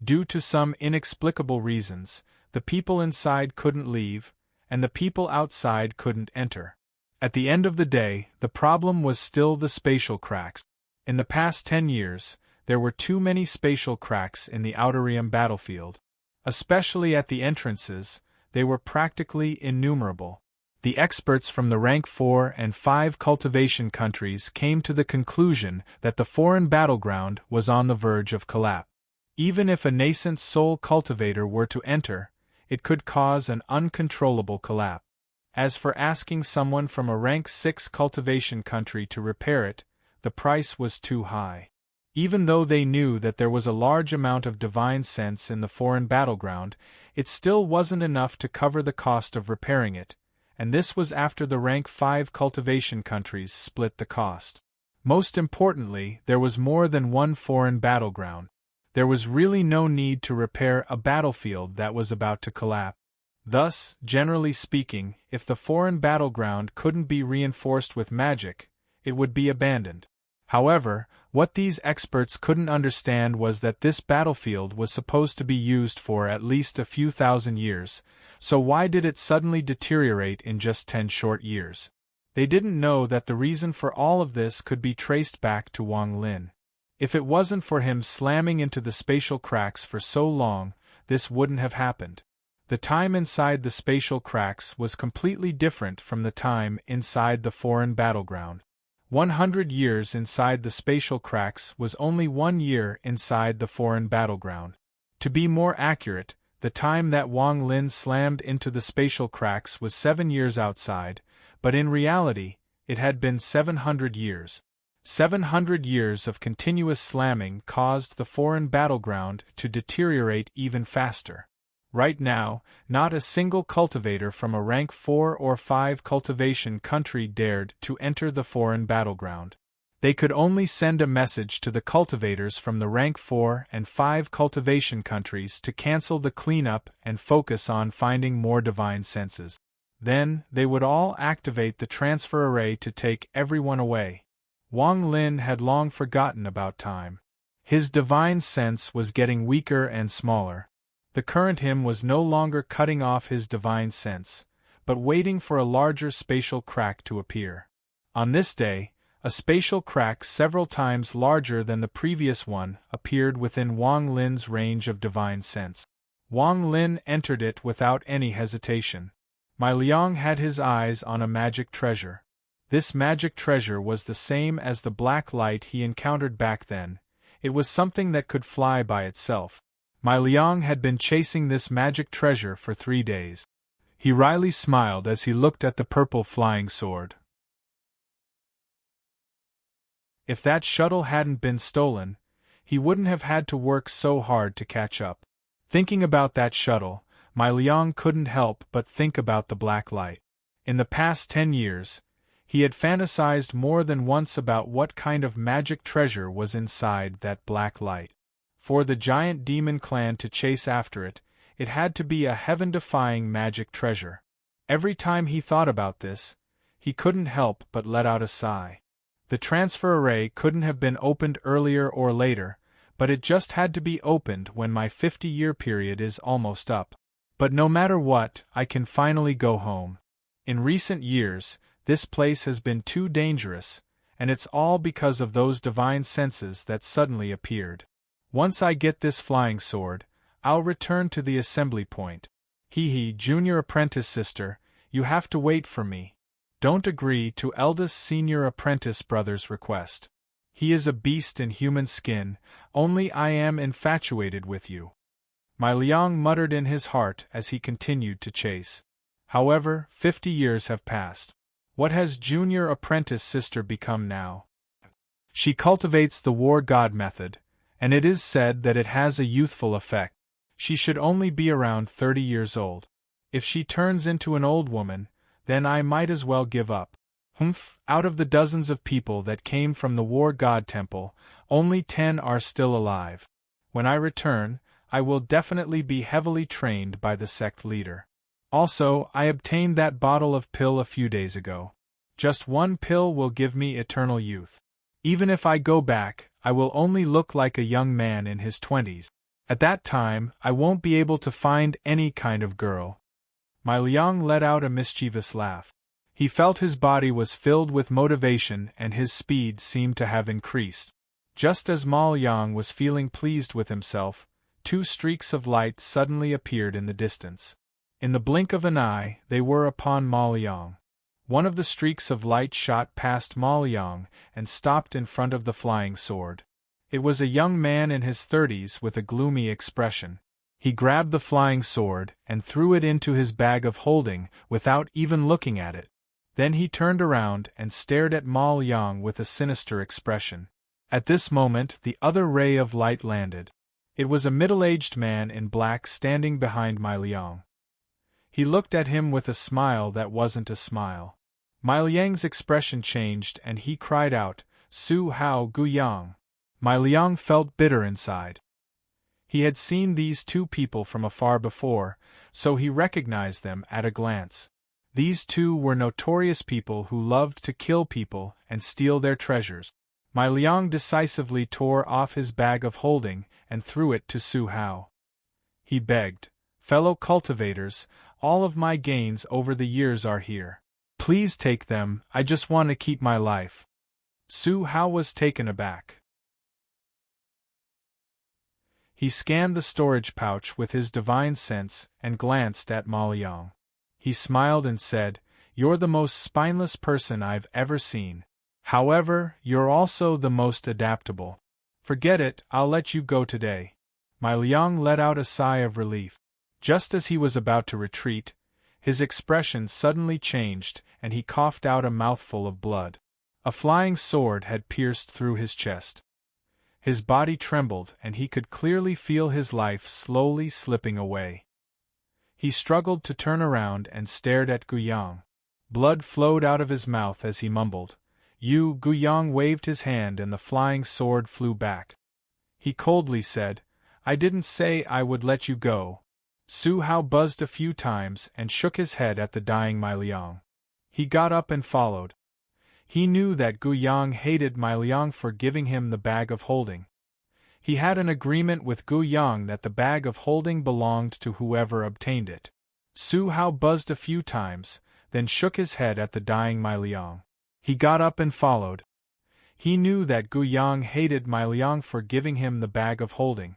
Due to some inexplicable reasons, the people inside couldn't leave, and the people outside couldn't enter. At the end of the day, the problem was still the spatial cracks. In the past 10 years, there were too many spatial cracks in the Outerium battlefield. Especially at the entrances, they were practically innumerable. The experts from the rank 4 and 5 cultivation countries came to the conclusion that the foreign battleground was on the verge of collapse. Even if a nascent soul cultivator were to enter, it could cause an uncontrollable collapse. As for asking someone from a rank 6 cultivation country to repair it, the price was too high. Even though they knew that there was a large amount of divine sense in the foreign battleground, it still wasn't enough to cover the cost of repairing it, and this was after the rank 5 cultivation countries split the cost. Most importantly, there was more than one foreign battleground. There was really no need to repair a battlefield that was about to collapse. Thus, generally speaking, if the foreign battleground couldn't be reinforced with magic, it would be abandoned. However, what these experts couldn't understand was that this battlefield was supposed to be used for at least a few thousand years, so why did it suddenly deteriorate in just 10 short years? They didn't know that the reason for all of this could be traced back to Wang Lin. If it wasn't for him slamming into the spatial cracks for so long, this wouldn't have happened. The time inside the spatial cracks was completely different from the time inside the foreign battleground. 100 years inside the spatial cracks was only 1 year inside the foreign battleground. To be more accurate, the time that Wang Lin slammed into the spatial cracks was 7 years outside, but in reality, it had been 700 years. 700 years of continuous slamming caused the foreign battleground to deteriorate even faster. Right now, not a single cultivator from a rank 4 or 5 cultivation country dared to enter the foreign battleground. They could only send a message to the cultivators from the rank 4 and 5 cultivation countries to cancel the cleanup and focus on finding more divine senses. Then, they would all activate the transfer array to take everyone away. Wang Lin had long forgotten about time. His divine sense was getting weaker and smaller. The current him was no longer cutting off his divine sense, but waiting for a larger spatial crack to appear. On this day, a spatial crack several times larger than the previous one appeared within Wang Lin's range of divine sense. Wang Lin entered it without any hesitation. My Liang had his eyes on a magic treasure. This magic treasure was the same as the black light he encountered back then. It was something that could fly by itself. My Liang had been chasing this magic treasure for 3 days. He wryly smiled as he looked at the purple flying sword. If that shuttle hadn't been stolen, he wouldn't have had to work so hard to catch up. Thinking about that shuttle, my Liang couldn't help but think about the black light. In the past 10 years, he had fantasized more than once about what kind of magic treasure was inside that black light. For the giant demon clan to chase after it, it had to be a heaven-defying magic treasure. Every time he thought about this, he couldn't help but let out a sigh. The transfer array couldn't have been opened earlier or later, but it just had to be opened when my 50-year period is almost up. But no matter what, I can finally go home. In recent years, this place has been too dangerous, and it's all because of those divine senses that suddenly appeared. Once I get this flying sword, I'll return to the assembly point. Junior apprentice sister, you have to wait for me. Don't agree to eldest senior apprentice brother's request. He is a beast in human skin, only I am infatuated with you. My Liang muttered in his heart as he continued to chase. However, 50 years have passed. What has junior apprentice sister become now? She cultivates the war god method, and it is said that it has a youthful effect. She should only be around 30 years old. If she turns into an old woman, then I might as well give up. Out of the dozens of people that came from the war god temple, only 10 are still alive. When I return, I will definitely be heavily trained by the sect leader. Also, I obtained that bottle of pill a few days ago. Just 1 pill will give me eternal youth. Even if I go back, I will only look like a young man in his 20s. At that time, I won't be able to find any kind of girl. My Liang let out a mischievous laugh. He felt his body was filled with motivation and his speed seemed to have increased. Just as Ma Liang was feeling pleased with himself, 2 streaks of light suddenly appeared in the distance. In the blink of an eye, they were upon Ma Liang. One of the streaks of light shot past Ma Liang and stopped in front of the flying sword. It was a young man in his 30s with a gloomy expression. He grabbed the flying sword and threw it into his bag of holding without even looking at it. Then he turned around and stared at Ma Liang with a sinister expression. At this moment, the other ray of light landed. It was a middle-aged man in black standing behind Ma Liang. He looked at him with a smile that wasn't a smile. Ma Liang's expression changed and he cried out, "Su Hao Gu Yang." Ma Liang felt bitter inside. He had seen these two people from afar before, so he recognized them at a glance. These two were notorious people who loved to kill people and steal their treasures. Ma Liang decisively tore off his bag of holding and threw it to Su Hao. He begged, "Fellow cultivators, all of my gains over the years are here. Please take them, I just want to keep my life." Su Hao was taken aback. He scanned the storage pouch with his divine sense and glanced at Ma Liang. He smiled and said, "You're the most spineless person I've ever seen. However, you're also the most adaptable. Forget it, I'll let you go today." Ma Liang let out a sigh of relief. Just as he was about to retreat, his expression suddenly changed and he coughed out a mouthful of blood. A flying sword had pierced through his chest. His body trembled and he could clearly feel his life slowly slipping away. He struggled to turn around and stared at Gu Yang. Blood flowed out of his mouth as he mumbled, "You." Gu Yang waved his hand and the flying sword flew back. He coldly said, "I didn't say I would let you go." Su Hao buzzed a few times and shook his head at the dying Ma Liang. He got up and followed. He knew that Gu Yang hated Ma Liang for giving him the bag of holding. He had an agreement with Gu Yang that the bag of holding belonged to whoever obtained it. Su Hao buzzed a few times, then shook his head at the dying Ma Liang. He got up and followed. He knew that Gu Yang hated Ma Liang for giving him the bag of holding.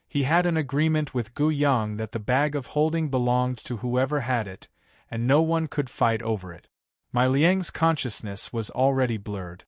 He had an agreement with Gu Yang that the bag of holding belonged to whoever had it, and no one could fight over it. Ma Liang's consciousness was already blurred.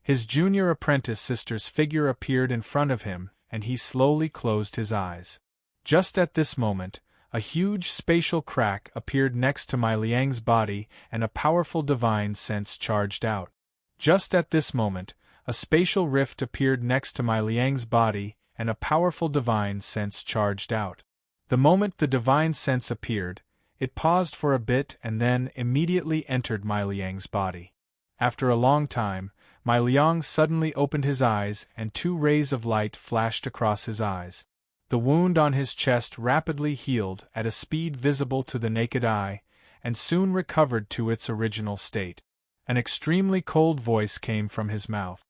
His junior apprentice sister's figure appeared in front of him, and he slowly closed his eyes. Just at this moment, a huge spatial crack appeared next to Ma Liang's body and a powerful divine sense charged out. Just at this moment, a spatial rift appeared next to Ma Liang's body and a powerful divine sense charged out. The moment the divine sense appeared, it paused for a bit and then immediately entered Ma Liang's body. After a long time, Ma Liang suddenly opened his eyes and two rays of light flashed across his eyes. The wound on his chest rapidly healed at a speed visible to the naked eye, and soon recovered to its original state. An extremely cold voice came from his mouth.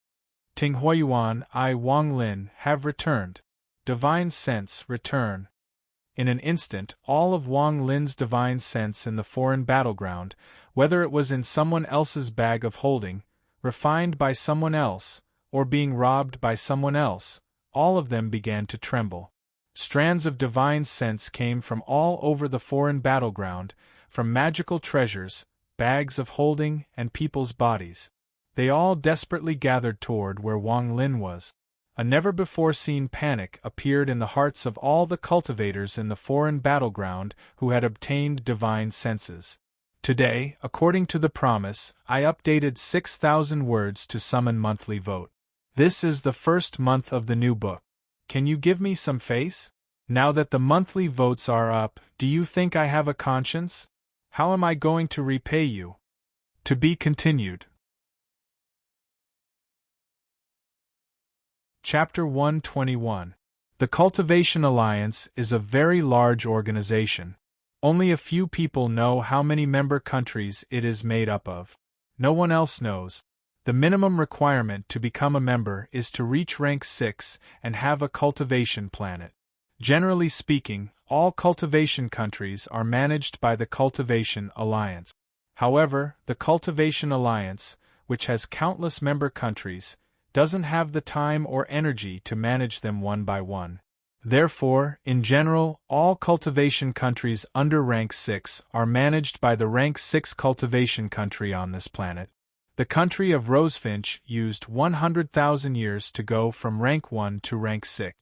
"Ting Huiyuan, I Wang Lin, have returned. Divine sense, return." In an instant, all of Wang Lin's divine sense in the foreign battleground, whether it was in someone else's bag of holding, refined by someone else, or being robbed by someone else, all of them began to tremble. Strands of divine sense came from all over the foreign battleground, from magical treasures, bags of holding, and people's bodies. They all desperately gathered toward where Wang Lin was. A never-before-seen panic appeared in the hearts of all the cultivators in the foreign battleground who had obtained divine senses. Today, according to the promise, I updated 6,000 words to summon monthly vote. This is the first month of the new book. Can you give me some face? Now that the monthly votes are up, do you think I have a conscience? How am I going to repay you? To be continued. Chapter 121. The Cultivation Alliance is a very large organization. Only a few people know how many member countries it is made up of. No one else knows. The minimum requirement to become a member is to reach rank 6 and have a cultivation planet. Generally speaking, all cultivation countries are managed by the Cultivation Alliance. However, the Cultivation Alliance, which has countless member countries, doesn't have the time or energy to manage them one by one. Therefore, in general, all cultivation countries under rank 6 are managed by the rank 6 cultivation country on this planet. The country of Rosefinch used 100,000 years to go from rank 1 to rank 6.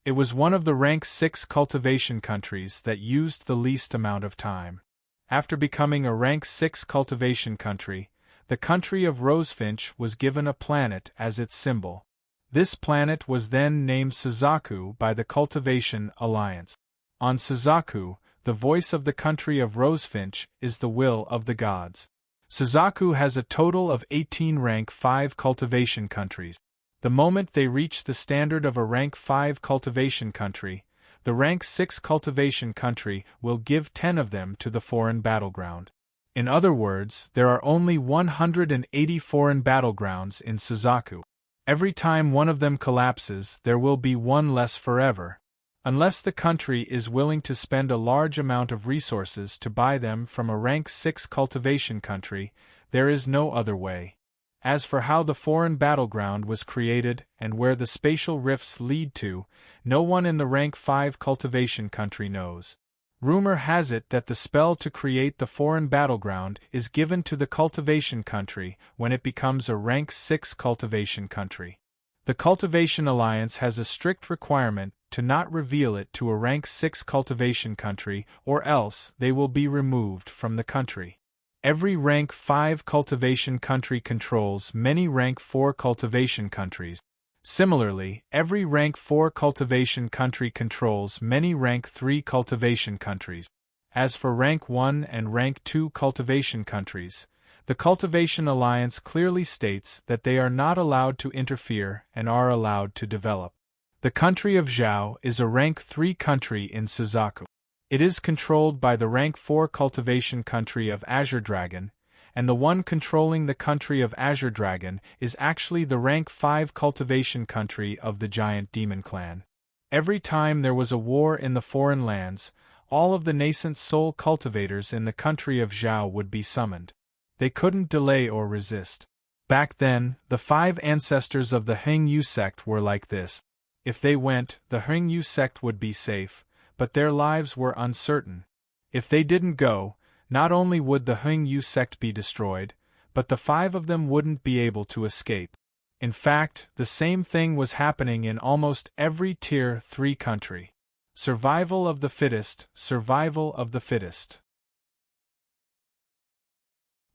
It was one of the rank 6 cultivation countries that used the least amount of time. After becoming a rank 6 cultivation country, the country of Rosefinch was given a planet as its symbol. This planet was then named Suzaku by the Cultivation Alliance. On Suzaku, the voice of the country of Rosefinch is the will of the gods. Suzaku has a total of 18 rank 5 cultivation countries. The moment they reach the standard of a rank 5 cultivation country, the rank 6 cultivation country will give 10 of them to the foreign battleground. In other words, there are only 180 foreign battlegrounds in Suzaku. Every time one of them collapses, there will be one less forever. Unless the country is willing to spend a large amount of resources to buy them from a rank 6 cultivation country, there is no other way. As for how the foreign battleground was created and where the spatial rifts lead to, no one in the rank 5 cultivation country knows. Rumor has it that the spell to create the foreign battleground is given to the cultivation country when it becomes a rank 6 cultivation country. The Cultivation Alliance has a strict requirement to not reveal it to a rank 6 cultivation country, or else they will be removed from the country. Every rank 5 cultivation country controls many rank 4 cultivation countries. Similarly, every rank 4 cultivation country controls many rank 3 cultivation countries. As for rank 1 and rank 2 cultivation countries, the Cultivation Alliance clearly states that they are not allowed to interfere and are allowed to develop. The country of Zhao is a rank 3 country in Suzaku. It is controlled by the rank 4 cultivation country of Azure Dragon, and the one controlling the country of Azure Dragon is actually the rank 5 cultivation country of the giant demon clan. Every time there was a war in the foreign lands, all of the nascent soul cultivators in the country of Zhao would be summoned. They couldn't delay or resist. Back then, the 5 ancestors of the Hengyu sect were like this. If they went, the Hengyu sect would be safe, but their lives were uncertain. If they didn't go, not only would the Hengyu sect be destroyed, but the 5 of them wouldn't be able to escape. In fact, the same thing was happening in almost every Tier 3 country. Survival of the fittest, survival of the fittest.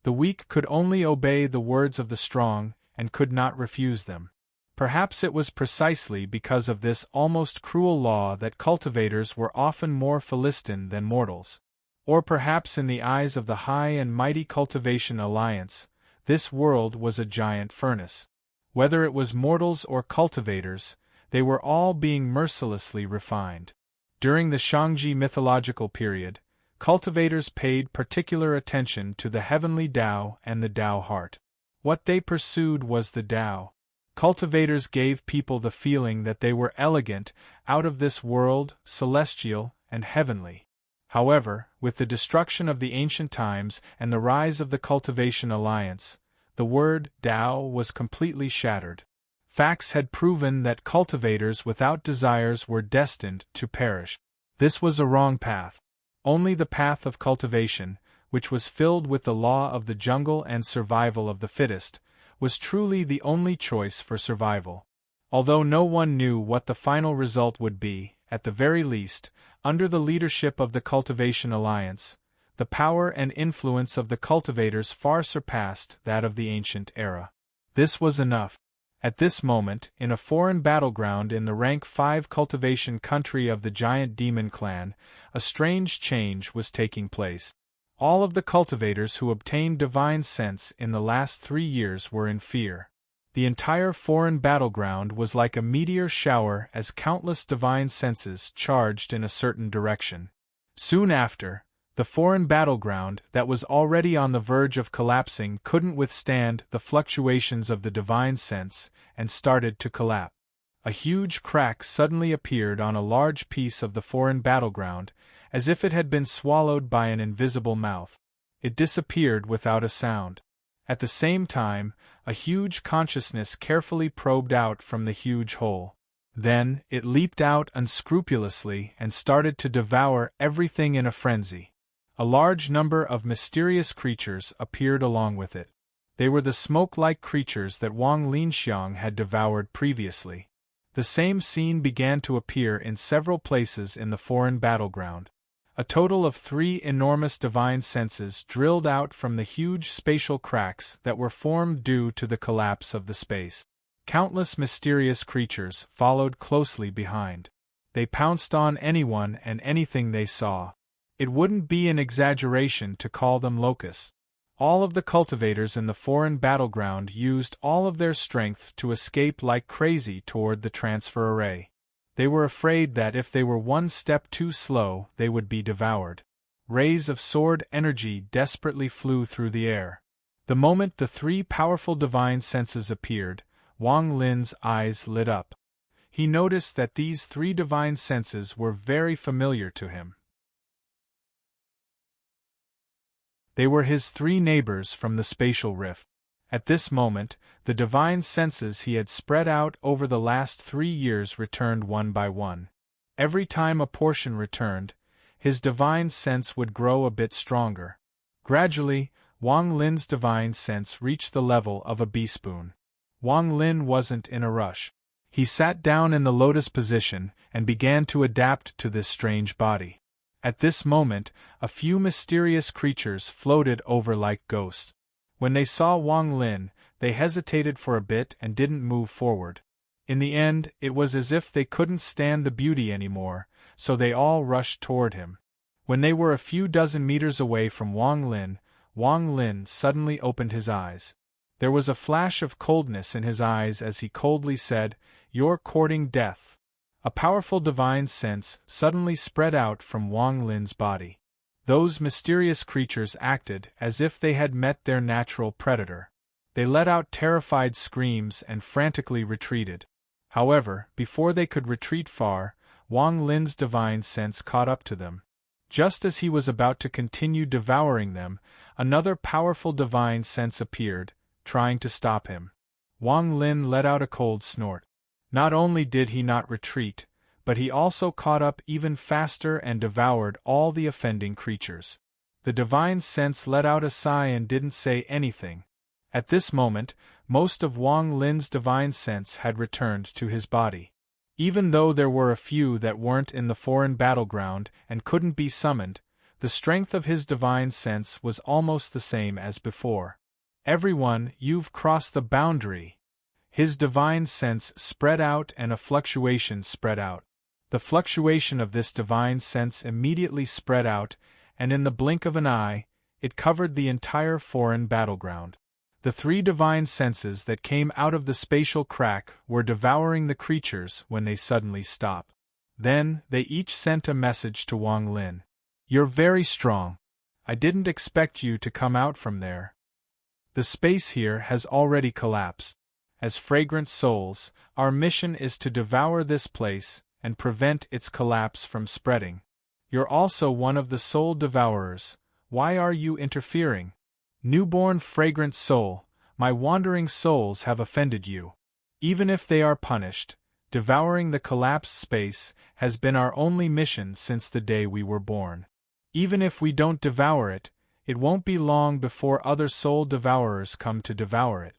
The weak could only obey the words of the strong, and could not refuse them. Perhaps it was precisely because of this almost cruel law that cultivators were often more Philistine than mortals. Or perhaps in the eyes of the high and mighty Cultivation Alliance, this world was a giant furnace. Whether it was mortals or cultivators, they were all being mercilessly refined. During the Shangji mythological period, cultivators paid particular attention to the heavenly Tao and the Tao heart. What they pursued was the Tao. Cultivators gave people the feeling that they were elegant, out of this world, celestial, and heavenly. However, with the destruction of the ancient times and the rise of the Cultivation Alliance, the word Tao was completely shattered. Facts had proven that cultivators without desires were destined to perish. This was a wrong path. Only the path of cultivation, which was filled with the law of the jungle and survival of the fittest, was truly the only choice for survival. Although no one knew what the final result would be, at the very least, under the leadership of the Cultivation Alliance, the power and influence of the cultivators far surpassed that of the ancient era. This was enough. At this moment, in a foreign battleground in the rank 5 cultivation country of the giant demon clan, a strange change was taking place. All of the cultivators who obtained divine sense in the last 3 years were in fear. The entire foreign battleground was like a meteor shower as countless divine senses charged in a certain direction. Soon after, the foreign battleground that was already on the verge of collapsing couldn't withstand the fluctuations of the divine sense and started to collapse. A huge crack suddenly appeared on a large piece of the foreign battleground, as if it had been swallowed by an invisible mouth. It disappeared without a sound. At the same time, a huge consciousness carefully probed out from the huge hole. Then, it leaped out unscrupulously and started to devour everything in a frenzy. A large number of mysterious creatures appeared along with it. They were the smoke-like creatures that Wang Linxiang had devoured previously. The same scene began to appear in several places in the foreign battleground. A total of 3 enormous divine senses drilled out from the huge spatial cracks that were formed due to the collapse of the space. Countless mysterious creatures followed closely behind. They pounced on anyone and anything they saw. It wouldn't be an exaggeration to call them locusts. All of the cultivators in the foreign battleground used all of their strength to escape like crazy toward the transfer array. They were afraid that if they were one step too slow, they would be devoured. Rays of sword energy desperately flew through the air. The moment the 3 powerful divine senses appeared, Wang Lin's eyes lit up. He noticed that these 3 divine senses were very familiar to him. They were his 3 neighbors from the spatial rift. At this moment, the divine senses he had spread out over the last 3 years returned one by one. Every time a portion returned, his divine sense would grow a bit stronger. Gradually, Wang Lin's divine sense reached the level of a beaspoon. Wang Lin wasn't in a rush. He sat down in the lotus position and began to adapt to this strange body. At this moment, a few mysterious creatures floated over like ghosts. When they saw Wang Lin, they hesitated for a bit and didn't move forward. In the end, it was as if they couldn't stand the beauty anymore, so they all rushed toward him. When they were a few dozen meters away from Wang Lin suddenly opened his eyes. There was a flash of coldness in his eyes as he coldly said, "You're courting death." A powerful divine sense suddenly spread out from Wang Lin's body. Those mysterious creatures acted as if they had met their natural predator. They let out terrified screams and frantically retreated. However, before they could retreat far, Wang Lin's divine sense caught up to them. Just as he was about to continue devouring them, another powerful divine sense appeared, trying to stop him. Wang Lin let out a cold snort. Not only did he not retreat, but he also caught up even faster and devoured all the offending creatures. The divine sense let out a sigh and didn't say anything. At this moment, most of Wang Lin's divine sense had returned to his body. Even though there were a few that weren't in the foreign battleground and couldn't be summoned, the strength of his divine sense was almost the same as before. "Everyone, you've crossed the boundary." His divine sense spread out and a fluctuation spread out. The fluctuation of this divine sense immediately spread out, and in the blink of an eye, it covered the entire foreign battleground. The 3 divine senses that came out of the spatial crack were devouring the creatures when they suddenly stopped. Then, they each sent a message to Wang Lin. "You're very strong. I didn't expect you to come out from there. The space here has already collapsed. As fragrant souls, our mission is to devour this place and prevent its collapse from spreading. You're also one of the soul devourers. Why are you interfering? Newborn fragrant soul, my wandering souls have offended you. Even if they are punished, devouring the collapsed space has been our only mission since the day we were born. Even if we don't devour it, it won't be long before other soul devourers come to devour it."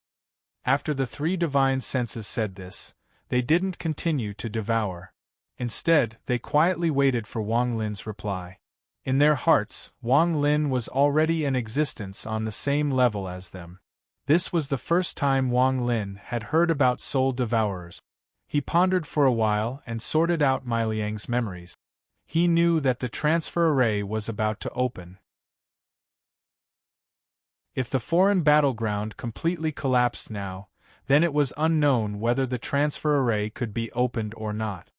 After the 3 divine senses said this, they didn't continue to devour. Instead, they quietly waited for Wang Lin's reply. In their hearts, Wang Lin was already in existence on the same level as them. This was the first time Wang Lin had heard about soul devourers. He pondered for a while and sorted out Mai Liang's memories. He knew that the transfer array was about to open. If the foreign battleground completely collapsed now, then it was unknown whether the transfer array could be opened or not.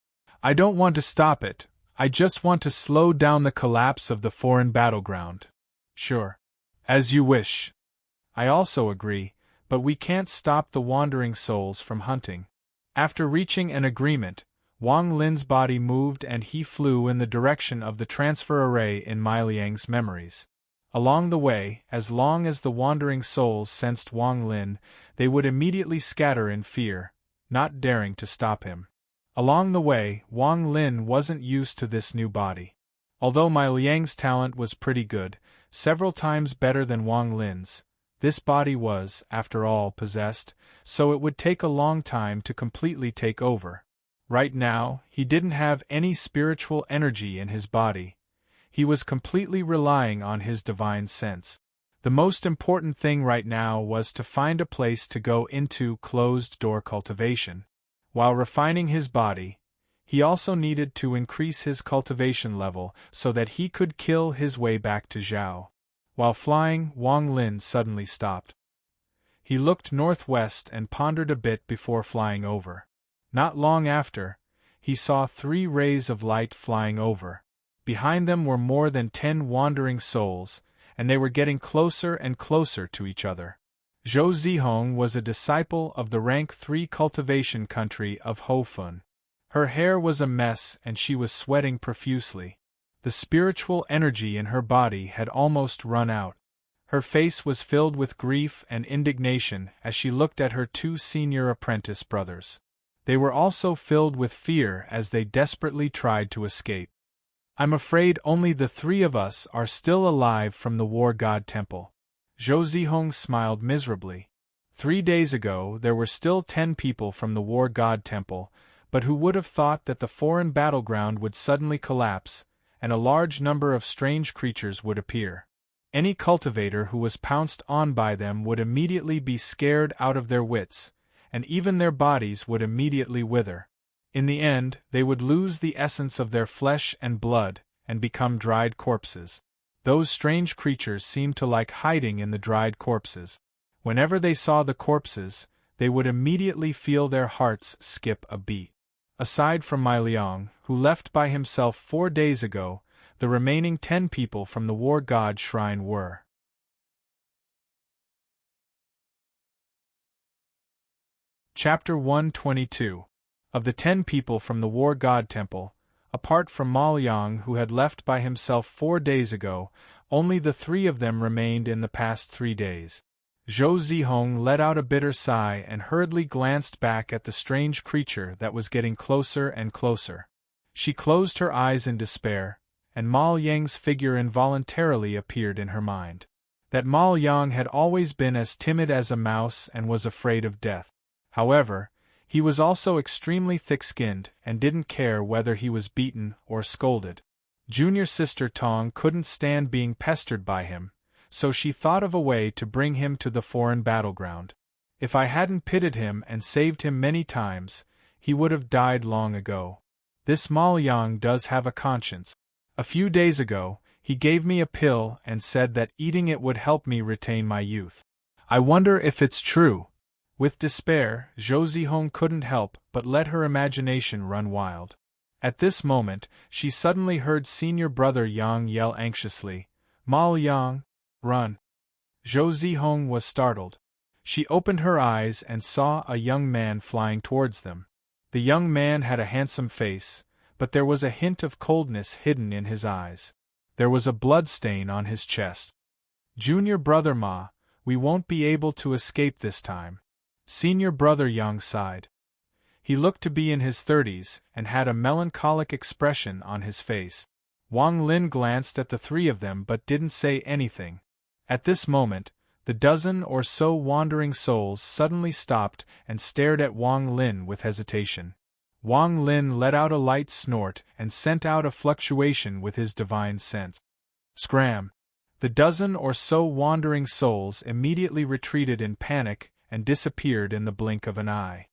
"I don't want to stop it, I just want to slow down the collapse of the foreign battleground." "Sure. As you wish. I also agree, but we can't stop the wandering souls from hunting." After reaching an agreement, Wang Lin's body moved and he flew in the direction of the transfer array in Mai Liang's memories. Along the way, as long as the wandering souls sensed Wang Lin, they would immediately scatter in fear, not daring to stop him. Along the way, Wang Lin wasn't used to this new body. Although Mai Liang's talent was pretty good, several times better than Wang Lin's, this body was, after all, possessed, so it would take a long time to completely take over. Right now, he didn't have any spiritual energy in his body. He was completely relying on his divine sense. The most important thing right now was to find a place to go into closed-door cultivation. While refining his body, he also needed to increase his cultivation level so that he could kill his way back to Zhao. While flying, Wang Lin suddenly stopped. He looked northwest and pondered a bit before flying over. Not long after, he saw 3 rays of light flying over. Behind them were more than 10 wandering souls, and they were getting closer and closer to each other. Zhou Zihong was a disciple of the rank 3 cultivation country of Hofun. Her hair was a mess and she was sweating profusely. The spiritual energy in her body had almost run out. Her face was filled with grief and indignation as she looked at her 2 senior apprentice brothers. They were also filled with fear as they desperately tried to escape. "I'm afraid only the 3 of us are still alive from the War God Temple." Zhou Zihong smiled miserably. 3 days ago there were still 10 people from the War God Temple, but who would have thought that the foreign battleground would suddenly collapse, and a large number of strange creatures would appear. Any cultivator who was pounced on by them would immediately be scared out of their wits, and even their bodies would immediately wither. In the end, they would lose the essence of their flesh and blood, and become dried corpses. Those strange creatures seemed to like hiding in the dried corpses. Whenever they saw the corpses, they would immediately feel their hearts skip a beat. Aside from Mai Liang, who left by himself 4 days ago, the remaining 10 people from the War God Shrine were. Chapter 122. Of the 10 people from the War God Temple, apart from Ma Liang who had left by himself 4 days ago, only the 3 of them remained in the past 3 days. Zhou Zihong let out a bitter sigh and hurriedly glanced back at the strange creature that was getting closer and closer. She closed her eyes in despair, and Ma Liang's figure involuntarily appeared in her mind. That Ma Liang had always been as timid as a mouse and was afraid of death. However, he was also extremely thick-skinned and didn't care whether he was beaten or scolded. Junior sister Tong couldn't stand being pestered by him, so she thought of a way to bring him to the foreign battleground. If I hadn't pitied him and saved him many times, he would have died long ago. This Ma Liang does have a conscience. A few days ago, he gave me a pill and said that eating it would help me retain my youth. I wonder if it's true. With despair, Zhou Zihong couldn't help but let her imagination run wild. At this moment, she suddenly heard senior brother Yang yell anxiously, "Ma Liang, run!" Zhou Zihong was startled. She opened her eyes and saw a young man flying towards them. The young man had a handsome face, but there was a hint of coldness hidden in his eyes. There was a blood stain on his chest. "Junior brother Ma, we won't be able to escape this time." Senior brother Yang sighed. He looked to be in his 30s and had a melancholic expression on his face. Wang Lin glanced at the 3 of them but didn't say anything. At this moment, the dozen or so wandering souls suddenly stopped and stared at Wang Lin with hesitation. Wang Lin let out a light snort and sent out a fluctuation with his divine sense. Scram! The dozen or so wandering souls immediately retreated in panic and disappeared in the blink of an eye.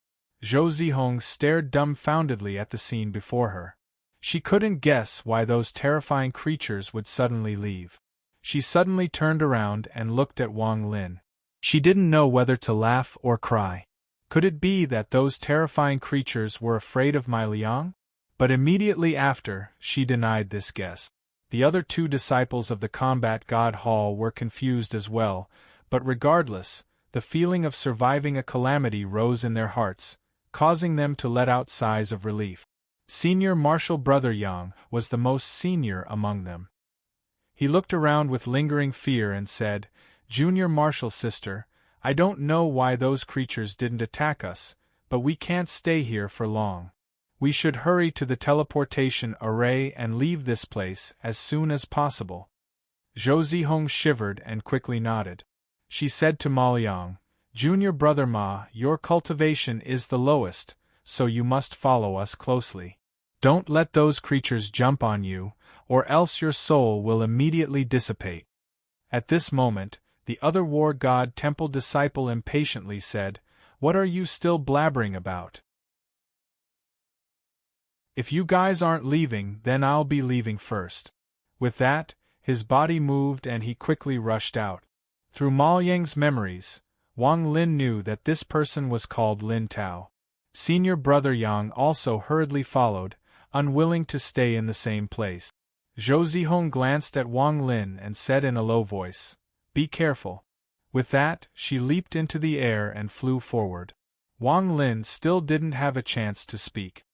Zhou Zihong stared dumbfoundedly at the scene before her. She couldn't guess why those terrifying creatures would suddenly leave. She suddenly turned around and looked at Wang Lin. She didn't know whether to laugh or cry. Could it be that those terrifying creatures were afraid of Mai Liang? But immediately after, she denied this guess. The other 2 disciples of the Combat God Hall were confused as well, but regardless, the feeling of surviving a calamity rose in their hearts, causing them to let out sighs of relief. Senior Martial Brother Yang was the most senior among them. He looked around with lingering fear and said, "Junior Martial Sister, I don't know why those creatures didn't attack us, but we can't stay here for long. We should hurry to the teleportation array and leave this place as soon as possible. Zhou Zihong shivered and quickly nodded. She said to Ma Liang, Junior brother Ma, your cultivation is the lowest, so you must follow us closely. Don't let those creatures jump on you, or else your soul will immediately dissipate. At this moment, the other war god temple disciple impatiently said, What are you still blabbering about? If you guys aren't leaving, then I'll be leaving first. With that, his body moved and he quickly rushed out. Through Ma Yang's memories, Wang Lin knew that this person was called Lin Tao. Senior brother Yang also hurriedly followed, unwilling to stay in the same place. Zhou Zihong glanced at Wang Lin and said in a low voice, Be careful. With that, she leaped into the air and flew forward. Wang Lin still didn't have a chance to speak.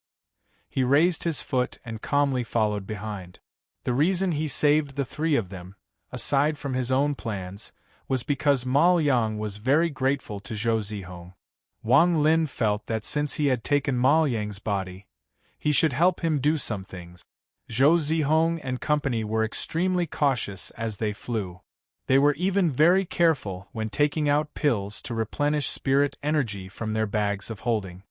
He raised his foot and calmly followed behind. The reason he saved the three of them, aside from his own plans, was because Ma Liang was very grateful to Zhou Zihong. Wang Lin felt that since he had taken Ma Liang's body, he should help him do some things. Zhou Zihong and company were extremely cautious as they flew. They were even very careful when taking out pills to replenish spirit energy from their bags of holding.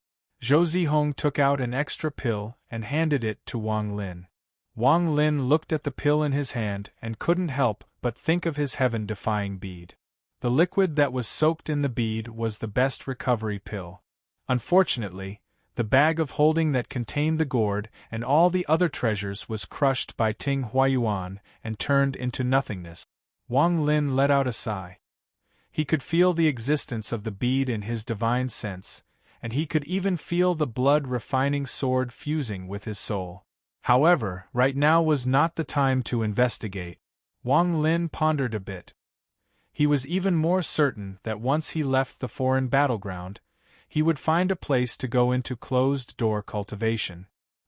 Zhou Zihong took out an extra pill and handed it to Wang Lin. Wang Lin looked at the pill in his hand and couldn't help but think of his heaven-defying bead. The liquid that was soaked in the bead was the best recovery pill. Unfortunately, the bag of holding that contained the gourd and all the other treasures was crushed by Ting Huayuan and turned into nothingness. Wang Lin let out a sigh. He could feel the existence of the bead in his divine sense, and he could even feel the blood-refining sword fusing with his soul. However, right now was not the time to investigate. Wang Lin pondered a bit. He was even more certain that once he left the foreign battleground, he would find a place to go into closed-door cultivation.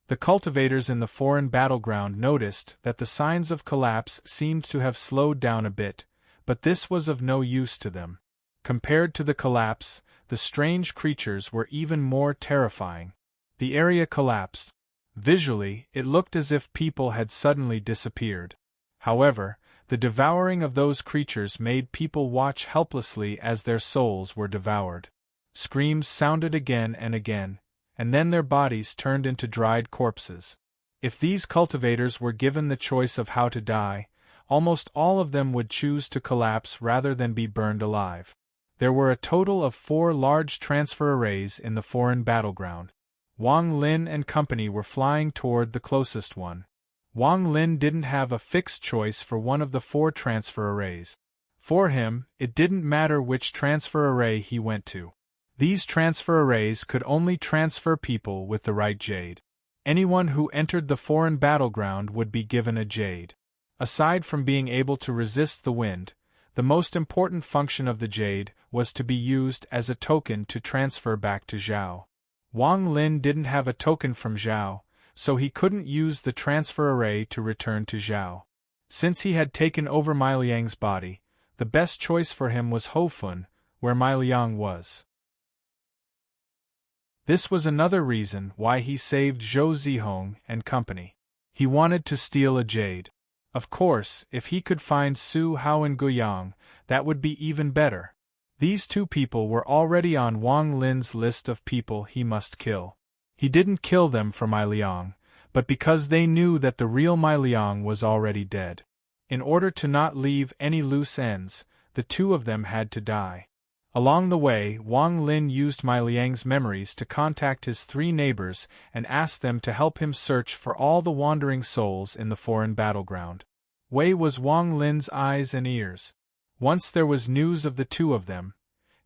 The cultivators in the foreign battleground noticed that the signs of collapse seemed to have slowed down a bit, but this was of no use to them. Compared to the collapse, the strange creatures were even more terrifying. The area collapsed. Visually, it looked as if people had suddenly disappeared. However, the devouring of those creatures made people watch helplessly as their souls were devoured. Screams sounded again, and then their bodies turned into dried corpses. If these cultivators were given the choice of how to die, almost all of them would choose to collapse rather than be burned alive. There were a total of 4 large transfer arrays in the foreign battleground. Wang Lin and company were flying toward the closest one. Wang Lin didn't have a fixed choice for one of the 4 transfer arrays. For him, it didn't matter which transfer array he went to. These transfer arrays could only transfer people with the right jade. Anyone who entered the foreign battleground would be given a jade. Aside from being able to resist the wind, the most important function of the jade was to be used as a token to transfer back to Zhao. Wang Lin didn't have a token from Zhao, so he couldn't use the transfer array to return to Zhao. Since he had taken over Mai Liang's body, the best choice for him was Hofun, where Mai Liang was. This was another reason why he saved Zhou Zihong and company. He wanted to steal a jade. Of course, if he could find Su Hao and Guiyang, that would be even better. These 2 people were already on Wang Lin's list of people he must kill. He didn't kill them for Mai Liang, but because they knew that the real Mai Liang was already dead. In order to not leave any loose ends, the 2 of them had to die. Along the way, Wang Lin used Mai Liang's memories to contact his 3 neighbors and ask them to help him search for all the wandering souls in the foreign battleground. Wei was Wang Lin's eyes and ears. Once there was news of the 2 of them,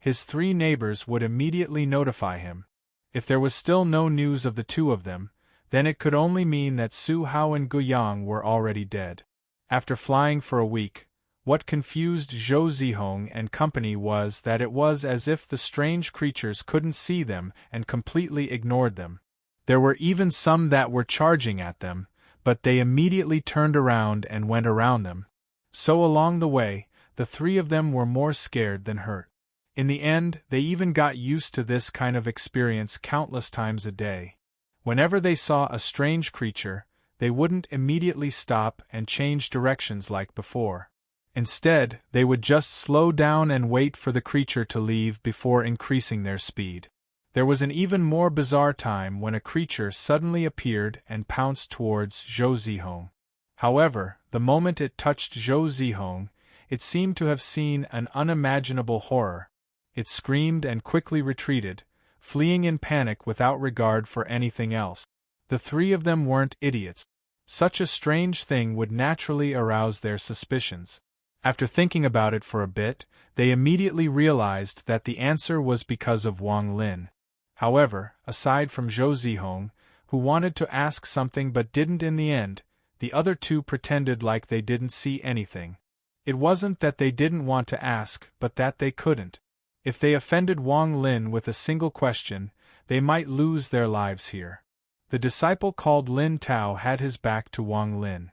his 3 neighbors would immediately notify him. If there was still no news of the 2 of them, then it could only mean that Su Hao and Guiyang were already dead. After flying for a week, what confused Zhou Zihong and company was that it was as if the strange creatures couldn't see them and completely ignored them. There were even some that were charging at them, but they immediately turned around and went around them. So along the way, the 3 of them were more scared than hurt. In the end, they even got used to this kind of experience countless times a day. Whenever they saw a strange creature, they wouldn't immediately stop and change directions like before. Instead, they would just slow down and wait for the creature to leave before increasing their speed. There was an even more bizarre time when a creature suddenly appeared and pounced towards Zhou Zihong. However, the moment it touched Zhou Zihong, it seemed to have seen an unimaginable horror. It screamed and quickly retreated, fleeing in panic without regard for anything else. The three of them weren't idiots. Such a strange thing would naturally arouse their suspicions. After thinking about it for a bit, they immediately realized that the answer was because of Wang Lin. However, aside from Zhou Zihong, who wanted to ask something but didn't in the end, the other two pretended like they didn't see anything. It wasn't that they didn't want to ask, but that they couldn't. If they offended Wang Lin with a single question, they might lose their lives here. The disciple called Lin Tao had his back to Wang Lin.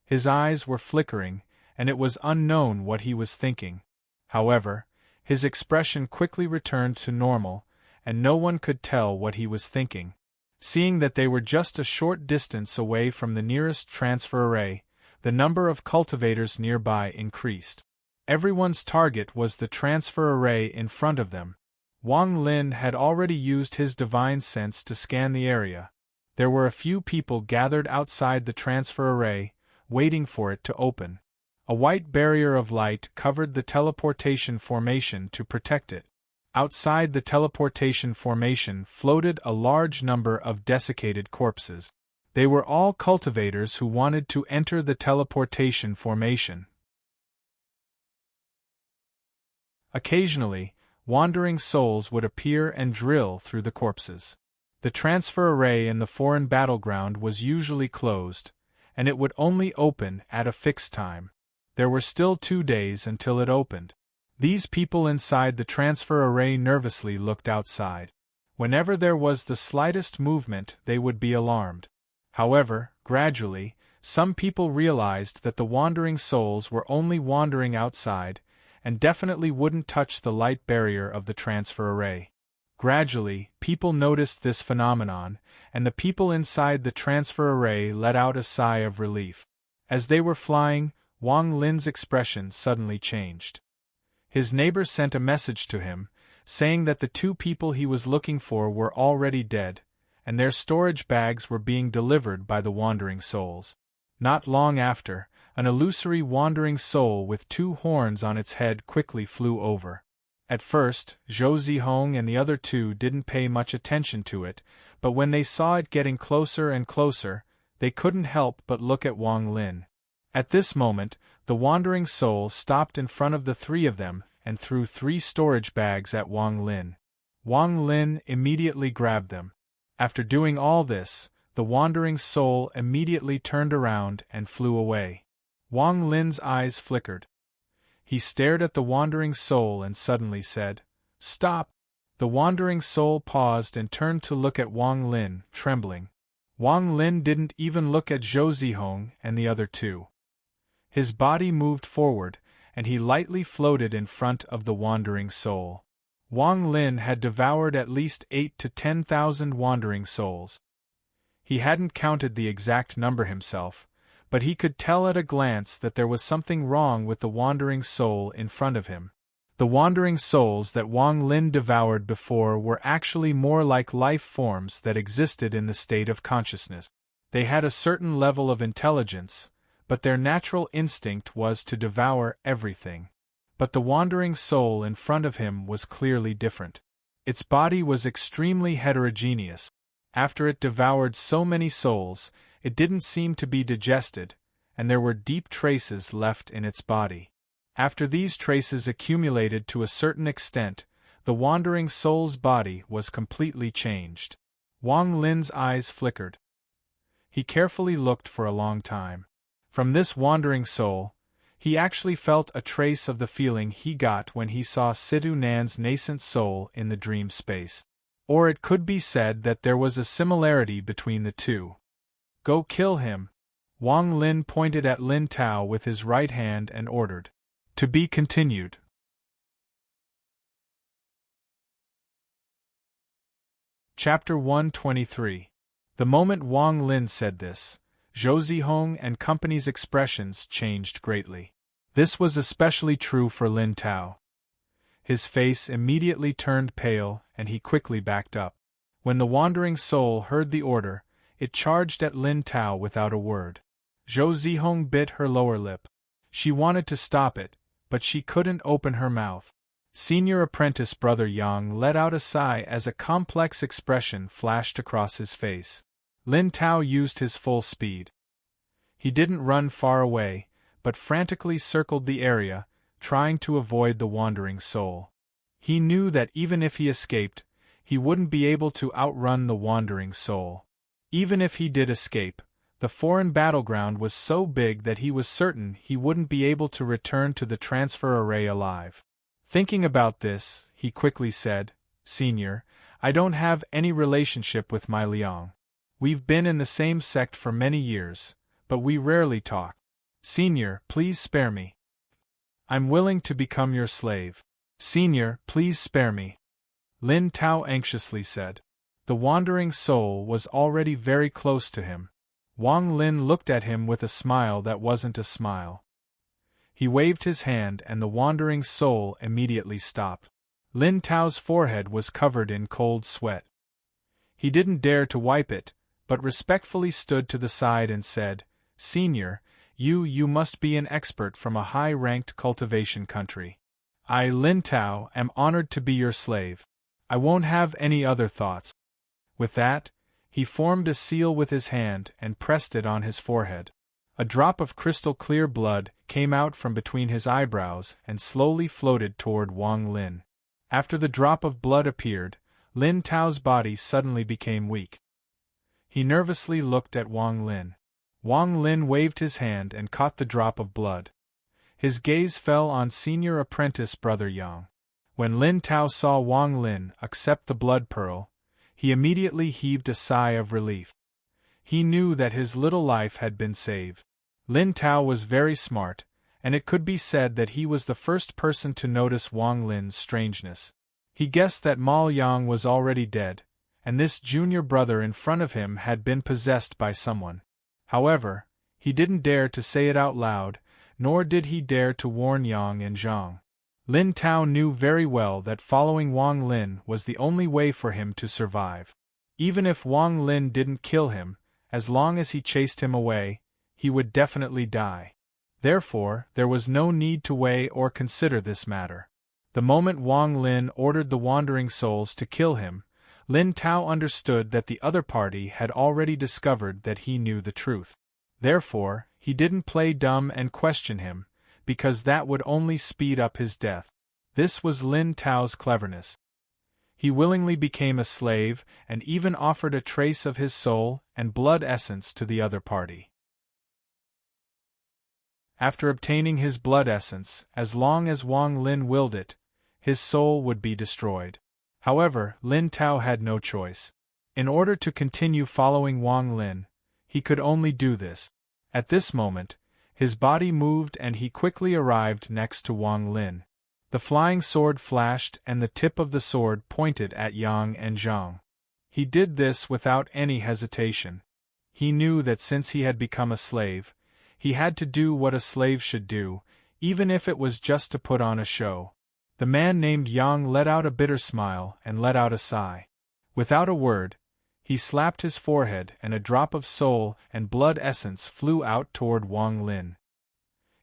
His eyes were flickering, and it was unknown what he was thinking. However, his expression quickly returned to normal, and no one could tell what he was thinking. Seeing that they were just a short distance away from the nearest transfer array, the number of cultivators nearby increased. Everyone's target was the transfer array in front of them. Wang Lin had already used his divine sense to scan the area. There were a few people gathered outside the transfer array, waiting for it to open. A white barrier of light covered the teleportation formation to protect it. Outside the teleportation formation floated a large number of desiccated corpses. They were all cultivators who wanted to enter the teleportation formation. Occasionally, wandering souls would appear and drill through the corpses. The transfer array in the foreign battleground was usually closed, and it would only open at a fixed time. There were still 2 days until it opened. These people inside the transfer array nervously looked outside. Whenever there was the slightest movement, they would be alarmed. However, gradually, some people realized that the wandering souls were only wandering outside, and definitely wouldn't touch the light barrier of the transfer array. Gradually, people noticed this phenomenon, and the people inside the transfer array let out a sigh of relief. As they were flying, Wang Lin's expression suddenly changed. His neighbor sent a message to him, saying that the 2 people he was looking for were already dead, and their storage bags were being delivered by the wandering souls. Not long after, an illusory wandering soul with 2 horns on its head quickly flew over. At first, Zhou Zihong and the other 2 didn't pay much attention to it, but when they saw it getting closer and closer, they couldn't help but look at Wang Lin. At this moment, the wandering soul stopped in front of the 3 of them and threw 3 storage bags at Wang Lin. Wang Lin immediately grabbed them. After doing all this, the wandering soul immediately turned around and flew away. Wang Lin's eyes flickered. He stared at the wandering soul and suddenly said, "Stop!" The wandering soul paused and turned to look at Wang Lin, trembling. Wang Lin didn't even look at Zhou Zihong and the other 2. His body moved forward, and he lightly floated in front of the wandering soul. Wang Lin had devoured at least 8 to 10,000 wandering souls. He hadn't counted the exact number himself, but he could tell at a glance that there was something wrong with the wandering soul in front of him. The wandering souls that Wang Lin devoured before were actually more like life forms that existed in the state of consciousness. They had a certain level of intelligence, but their natural instinct was to devour everything. But the wandering soul in front of him was clearly different. Its body was extremely heterogeneous. After it devoured so many souls, it didn't seem to be digested, and there were deep traces left in its body. After these traces accumulated to a certain extent, the wandering soul's body was completely changed. Wang Lin's eyes flickered. He carefully looked for a long time. From this wandering soul, he actually felt a trace of the feeling he got when he saw Situ Nan's nascent soul in the dream space. Or it could be said that there was a similarity between the 2. "Go kill him." Wang Lin pointed at Lin Tao with his right hand and ordered. To be continued. Chapter 123. The moment Wang Lin said this, Zhou Zihong and company's expressions changed greatly. This was especially true for Lin Tao. His face immediately turned pale and he quickly backed up. When the wandering soul heard the order, it charged at Lin Tao without a word. Zhou Zihong bit her lower lip. She wanted to stop it, but she couldn't open her mouth. Senior apprentice Brother Yang let out a sigh as a complex expression flashed across his face. Lin Tao used his full speed. He didn't run far away, but frantically circled the area, trying to avoid the wandering soul. He knew that even if he escaped, he wouldn't be able to outrun the wandering soul. Even if he did escape, the foreign battleground was so big that he was certain he wouldn't be able to return to the transfer array alive. Thinking about this, he quickly said, "Senior, I don't have any relationship with my Liang. We've been in the same sect for many years, but we rarely talk. Senior, please spare me. I'm willing to become your slave. Senior, please spare me," Lin Tao anxiously said. The wandering soul was already very close to him. Wang Lin looked at him with a smile that wasn't a smile. He waved his hand and the wandering soul immediately stopped. Lin Tao's forehead was covered in cold sweat. He didn't dare to wipe it, but respectfully stood to the side and said, "Senior, you must be an expert from a high-ranked cultivation country. I, Lin Tao, am honored to be your slave. I won't have any other thoughts." With that, he formed a seal with his hand and pressed it on his forehead. A drop of crystal-clear blood came out from between his eyebrows and slowly floated toward Wang Lin. After the drop of blood appeared, Lin Tao's body suddenly became weak. He nervously looked at Wang Lin. Wang Lin waved his hand and caught the drop of blood. His gaze fell on senior apprentice Brother Yang. When Lin Tao saw Wang Lin accept the blood pearl, he immediately heaved a sigh of relief. He knew that his little life had been saved. Lin Tao was very smart, and it could be said that he was the first person to notice Wang Lin's strangeness. He guessed that Ma Yang was already dead, and this junior brother in front of him had been possessed by someone. However, he didn't dare to say it out loud, nor did he dare to warn Yang and Zhang. Lin Tao knew very well that following Wang Lin was the only way for him to survive. Even if Wang Lin didn't kill him, as long as he chased him away, he would definitely die. Therefore, there was no need to weigh or consider this matter. The moment Wang Lin ordered the wandering souls to kill him, Lin Tao understood that the other party had already discovered that he knew the truth. Therefore, he didn't play dumb and question him, because that would only speed up his death. This was Lin Tao's cleverness. He willingly became a slave and even offered a trace of his soul and blood essence to the other party. After obtaining his blood essence, as long as Wang Lin willed it, his soul would be destroyed. However, Lin Tao had no choice. In order to continue following Wang Lin, he could only do this. At this moment, his body moved and he quickly arrived next to Wang Lin. The flying sword flashed and the tip of the sword pointed at Yang and Zhang. He did this without any hesitation. He knew that since he had become a slave, he had to do what a slave should do, even if it was just to put on a show. The man named Yang let out a bitter smile and let out a sigh. Without a word, he slapped his forehead and a drop of soul and blood essence flew out toward Wang Lin.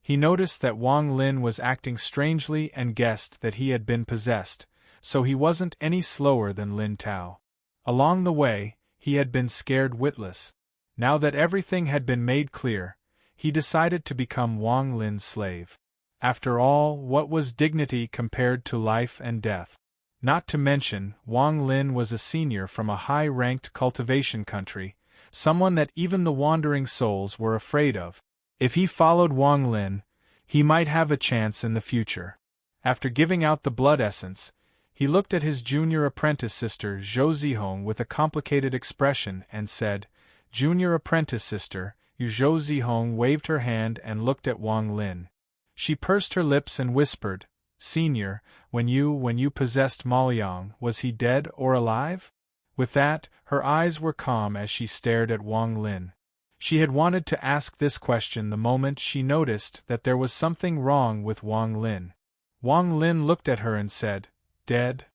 He noticed that Wang Lin was acting strangely and guessed that he had been possessed, so he wasn't any slower than Lin Tao. Along the way, he had been scared witless. Now that everything had been made clear, he decided to become Wang Lin's slave. After all, what was dignity compared to life and death? Not to mention, Wang Lin was a senior from a high-ranked cultivation country, someone that even the wandering souls were afraid of. If he followed Wang Lin, he might have a chance in the future. After giving out the blood essence, he looked at his junior apprentice sister Zhou Zihong with a complicated expression and said, "Junior apprentice sister." Zhou Zihong waved her hand and looked at Wang Lin. She pursed her lips and whispered, "Senior, when you possessed Ma Yang, was he dead or alive?" With that, her eyes were calm as she stared at Wang Lin. She had wanted to ask this question the moment she noticed that there was something wrong with Wang Lin. Wang Lin looked at her and said, "Dead?"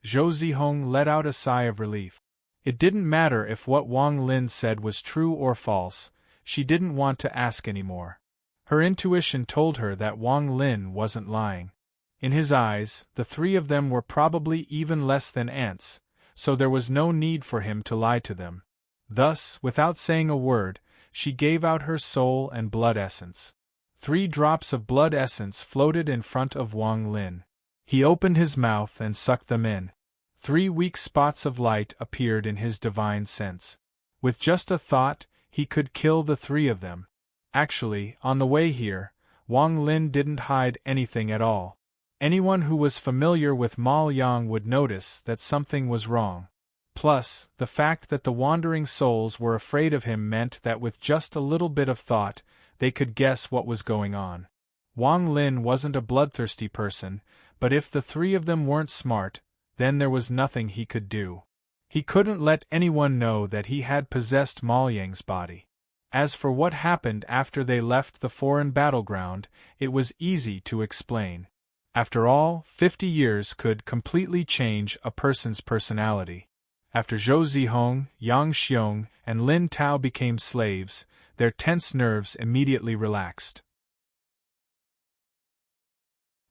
Zhou Zihong let out a sigh of relief. It didn't matter if what Wang Lin said was true or false, she didn't want to ask anymore. Her intuition told her that Wang Lin wasn't lying. In his eyes, the three of them were probably even less than ants, so there was no need for him to lie to them. Thus, without saying a word, she gave out her soul and blood essence. 3 drops of blood essence floated in front of Wang Lin. He opened his mouth and sucked them in. 3 weak spots of light appeared in his divine sense. With just a thought, he could kill the 3 of them. Actually, on the way here, Wang Lin didn't hide anything at all. Anyone who was familiar with Ma Yang would notice that something was wrong. Plus, the fact that the wandering souls were afraid of him meant that with just a little bit of thought, they could guess what was going on. Wang Lin wasn't a bloodthirsty person, but if the 3 of them weren't smart, then there was nothing he could do. He couldn't let anyone know that he had possessed Ma Yang's body. As for what happened after they left the foreign battleground, it was easy to explain. After all, 50 years could completely change a person's personality. After Zhou Zihong, Yang Xiong, and Lin Tao became slaves, their tense nerves immediately relaxed.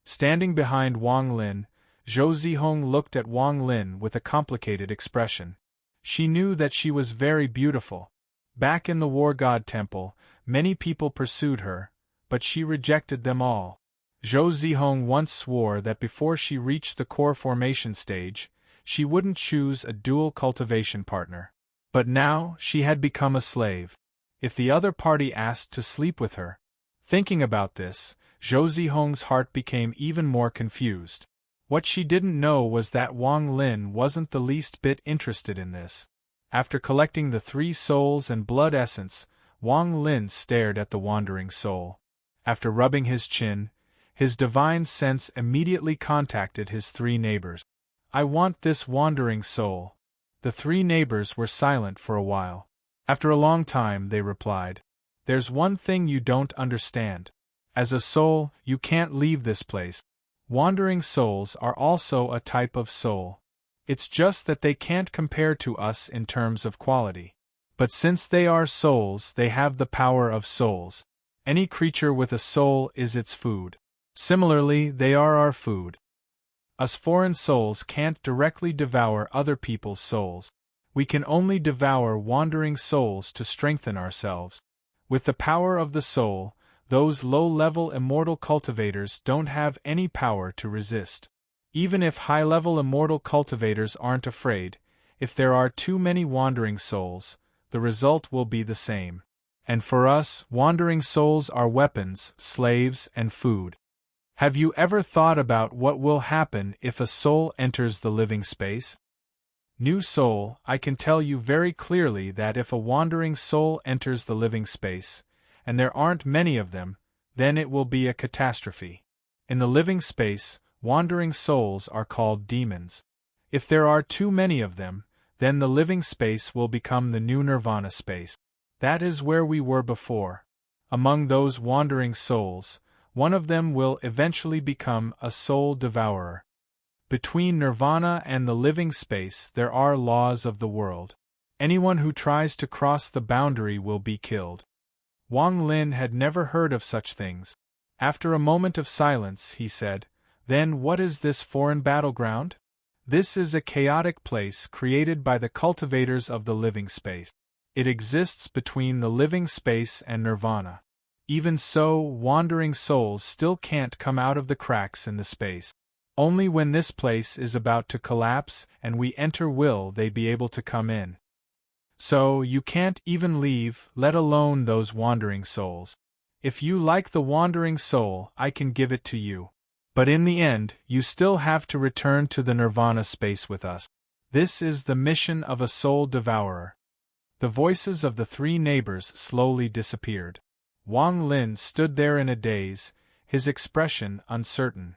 Standing behind Wang Lin, Zhou Zihong looked at Wang Lin with a complicated expression. She knew that she was very beautiful. Back in the War God Temple, many people pursued her, but she rejected them all. Zhou Zihong once swore that before she reached the core formation stage, she wouldn't choose a dual cultivation partner. But now, she had become a slave. If the other party asked to sleep with her. Thinking about this, Zhou Zihong's heart became even more confused. What she didn't know was that Wang Lin wasn't the least bit interested in this. After collecting the 3 souls and blood essence, Wang Lin stared at the wandering soul. After rubbing his chin, his divine sense immediately contacted his 3 neighbors. "I want this wandering soul." The 3 neighbors were silent for a while. After a long time, they replied, "There's one thing you don't understand. As a soul, you can't leave this place. Wandering souls are also a type of soul. It's just that they can't compare to us in terms of quality. But since they are souls, they have the power of souls. Any creature with a soul is its food. Similarly, they are our food. Us foreign souls can't directly devour other people's souls. We can only devour wandering souls to strengthen ourselves. With the power of the soul, those low-level immortal cultivators don't have any power to resist. Even if high-level immortal cultivators aren't afraid, if there are too many wandering souls, the result will be the same. And for us, wandering souls are weapons, slaves, and food. Have you ever thought about what will happen if a soul enters the living space? New soul, I can tell you very clearly that if a wandering soul enters the living space, and there aren't many of them, then it will be a catastrophe. In the living space, wandering souls are called demons. If there are too many of them, then the living space will become the new nirvana space. That is where we were before. Among those wandering souls, one of them will eventually become a soul devourer. Between nirvana and the living space there are laws of the world. Anyone who tries to cross the boundary will be killed. Wang Lin had never heard of such things. After a moment of silence, he said, "Then what is this foreign battleground?" "This is a chaotic place created by the cultivators of the living space. It exists between the living space and nirvana. Even so, wandering souls still can't come out of the cracks in the space. Only when this place is about to collapse and we enter will they be able to come in. So, you can't even leave, let alone those wandering souls. If you like the wandering soul, I can give it to you. But in the end, you still have to return to the nirvana space with us. This is the mission of a soul devourer." The voices of the 3 neighbors slowly disappeared. Wang Lin stood there in a daze, his expression uncertain.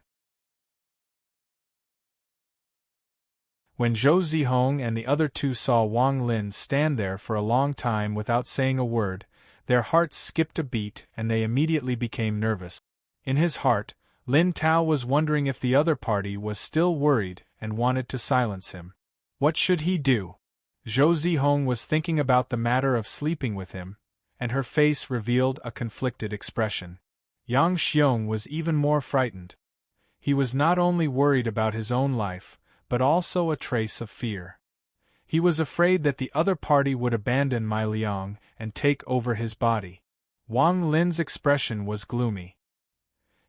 When Zhou Zihong and the other two saw Wang Lin stand there for a long time without saying a word, their hearts skipped a beat and they immediately became nervous. In his heart, Lin Tao was wondering if the other party was still worried and wanted to silence him. What should he do? Zhou Zihong was thinking about the matter of sleeping with him, and her face revealed a conflicted expression. Yang Xiong was even more frightened. He was not only worried about his own life, but also a trace of fear. He was afraid that the other party would abandon Mai Liang and take over his body. Wang Lin's expression was gloomy.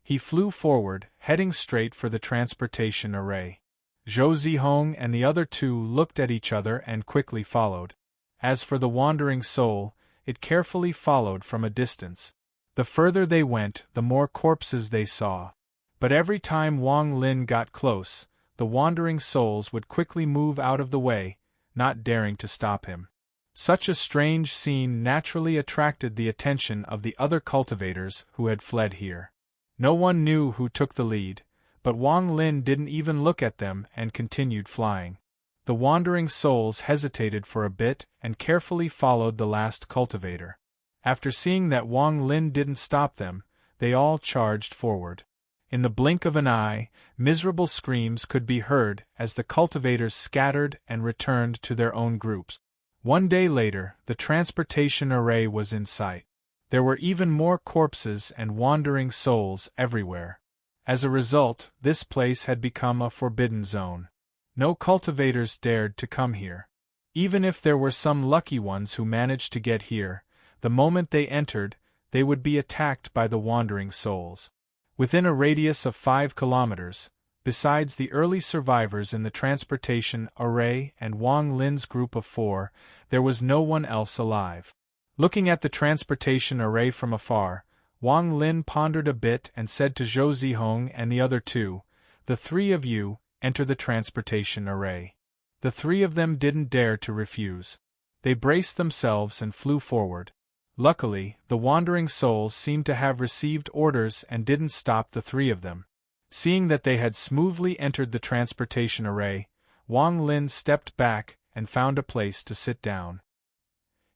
He flew forward, heading straight for the transportation array. Zhou Zihong and the other two looked at each other and quickly followed. As for the wandering soul, it carefully followed from a distance. The further they went, the more corpses they saw. But every time Wang Lin got close, the wandering souls would quickly move out of the way, not daring to stop him. Such a strange scene naturally attracted the attention of the other cultivators who had fled here. No one knew who took the lead, but Wang Lin didn't even look at them and continued flying. The wandering souls hesitated for a bit and carefully followed the last cultivator. After seeing that Wang Lin didn't stop them, they all charged forward. In the blink of an eye, miserable screams could be heard as the cultivators scattered and returned to their own groups. One day later, the transportation array was in sight. There were even more corpses and wandering souls everywhere. As a result, this place had become a forbidden zone. No cultivators dared to come here. Even if there were some lucky ones who managed to get here, the moment they entered, they would be attacked by the wandering souls. Within a radius of 5 kilometers, besides the early survivors in the transportation array and Wang Lin's group of 4, there was no one else alive. Looking at the transportation array from afar, Wang Lin pondered a bit and said to Zhou Zihong and the other two, "The 3 of you, enter the transportation array." The 3 of them didn't dare to refuse. They braced themselves and flew forward. Luckily, the wandering souls seemed to have received orders and didn't stop the 3 of them. Seeing that they had smoothly entered the transportation array, Wang Lin stepped back and found a place to sit down.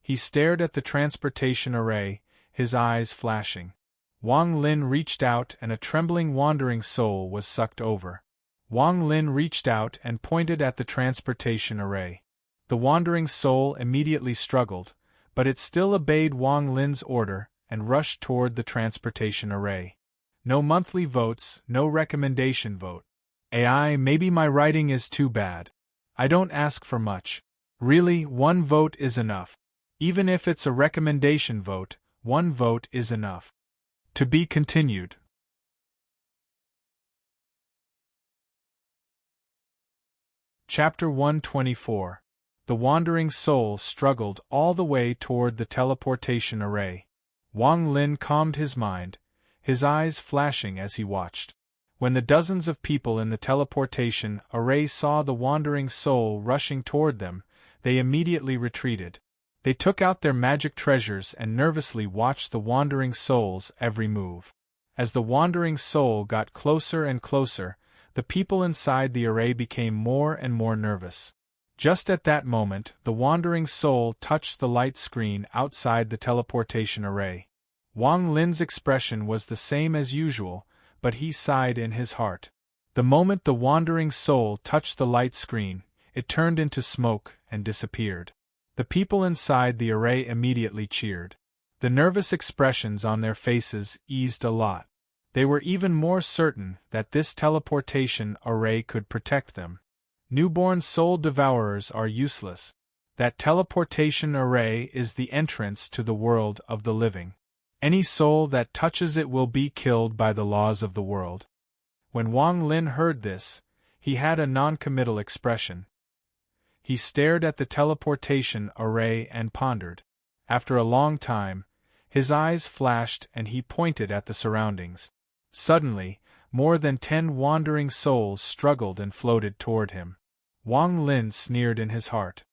He stared at the transportation array, his eyes flashing. Wang Lin reached out and a trembling wandering soul was sucked over. Wang Lin reached out and pointed at the transportation array. The wandering soul immediately struggled, but it still obeyed Wang Lin's order and rushed toward the transportation array. No monthly votes, no recommendation vote. AI, maybe my writing is too bad. I don't ask for much. Really, 1 vote is enough. Even if it's a recommendation vote, 1 vote is enough. To be continued. Chapter 124. The wandering soul struggled all the way toward the teleportation array. Wang Lin calmed his mind, his eyes flashing as he watched. When the dozens of people in the teleportation array saw the wandering soul rushing toward them, they immediately retreated. They took out their magic treasures and nervously watched the wandering soul's every move. As the wandering soul got closer and closer, the people inside the array became more and more nervous. Just at that moment, the wandering soul touched the light screen outside the teleportation array. Wang Lin's expression was the same as usual, but he sighed in his heart. The moment the wandering soul touched the light screen, it turned into smoke and disappeared. The people inside the array immediately cheered. The nervous expressions on their faces eased a lot. They were even more certain that this teleportation array could protect them. Newborn soul devourers are useless. That teleportation array is the entrance to the world of the living. Any soul that touches it will be killed by the laws of the world. When Wang Lin heard this, he had a non-committal expression. He stared at the teleportation array and pondered. After a long time, his eyes flashed and he pointed at the surroundings. Suddenly, more than 10 wandering souls struggled and floated toward him. Wang Lin sneered in his heart.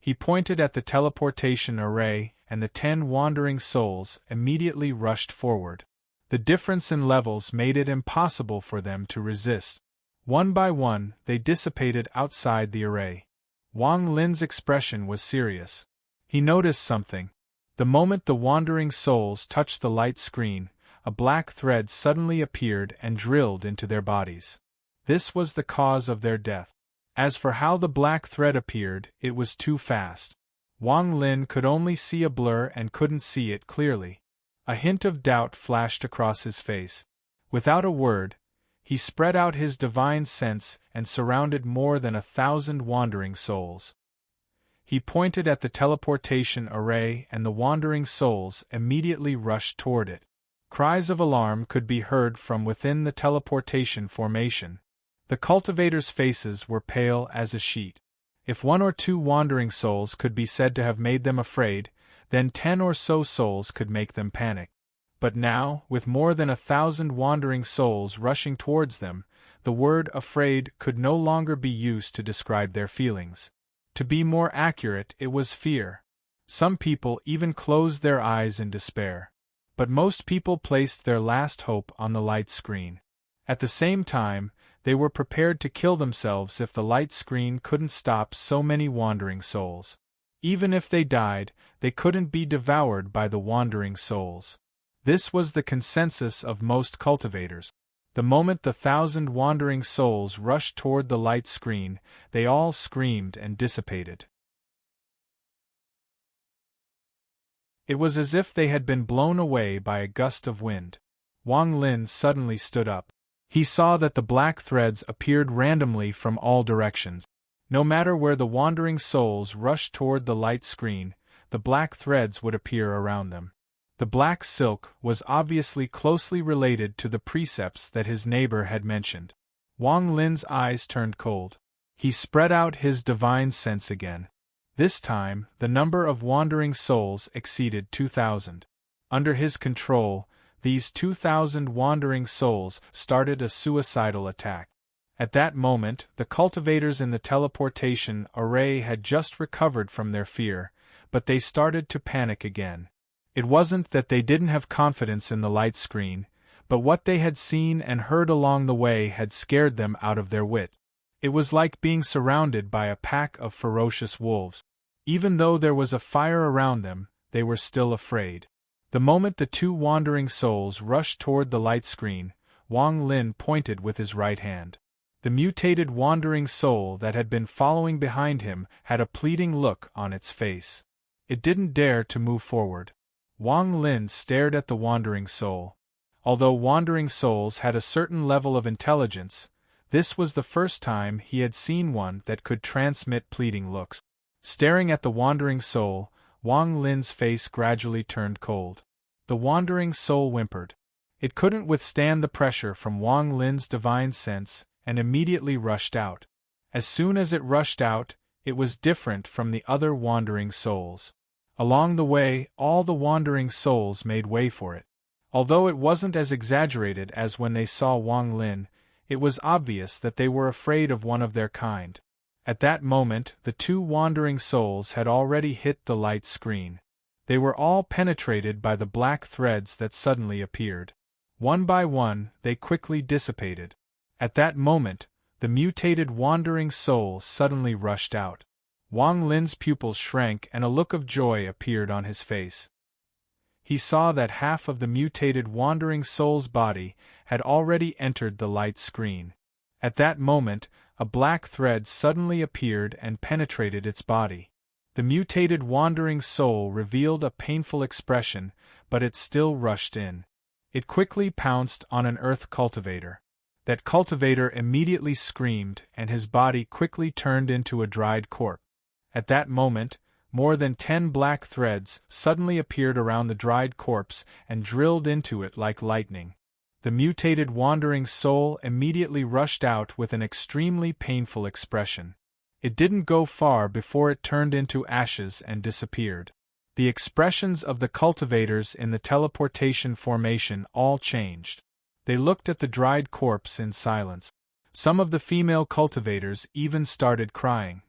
He pointed at the teleportation array and the 10 wandering souls immediately rushed forward. The difference in levels made it impossible for them to resist. One by one, they dissipated outside the array. Wang Lin's expression was serious. He noticed something. The moment the wandering souls touched the light screen, a black thread suddenly appeared and drilled into their bodies. This was the cause of their death. As for how the black thread appeared, it was too fast. Wang Lin could only see a blur and couldn't see it clearly. A hint of doubt flashed across his face. Without a word, he spread out his divine sense and surrounded more than 1,000 wandering souls. He pointed at the teleportation array and the wandering souls immediately rushed toward it. Cries of alarm could be heard from within the teleportation formation. The cultivators' faces were pale as a sheet. If 1 or 2 wandering souls could be said to have made them afraid, then 10 or so souls could make them panic. But now, with more than 1,000 wandering souls rushing towards them, the word afraid could no longer be used to describe their feelings. To be more accurate, it was fear. Some people even closed their eyes in despair. But most people placed their last hope on the light screen. At the same time, they were prepared to kill themselves if the light screen couldn't stop so many wandering souls. Even if they died, they couldn't be devoured by the wandering souls. This was the consensus of most cultivators. The moment the 1,000 wandering souls rushed toward the light screen, they all screamed and dissipated. It was as if they had been blown away by a gust of wind. Wang Lin suddenly stood up. He saw that the black threads appeared randomly from all directions. No matter where the wandering souls rushed toward the light screen, the black threads would appear around them. The black silk was obviously closely related to the precepts that his neighbor had mentioned. Wang Lin's eyes turned cold. He spread out his divine sense again. This time, the number of wandering souls exceeded 2,000. Under his control, these 2,000 wandering souls started a suicidal attack. At that moment, the cultivators in the teleportation array had just recovered from their fear, but they started to panic again. It wasn't that they didn't have confidence in the light screen, but what they had seen and heard along the way had scared them out of their wit. It was like being surrounded by a pack of ferocious wolves. Even though there was a fire around them, they were still afraid. The moment the 2 wandering souls rushed toward the light screen, Wang Lin pointed with his right hand. The mutated wandering soul that had been following behind him had a pleading look on its face. It didn't dare to move forward. Wang Lin stared at the wandering soul. Although wandering souls had a certain level of intelligence, this was the first time he had seen one that could transmit pleading looks. Staring at the wandering soul, Wang Lin's face gradually turned cold. The wandering soul whimpered. It couldn't withstand the pressure from Wang Lin's divine sense and immediately rushed out. As soon as it rushed out, it was different from the other wandering souls. Along the way, all the wandering souls made way for it. Although it wasn't as exaggerated as when they saw Wang Lin, it was obvious that they were afraid of one of their kind. At that moment, the 2 wandering souls had already hit the light screen. They were all penetrated by the black threads that suddenly appeared. One by one, they quickly dissipated. At that moment, the mutated wandering soul suddenly rushed out. Wang Lin's pupils shrank and a look of joy appeared on his face. He saw that half of the mutated wandering soul's body had already entered the light screen. At that moment, a black thread suddenly appeared and penetrated its body. The mutated wandering soul revealed a painful expression, but it still rushed in. It quickly pounced on an earth cultivator. That cultivator immediately screamed and his body quickly turned into a dried corpse. At that moment, more than 10 black threads suddenly appeared around the dried corpse and drilled into it like lightning. The mutated wandering soul immediately rushed out with an extremely painful expression. It didn't go far before it turned into ashes and disappeared. The expressions of the cultivators in the teleportation formation all changed. They looked at the dried corpse in silence. Some of the female cultivators even started crying.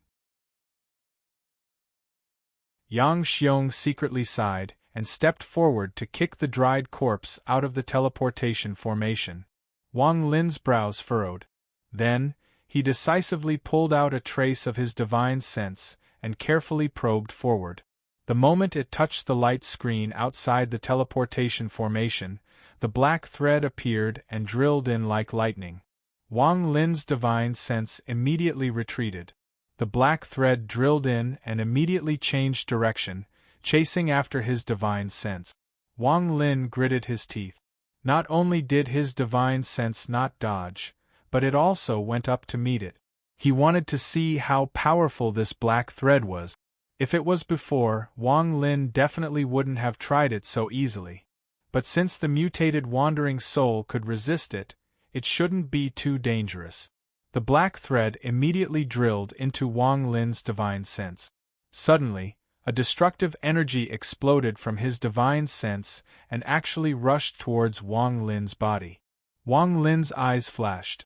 Yang Xiong secretly sighed and stepped forward to kick the dried corpse out of the teleportation formation. Wang Lin's brows furrowed. Then, he decisively pulled out a trace of his divine sense and carefully probed forward. The moment it touched the light screen outside the teleportation formation, the black thread appeared and drilled in like lightning. Wang Lin's divine sense immediately retreated. The black thread drilled in and immediately changed direction, chasing after his divine sense. Wang Lin gritted his teeth. Not only did his divine sense not dodge, but it also went up to meet it. He wanted to see how powerful this black thread was. If it was before, Wang Lin definitely wouldn't have tried it so easily. But since the mutated wandering soul could resist it, it shouldn't be too dangerous. The black thread immediately drilled into Wang Lin's divine sense. Suddenly, a destructive energy exploded from his divine sense and actually rushed towards Wang Lin's body. Wang Lin's eyes flashed.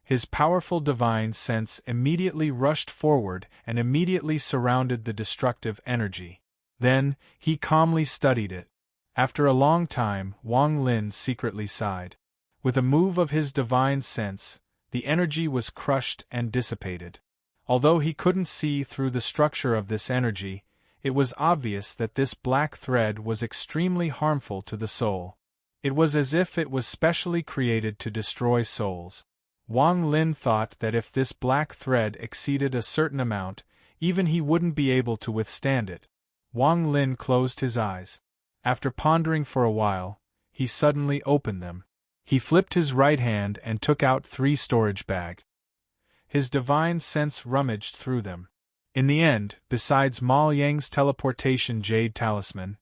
His powerful divine sense immediately rushed forward and immediately surrounded the destructive energy. Then, he calmly studied it. After a long time, Wang Lin secretly sighed. With a move of his divine sense, the energy was crushed and dissipated. Although he couldn't see through the structure of this energy, it was obvious that this black thread was extremely harmful to the soul. It was as if it was specially created to destroy souls. Wang Lin thought that if this black thread exceeded a certain amount, even he wouldn't be able to withstand it. Wang Lin closed his eyes. After pondering for a while, he suddenly opened them. He flipped his right hand and took out 3 storage bags. His divine sense rummaged through them. In the end, besides Ma Yang's teleportation jade talisman,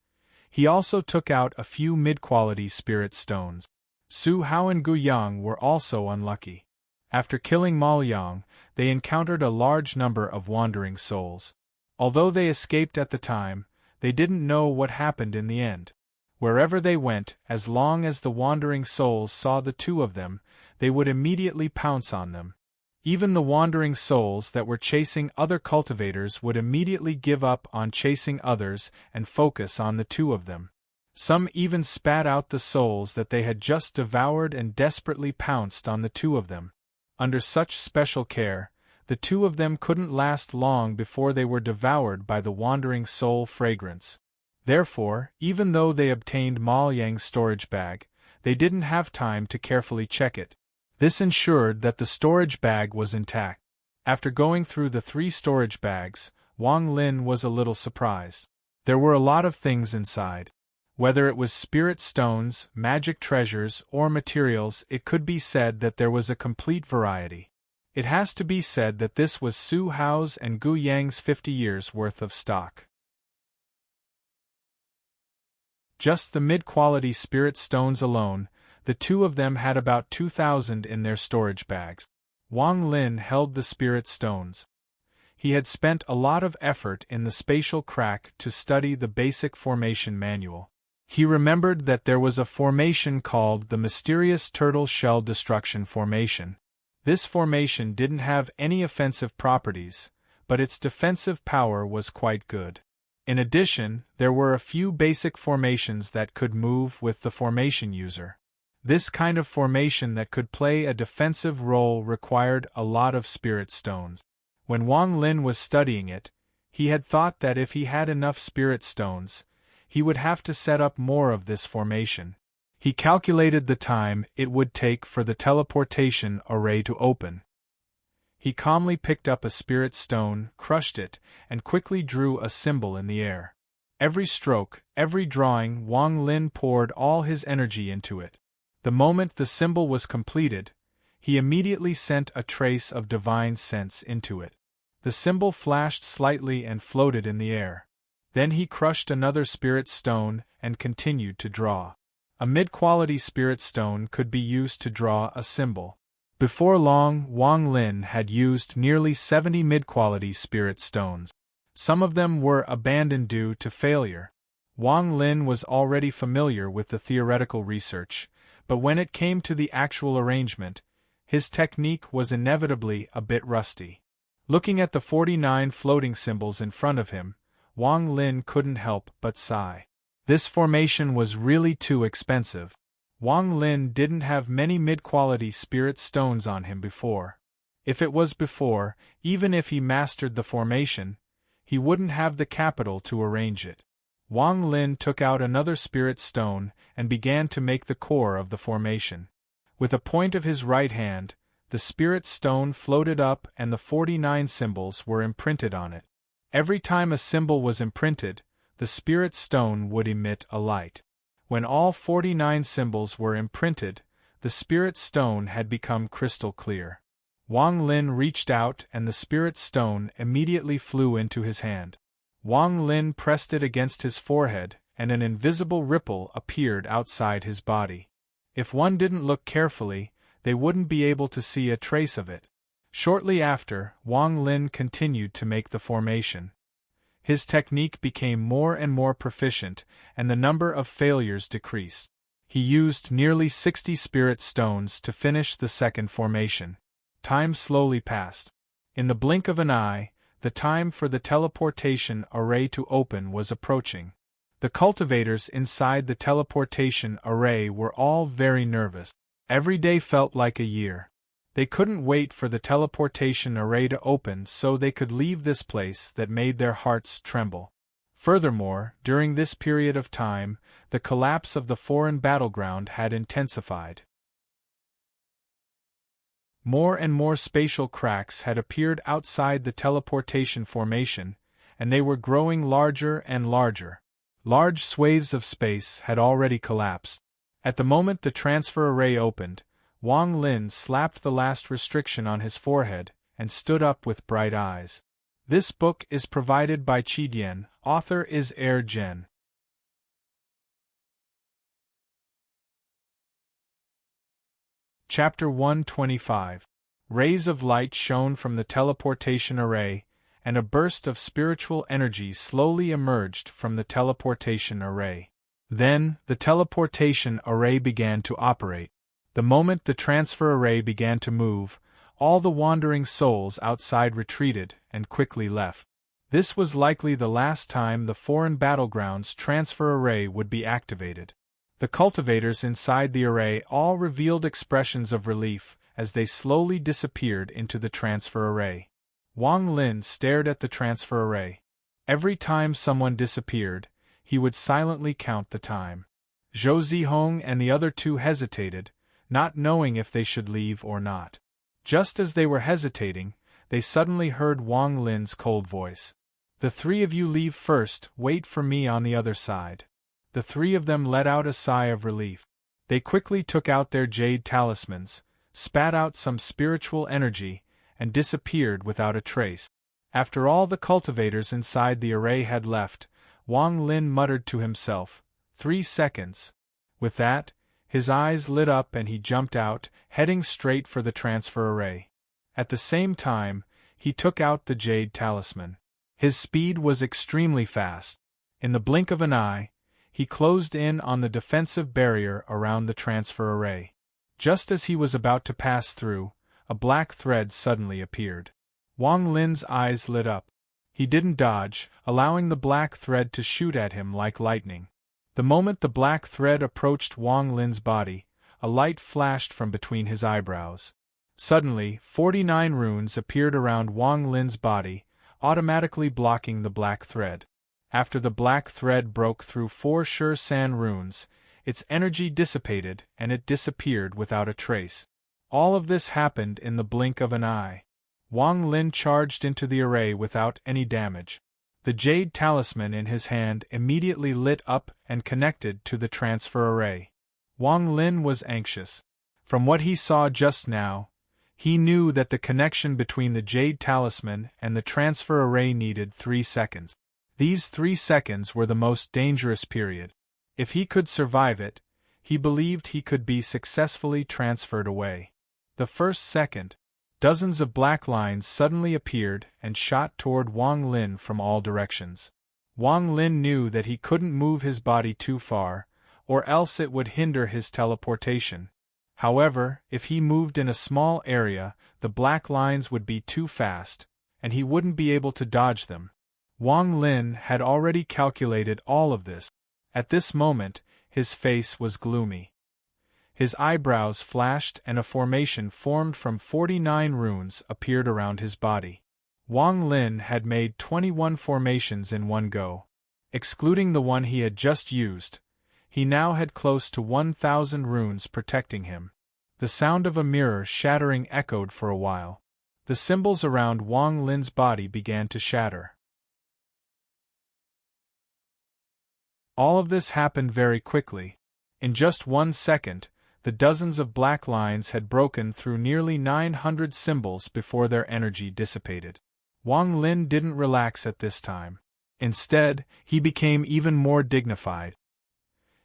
he also took out a few mid-quality spirit stones. Su Hao and Gu Yang were also unlucky. After killing Ma Yang, they encountered a large number of wandering souls. Although they escaped at the time, they didn't know what happened in the end. Wherever they went, as long as the wandering souls saw the 2 of them, they would immediately pounce on them. Even the wandering souls that were chasing other cultivators would immediately give up on chasing others and focus on the 2 of them. Some even spat out the souls that they had just devoured and desperately pounced on the 2 of them. Under such special care, the 2 of them couldn't last long before they were devoured by the wandering soul fragrance. Therefore, even though they obtained Ma Yang's storage bag, they didn't have time to carefully check it. This ensured that the storage bag was intact. After going through the 3 storage bags, Wang Lin was a little surprised. There were a lot of things inside. Whether it was spirit stones, magic treasures, or materials, it could be said that there was a complete variety. It has to be said that this was Su Hao's and Gu Yang's 50 years' worth of stock. Just the mid-quality spirit stones alone, the 2 of them had about 2,000 in their storage bags. Wang Lin held the spirit stones. He had spent a lot of effort in the spatial crack to study the basic formation manual. He remembered that there was a formation called the Mysterious Turtle Shell Destruction Formation. This formation didn't have any offensive properties, but its defensive power was quite good. In addition, there were a few basic formations that could move with the formation user. This kind of formation that could play a defensive role required a lot of spirit stones. When Wang Lin was studying it, he had thought that if he had enough spirit stones, he would have to set up more of this formation. He calculated the time it would take for the teleportation array to open. He calmly picked up a spirit stone, crushed it, and quickly drew a symbol in the air. Every stroke, every drawing, Wang Lin poured all his energy into it. The moment the symbol was completed, he immediately sent a trace of divine sense into it. The symbol flashed slightly and floated in the air. Then he crushed another spirit stone and continued to draw. A mid-quality spirit stone could be used to draw a symbol. Before long, Wang Lin had used nearly 70 mid-quality spirit stones. Some of them were abandoned due to failure. Wang Lin was already familiar with the theoretical research, but when it came to the actual arrangement, his technique was inevitably a bit rusty. Looking at the 49 floating symbols in front of him, Wang Lin couldn't help but sigh. This formation was really too expensive. Wang Lin didn't have many mid-quality spirit stones on him before. If it was before, even if he mastered the formation, he wouldn't have the capital to arrange it. Wang Lin took out another spirit stone and began to make the core of the formation. With a point of his right hand, the spirit stone floated up and the 49 symbols were imprinted on it. Every time a symbol was imprinted, the spirit stone would emit a light. When all 49 symbols were imprinted, the spirit stone had become crystal clear. Wang Lin reached out and the spirit stone immediately flew into his hand. Wang Lin pressed it against his forehead, and an invisible ripple appeared outside his body. If one didn't look carefully, they wouldn't be able to see a trace of it. Shortly after, Wang Lin continued to make the formation. His technique became more and more proficient, and the number of failures decreased. He used nearly 60 spirit stones to finish the second formation. Time slowly passed. In the blink of an eye, the time for the teleportation array to open was approaching. The cultivators inside the teleportation array were all very nervous. Every day felt like a year. They couldn't wait for the teleportation array to open so they could leave this place that made their hearts tremble. Furthermore, during this period of time, the collapse of the foreign battleground had intensified. More and more spatial cracks had appeared outside the teleportation formation, and they were growing larger and larger. Large swathes of space had already collapsed. At the moment the transfer array opened, Wang Lin slapped the last restriction on his forehead and stood up with bright eyes. This book is provided by Qi, author is Gen. Chapter 125. Rays of light shone from the teleportation array, and a burst of spiritual energy slowly emerged from the teleportation array. Then, the teleportation array began to operate. The moment the transfer array began to move, all the wandering souls outside retreated and quickly left. This was likely the last time the foreign battlegrounds transfer array would be activated. The cultivators inside the array all revealed expressions of relief as they slowly disappeared into the transfer array. Wang Lin stared at the transfer array. Every time someone disappeared, he would silently count the time. Zhou Zihong and the other two hesitated, not knowing if they should leave or not. Just as they were hesitating, they suddenly heard Wang Lin's cold voice. "The three of you leave first, wait for me on the other side." The three of them let out a sigh of relief. They quickly took out their jade talismans, spat out some spiritual energy, and disappeared without a trace. After all the cultivators inside the array had left, Wang Lin muttered to himself, 3 seconds. With that, his eyes lit up and he jumped out, heading straight for the transfer array. At the same time, he took out the jade talisman. His speed was extremely fast. In the blink of an eye, he closed in on the defensive barrier around the transfer array. Just as he was about to pass through, a black thread suddenly appeared. Wang Lin's eyes lit up. He didn't dodge, allowing the black thread to shoot at him like lightning. The moment the black thread approached Wang Lin's body, a light flashed from between his eyebrows. Suddenly, 49 runes appeared around Wang Lin's body, automatically blocking the black thread. After the black thread broke through 4 Sure San runes, its energy dissipated and it disappeared without a trace. All of this happened in the blink of an eye. Wang Lin charged into the array without any damage. The jade talisman in his hand immediately lit up and connected to the transfer array. Wang Lin was anxious. From what he saw just now, he knew that the connection between the jade talisman and the transfer array needed 3 seconds. These 3 seconds were the most dangerous period. If he could survive it, he believed he could be successfully transferred away. The first second, dozens of black lines suddenly appeared and shot toward Wang Lin from all directions. Wang Lin knew that he couldn't move his body too far, or else it would hinder his teleportation. However, if he moved in a small area, the black lines would be too fast, and he wouldn't be able to dodge them. Wang Lin had already calculated all of this. At this moment, his face was gloomy. His eyebrows flashed and a formation formed from 49 runes appeared around his body. Wang Lin had made 21 formations in one go. Excluding the one he had just used, he now had close to 1,000 runes protecting him. The sound of a mirror shattering echoed for a while. The symbols around Wang Lin's body began to shatter. All of this happened very quickly. In just 1 second, the dozens of black lines had broken through nearly 900 symbols before their energy dissipated. Wang Lin didn't relax at this time. Instead, he became even more dignified.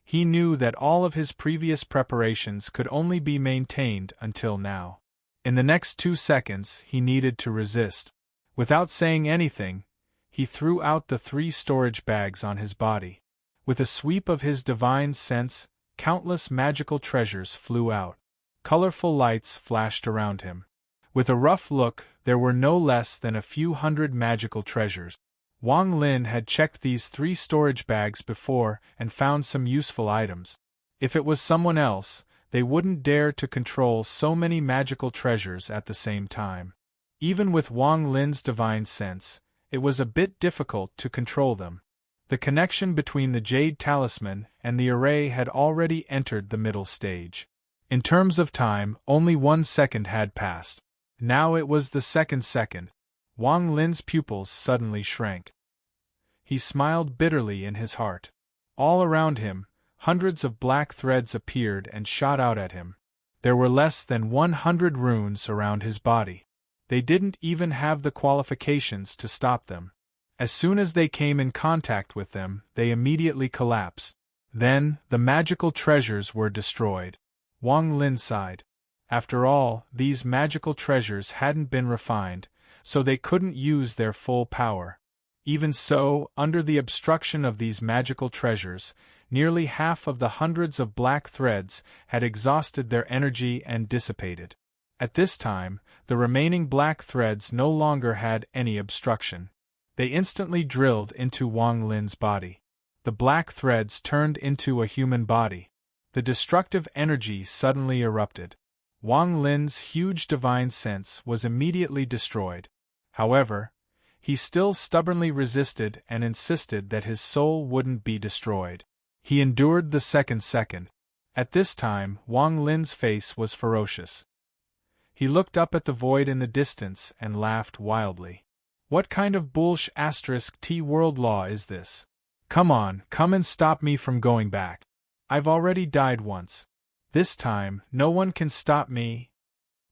He knew that all of his previous preparations could only be maintained until now. In the next 2 seconds, he needed to resist. Without saying anything, he threw out the 3 storage bags on his body. With a sweep of his divine sense, countless magical treasures flew out. Colorful lights flashed around him. With a rough look, there were no less than a few hundred magical treasures. Wang Lin had checked these 3 storage bags before and found some useful items. If it was someone else, they wouldn't dare to control so many magical treasures at the same time. Even with Wang Lin's divine sense, it was a bit difficult to control them. The connection between the Jade Talisman and the array had already entered the middle stage. In terms of time, only 1 second had passed. Now it was the second second. Wang Lin's pupils suddenly shrank. He smiled bitterly in his heart. All around him, hundreds of black threads appeared and shot out at him. There were less than 100 runes around his body. They didn't even have the qualifications to stop them. As soon as they came in contact with them, they immediately collapsed. Then, the magical treasures were destroyed. Wang Lin sighed. After all, these magical treasures hadn't been refined, so they couldn't use their full power. Even so, under the obstruction of these magical treasures, nearly half of the hundreds of black threads had exhausted their energy and dissipated. At this time, the remaining black threads no longer had any obstruction. They instantly drilled into Wang Lin's body. The black threads turned into a human body. The destructive energy suddenly erupted. Wang Lin's huge divine sense was immediately destroyed. However, he still stubbornly resisted and insisted that his soul wouldn't be destroyed. He endured the second second. At this time, Wang Lin's face was ferocious. He looked up at the void in the distance and laughed wildly. What kind of *T world law is this? Come on, come and stop me from going back. I've already died once. This time, no one can stop me.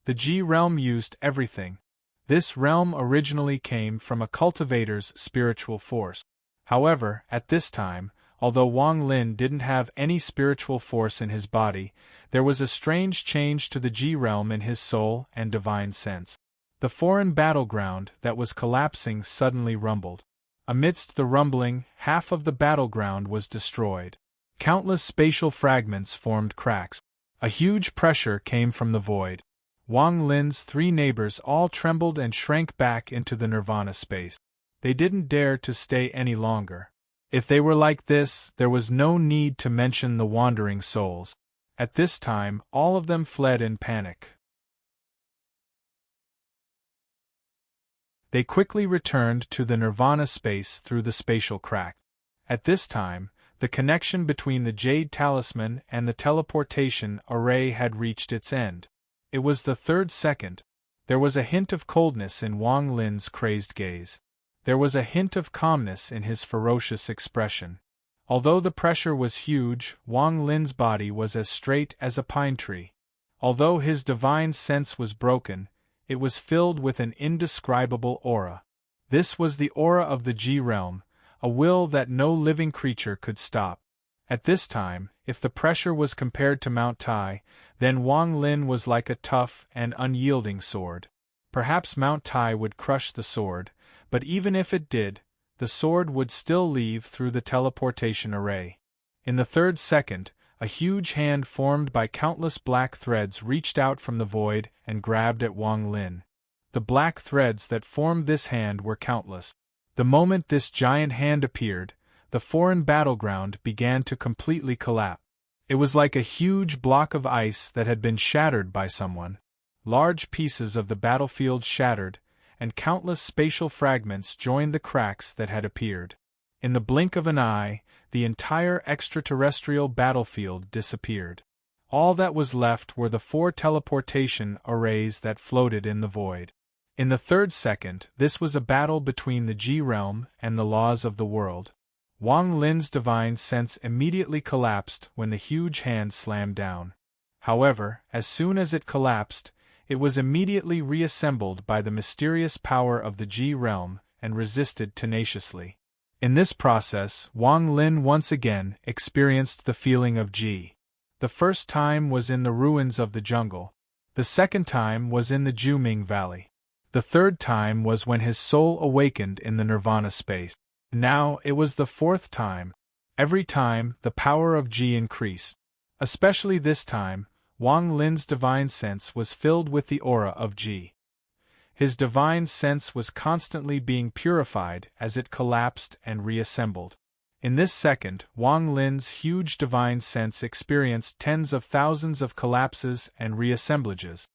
The G realm used everything. This realm originally came from a cultivator's spiritual force. However, at this time, although Wang Lin didn't have any spiritual force in his body, there was a strange change to the G realm in his soul and divine sense. The foreign battleground that was collapsing suddenly rumbled. Amidst the rumbling, half of the battleground was destroyed. Countless spatial fragments formed cracks. A huge pressure came from the void. Wang Lin's 3 neighbors all trembled and shrank back into the nirvana space. They didn't dare to stay any longer. If they were like this, there was no need to mention the wandering souls. At this time, all of them fled in panic. They quickly returned to the nirvana space through the spatial crack. At this time, the connection between the Jade Talisman and the teleportation array had reached its end. It was the 3rd second. There was a hint of coldness in Wang Lin's crazed gaze. There was a hint of calmness in his ferocious expression. Although the pressure was huge, Wang Lin's body was as straight as a pine tree. Although his divine sense was broken, it was filled with an indescribable aura. This was the aura of the G realm, a will that no living creature could stop. At this time, if the pressure was compared to Mount Tai, then Wang Lin was like a tough and unyielding sword. Perhaps Mount Tai would crush the sword, but even if it did, the sword would still leave through the teleportation array. In the 3rd second, a huge hand formed by countless black threads reached out from the void and grabbed at Wang Lin. The black threads that formed this hand were countless. The moment this giant hand appeared, the foreign battleground began to completely collapse. It was like a huge block of ice that had been shattered by someone. Large pieces of the battlefield shattered, and countless spatial fragments joined the cracks that had appeared. In the blink of an eye, the entire extraterrestrial battlefield disappeared. All that was left were the 4 teleportation arrays that floated in the void. In the 3rd second, this was a battle between the G realm and the laws of the world. Wang Lin's divine sense immediately collapsed when the huge hand slammed down. However, as soon as it collapsed, it was immediately reassembled by the mysterious power of the G realm and resisted tenaciously. In this process, Wang Lin once again experienced the feeling of G. The first time was in the ruins of the jungle. The second time was in the Juming Valley. The third time was when his soul awakened in the Nirvana space. Now it was the 4th time. Every time, the power of Ji increased. Especially this time, Wang Lin's divine sense was filled with the aura of Ji. His divine sense was constantly being purified as it collapsed and reassembled. In this second, Wang Lin's huge divine sense experienced tens of thousands of collapses and reassemblages.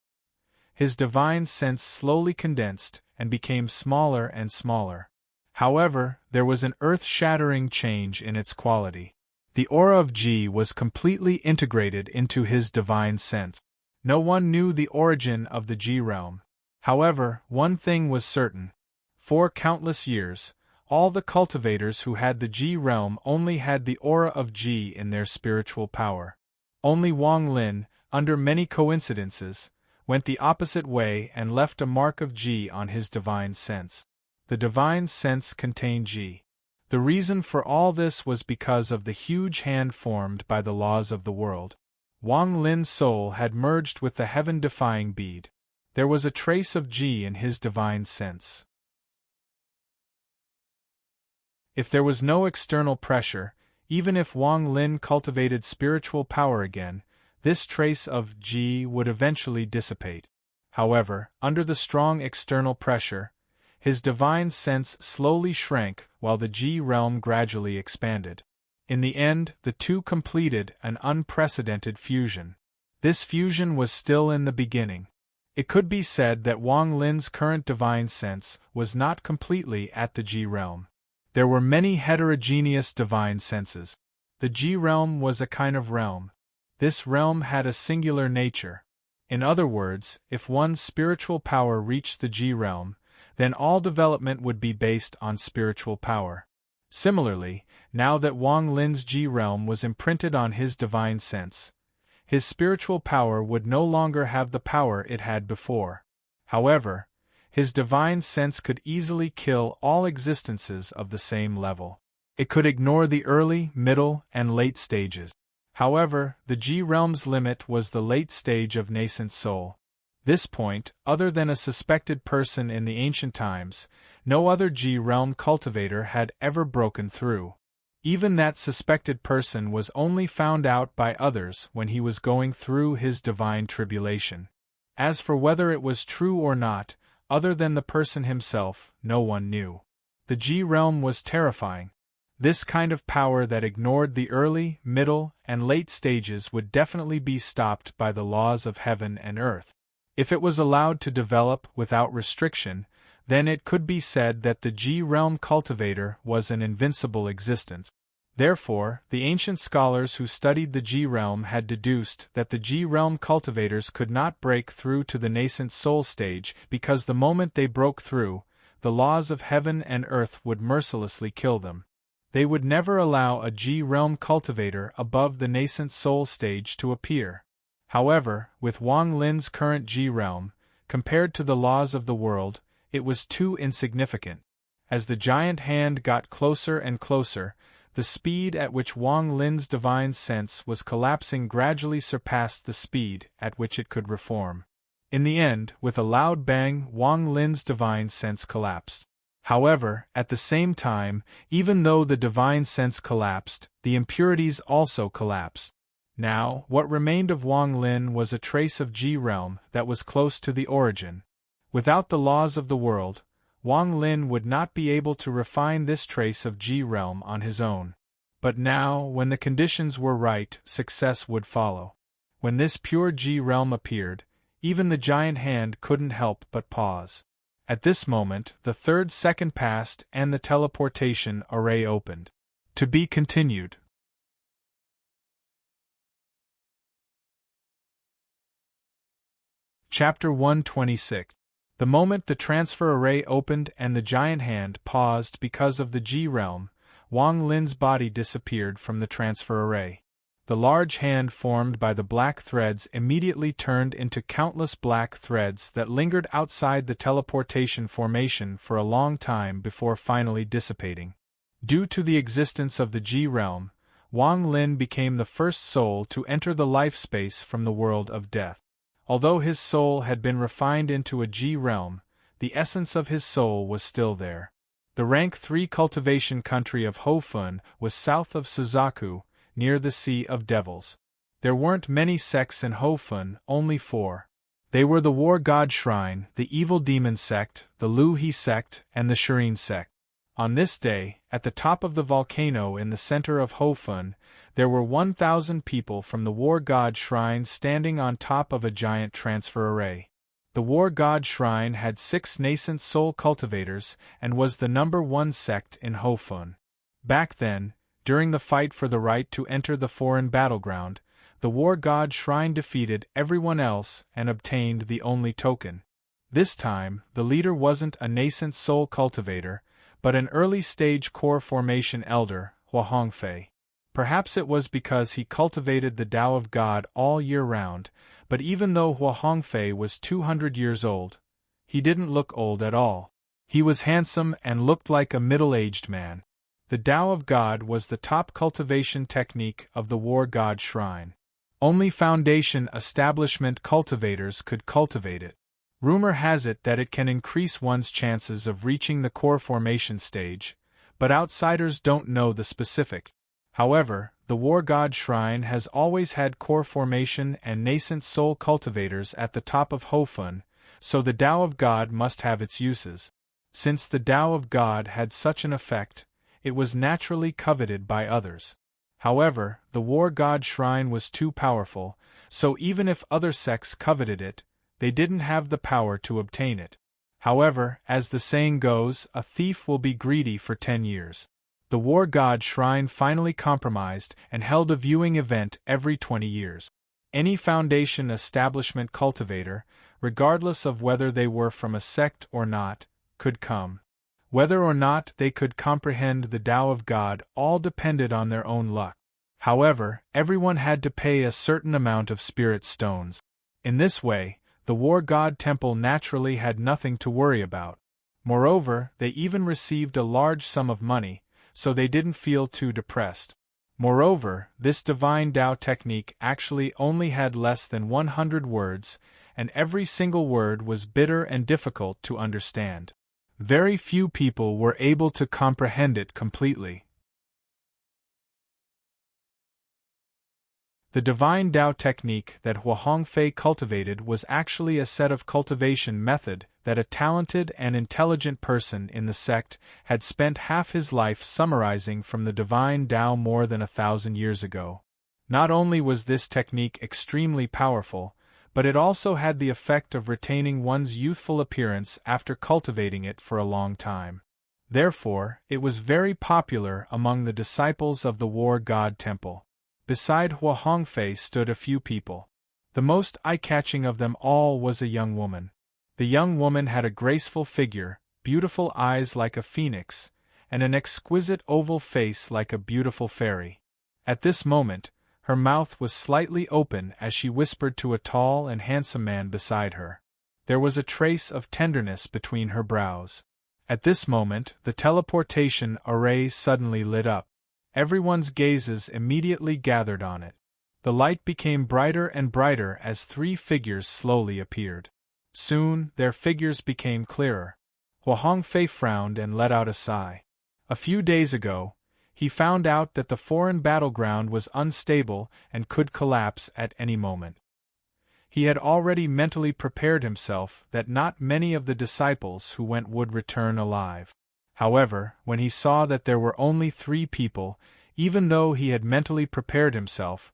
His divine sense slowly condensed and became smaller and smaller. However, there was an earth-shattering change in its quality. The aura of Ji was completely integrated into his divine sense. No one knew the origin of the Ji realm. However, one thing was certain. For countless years, all the cultivators who had the Ji realm only had the aura of Ji in their spiritual power. Only Wang Lin, under many coincidences, went the opposite way and left a mark of Ji on his divine sense. The divine sense contained Ji. The reason for all this was because of the huge hand formed by the laws of the world. Wang Lin's soul had merged with the heaven-defying bead. There was a trace of Ji in his divine sense. If there was no external pressure, even if Wang Lin cultivated spiritual power again, this trace of Ji would eventually dissipate. However, under the strong external pressure, his divine sense slowly shrank while the Ji realm gradually expanded. In the end, the two completed an unprecedented fusion. This fusion was still in the beginning. It could be said that Wang Lin's current divine sense was not completely at the Ji realm. There were many heterogeneous divine senses. The Ji realm was a kind of realm. This realm had a singular nature. In other words, if one's spiritual power reached the Ji realm, then all development would be based on spiritual power. Similarly, now that Wang Lin's Ji realm was imprinted on his divine sense, his spiritual power would no longer have the power it had before. However, his divine sense could easily kill all existences of the same level. It could ignore the early, middle, and late stages. However, the Ji realm's limit was the late stage of nascent soul. This point, other than a suspected person in the ancient times, no other Ji realm cultivator had ever broken through. Even that suspected person was only found out by others when he was going through his divine tribulation. As for whether it was true or not, other than the person himself, no one knew. The Ji realm was terrifying. This kind of power that ignored the early, middle, and late stages would definitely be stopped by the laws of heaven and earth. If it was allowed to develop without restriction, then it could be said that the Ji realm cultivator was an invincible existence. Therefore, the ancient scholars who studied the Ji realm had deduced that the Ji realm cultivators could not break through to the nascent soul stage because the moment they broke through, the laws of heaven and earth would mercilessly kill them. They would never allow a Ji realm cultivator above the nascent soul stage to appear. However, with Wang Lin's current Ji realm, compared to the laws of the world, it was too insignificant. As the giant hand got closer and closer, the speed at which Wang Lin's divine sense was collapsing gradually surpassed the speed at which it could reform. In the end, with a loud bang, Wang Lin's divine sense collapsed. However, at the same time, even though the divine sense collapsed, the impurities also collapsed. Now, what remained of Wang Lin was a trace of Ji realm that was close to the origin. Without the laws of the world, Wang Lin would not be able to refine this trace of Ji realm on his own. But now, when the conditions were right, success would follow. When this pure G realm appeared, even the giant hand couldn't help but pause. At this moment, the third second passed and the teleportation array opened. To be continued. Chapter 126. The moment the transfer array opened and the giant hand paused because of the G realm, Wang Lin's body disappeared from the transfer array. The large hand formed by the black threads immediately turned into countless black threads that lingered outside the teleportation formation for a long time before finally dissipating. Due to the existence of the G realm, Wang Lin became the first soul to enter the life space from the world of death. Although his soul had been refined into a G realm, the essence of his soul was still there. The rank 3 cultivation country of Hofun was south of Suzaku, near the Sea of Devils. There weren't many sects in Hofun, only 4. They were the War God Shrine, the Evil Demon Sect, the Lu He Sect, and the Serene Sect. On this day, at the top of the volcano in the center of Hofun, there were 1,000 people from the War God Shrine standing on top of a giant transfer array. The War God Shrine had 6 nascent soul cultivators and was the number 1 sect in Hofun. Back then, during the fight for the right to enter the foreign battleground, the War God Shrine defeated everyone else and obtained the only token. This time, the leader wasn't a nascent soul cultivator, but an early-stage core formation elder, Hua Hongfei. Perhaps it was because he cultivated the Tao of God all year round, but even though Hua Hongfei was 200 years old, he didn't look old at all. He was handsome and looked like a middle-aged man. The Tao of God was the top cultivation technique of the War God Shrine. Only Foundation establishment cultivators could cultivate it. Rumor has it that it can increase one's chances of reaching the core formation stage, but outsiders don't know the specifics. However, the War God Shrine has always had core formation and nascent soul cultivators at the top of Hofun, so the Tao of God must have its uses. Since the Tao of God had such an effect, it was naturally coveted by others. However, the War God Shrine was too powerful, so even if other sects coveted it, they didn't have the power to obtain it. However, as the saying goes, a thief will be greedy for 10 years. The War God Shrine finally compromised and held a viewing event every 20 years. Any Foundation establishment cultivator, regardless of whether they were from a sect or not, could come. Whether or not they could comprehend the Tao of God all depended on their own luck. However, everyone had to pay a certain amount of spirit stones. In this way, the War God Temple naturally had nothing to worry about. Moreover, they even received a large sum of money, so they didn't feel too depressed. Moreover, this divine Tao technique actually only had less than 100 words, and every single word was bitter and difficult to understand. Very few people were able to comprehend it completely. The divine Tao technique that Hua Hongfei cultivated was actually a set of cultivation method that a talented and intelligent person in the sect had spent half his life summarizing from the divine Tao more than 1,000 years ago. Not only was this technique extremely powerful, but it also had the effect of retaining one's youthful appearance after cultivating it for a long time. Therefore, it was very popular among the disciples of the War God Temple. Beside Hua Hongfei stood a few people. The most eye-catching of them all was a young woman. The young woman had a graceful figure, beautiful eyes like a phoenix, and an exquisite oval face like a beautiful fairy. At this moment, her mouth was slightly open as she whispered to a tall and handsome man beside her. There was a trace of tenderness between her brows. At this moment, the teleportation array suddenly lit up. Everyone's gazes immediately gathered on it. The light became brighter and brighter as 3 figures slowly appeared. Soon, their figures became clearer. Hua Hongfei frowned and let out a sigh. A few days ago, he found out that the foreign battleground was unstable and could collapse at any moment. He had already mentally prepared himself that not many of the disciples who went would return alive. However, when he saw that there were only 3 people, Even though he had mentally prepared himself,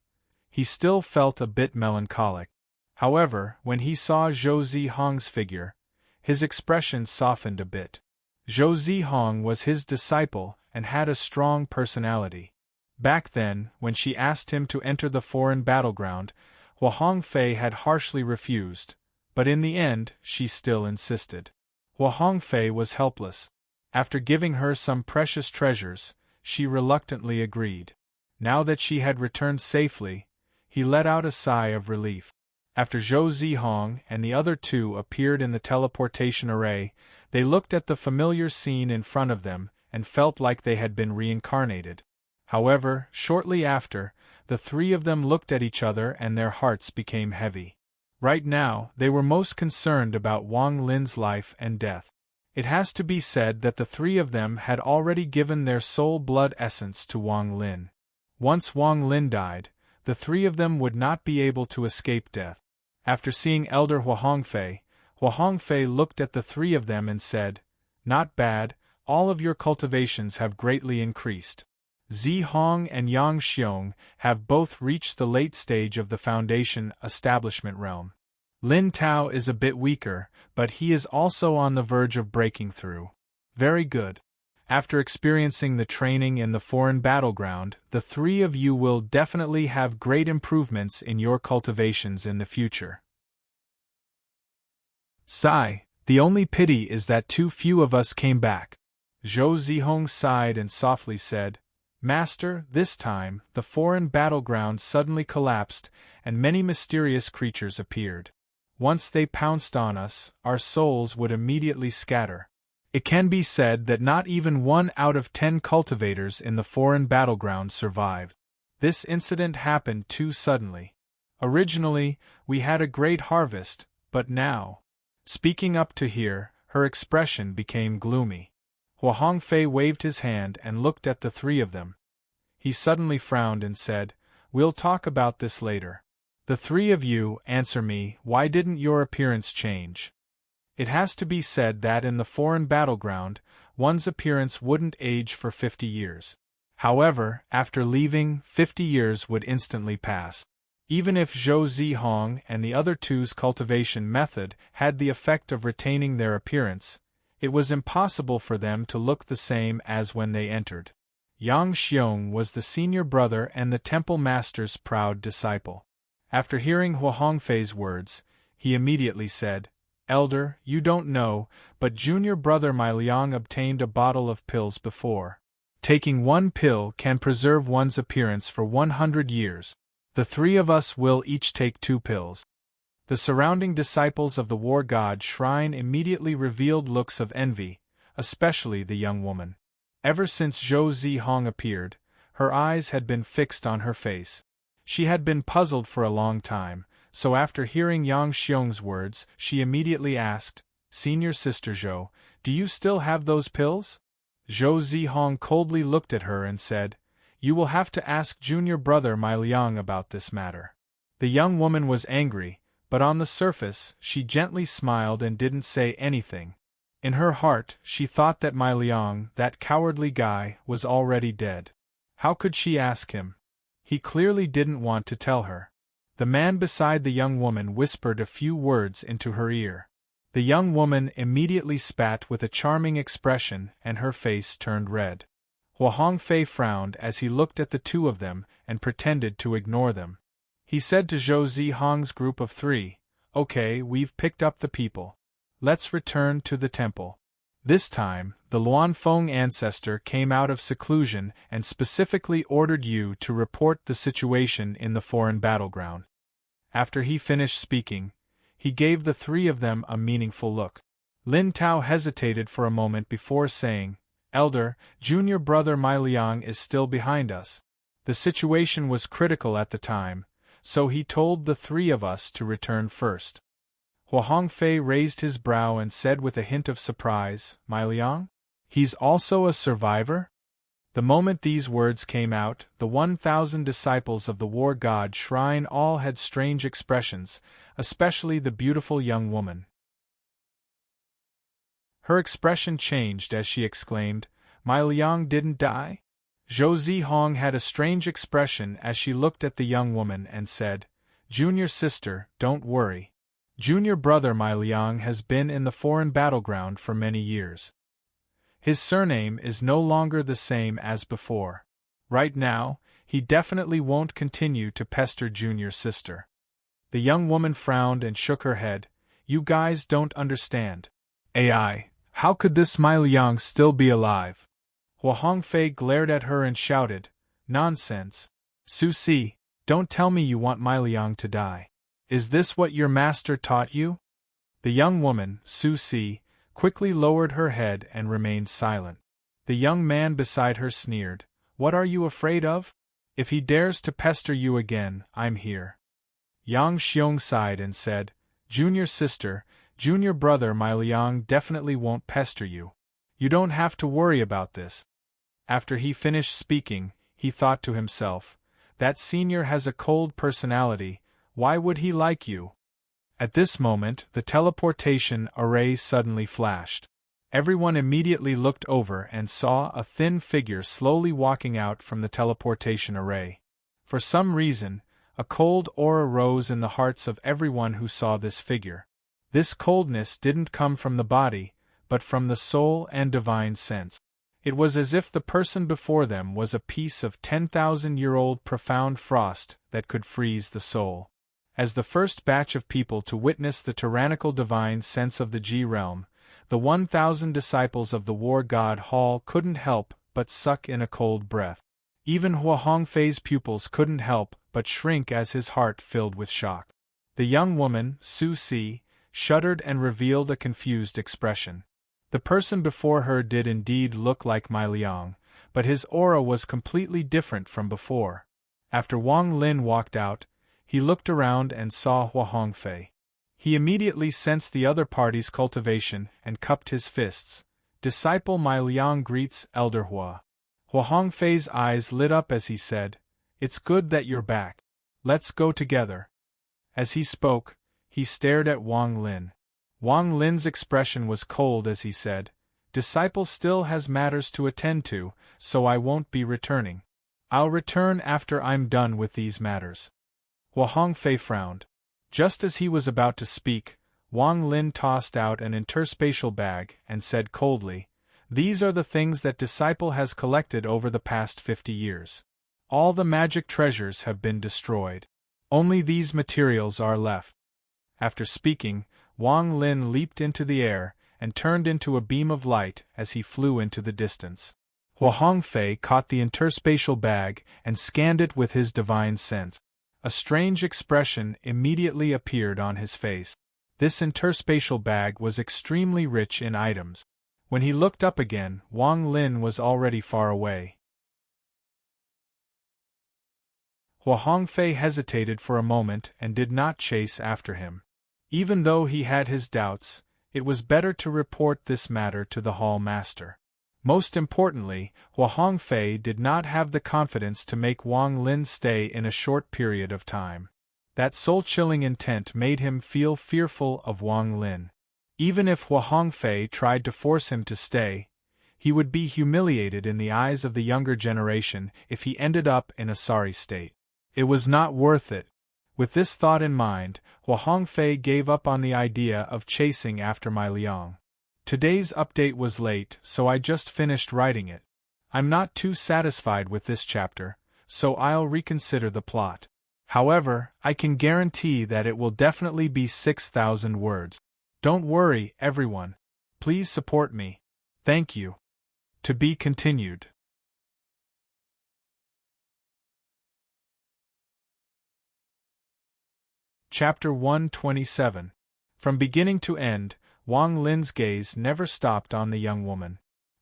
he still felt a bit melancholic. However, when he saw Zhou Zihong's figure, his expression softened a bit. Zhou Zihong was his disciple and had a strong personality. Back then, when she asked him to enter the foreign battleground, Hua Hongfei had harshly refused, but in the end she still insisted. Hua Hongfei was helpless. After giving her some precious treasures, she reluctantly agreed. Now that she had returned safely, he let out a sigh of relief. After Zhou Zihong and the other two appeared in the teleportation array, they looked at the familiar scene in front of them and felt like they had been reincarnated. However, shortly after, the three of them looked at each other and their hearts became heavy. Right now, they were most concerned about Wang Lin's life and death. It has to be said that the three of them had already given their soul blood essence to Wang Lin. Once Wang Lin died, the three of them would not be able to escape death. After seeing Elder Hua Hongfei looked at the three of them and said, "Not bad, all of your cultivations have greatly increased. Zihong and Yang Xiong have both reached the late stage of the foundation establishment realm. Lin Tao is a bit weaker, but he is also on the verge of breaking through. Very good. After experiencing the training in the foreign battleground, the three of you will definitely have great improvements in your cultivations in the future. Sigh, the only pity is that too few of us came back." Zhou Zihong sighed and softly said, "Master, this time, the foreign battleground suddenly collapsed, and many mysterious creatures appeared. Once they pounced on us, our souls would immediately scatter. It can be said that not even 1 out of 10 cultivators in the foreign battleground survived. This incident happened too suddenly. Originally, we had a great harvest, but now—" Speaking up to here, her expression became gloomy. Hua Hongfei waved his hand and looked at the three of them. He suddenly frowned and said, "We'll talk about this later. The three of you, answer me, why didn't your appearance change?" It has to be said that in the foreign battleground, one's appearance wouldn't age for 50 years. However, after leaving, 50 years would instantly pass. Even if Zhou Zihong and the other two's cultivation method had the effect of retaining their appearance, it was impossible for them to look the same as when they entered. Yang Xiong was the senior brother and the temple master's proud disciple. After hearing Hua Hongfei's words, he immediately said, "Elder, you don't know, but junior brother My Liang obtained a bottle of pills before. Taking one pill can preserve one's appearance for 100 years. The three of us will each take 2 pills." The surrounding disciples of the war god shrine immediately revealed looks of envy, especially the young woman. Ever since Zhou Zihong appeared, her eyes had been fixed on her face. She had been puzzled for a long time, so after hearing Yang Xiong's words, she immediately asked, "Senior Sister Zhou, do you still have those pills?" Zhou Zihong coldly looked at her and said, "You will have to ask junior brother My Liang about this matter." The young woman was angry, but on the surface, she gently smiled and didn't say anything. In her heart, she thought that My Liang, that cowardly guy, was already dead. How could she ask him? He clearly didn't want to tell her. The man beside the young woman whispered a few words into her ear. The young woman immediately spat with a charming expression and her face turned red. Hua Hongfei frowned as he looked at the two of them and pretended to ignore them. He said to Zhou Zihong's group of 3, "Okay, we've picked up the people. Let's return to the temple." This time, the Luanfeng ancestor came out of seclusion and specifically ordered you to report the situation in the foreign battleground. After he finished speaking, he gave the three of them a meaningful look. Lin Tao hesitated for a moment before saying, "Elder, junior brother My Liang is still behind us. The situation was critical at the time, so he told the 3 of us to return first." Hua Hongfei raised his brow and said with a hint of surprise, "My Liang? He's also a survivor?" The moment these words came out, the 1,000 disciples of the war god shrine all had strange expressions, especially the beautiful young woman. Her expression changed as she exclaimed, "My Liang didn't die?" Zhou Zihong had a strange expression as she looked at the young woman and said, "Junior sister, don't worry. Junior brother Mai Liang has been in the foreign battleground for many years. His surname is no longer the same as before. Right now, he definitely won't continue to pester junior sister." The young woman frowned and shook her head. "You guys don't understand. AI, how could this Mai Liang still be alive?" Hua Hongfei glared at her and shouted, "Nonsense! Su Si, don't tell me you want Mai Liang to die. Is this what your master taught you?" The young woman, Su Si, quickly lowered her head and remained silent. The young man beside her sneered, "What are you afraid of? If he dares to pester you again, I'm here." Yang Xiong sighed and said, "Junior sister, junior brother Mai Liang definitely won't pester you. You don't have to worry about this." After he finished speaking, he thought to himself, "That senior has a cold personality, why would he like you?" At this moment, the teleportation array suddenly flashed. Everyone immediately looked over and saw a thin figure slowly walking out from the teleportation array. For some reason, a cold aura rose in the hearts of everyone who saw this figure. This coldness didn't come from the body, but from the soul and divine sense. It was as if the person before them was a piece of 10,000-year-old profound frost that could freeze the soul. As the first batch of people to witness the tyrannical divine sense of the Ji realm, the 1,000 disciples of the war god Hall couldn't help but suck in a cold breath. Even Hua Hongfei's pupils couldn't help but shrink as his heart filled with shock. The young woman, Su Si, shuddered and revealed a confused expression. The person before her did indeed look like Mai Liang, but his aura was completely different from before. After Wang Lin walked out, he looked around and saw Hua Hongfei. He immediately sensed the other party's cultivation and cupped his fists. "Disciple Mai Liang greets Elder Hua." Hua Hongfei's eyes lit up as he said, "It's good that you're back. Let's go together." As he spoke, he stared at Wang Lin. Wang Lin's expression was cold as he said, "Disciple still has matters to attend to, so I won't be returning. I'll return after I'm done with these matters." Hua Hongfei frowned. Just as he was about to speak, Wang Lin tossed out an interspatial bag and said coldly, "These are the things that Disciple has collected over the past 50 years. All the magic treasures have been destroyed. Only these materials are left." After speaking, Wang Lin leaped into the air and turned into a beam of light as he flew into the distance. Hua Hongfei caught the interspatial bag and scanned it with his divine sense. A strange expression immediately appeared on his face. This interspatial bag was extremely rich in items. When he looked up again, Wang Lin was already far away. Hua Hongfei hesitated for a moment and did not chase after him. Even though he had his doubts, it was better to report this matter to the hall master. Most importantly, Hua Hongfei did not have the confidence to make Wang Lin stay in a short period of time. That soul-chilling intent made him feel fearful of Wang Lin. Even if Hua Hongfei tried to force him to stay, he would be humiliated in the eyes of the younger generation if he ended up in a sorry state. It was not worth it. With this thought in mind, Hua Hongfei gave up on the idea of chasing after Mai Liang. Today's update was late, so I just finished writing it. I'm not too satisfied with this chapter, so I'll reconsider the plot. However, I can guarantee that it will definitely be 6,000 words. Don't worry, everyone. Please support me. Thank you. To be continued. Chapter 127. From beginning to end, Wang Lin's gaze never stopped on the young woman.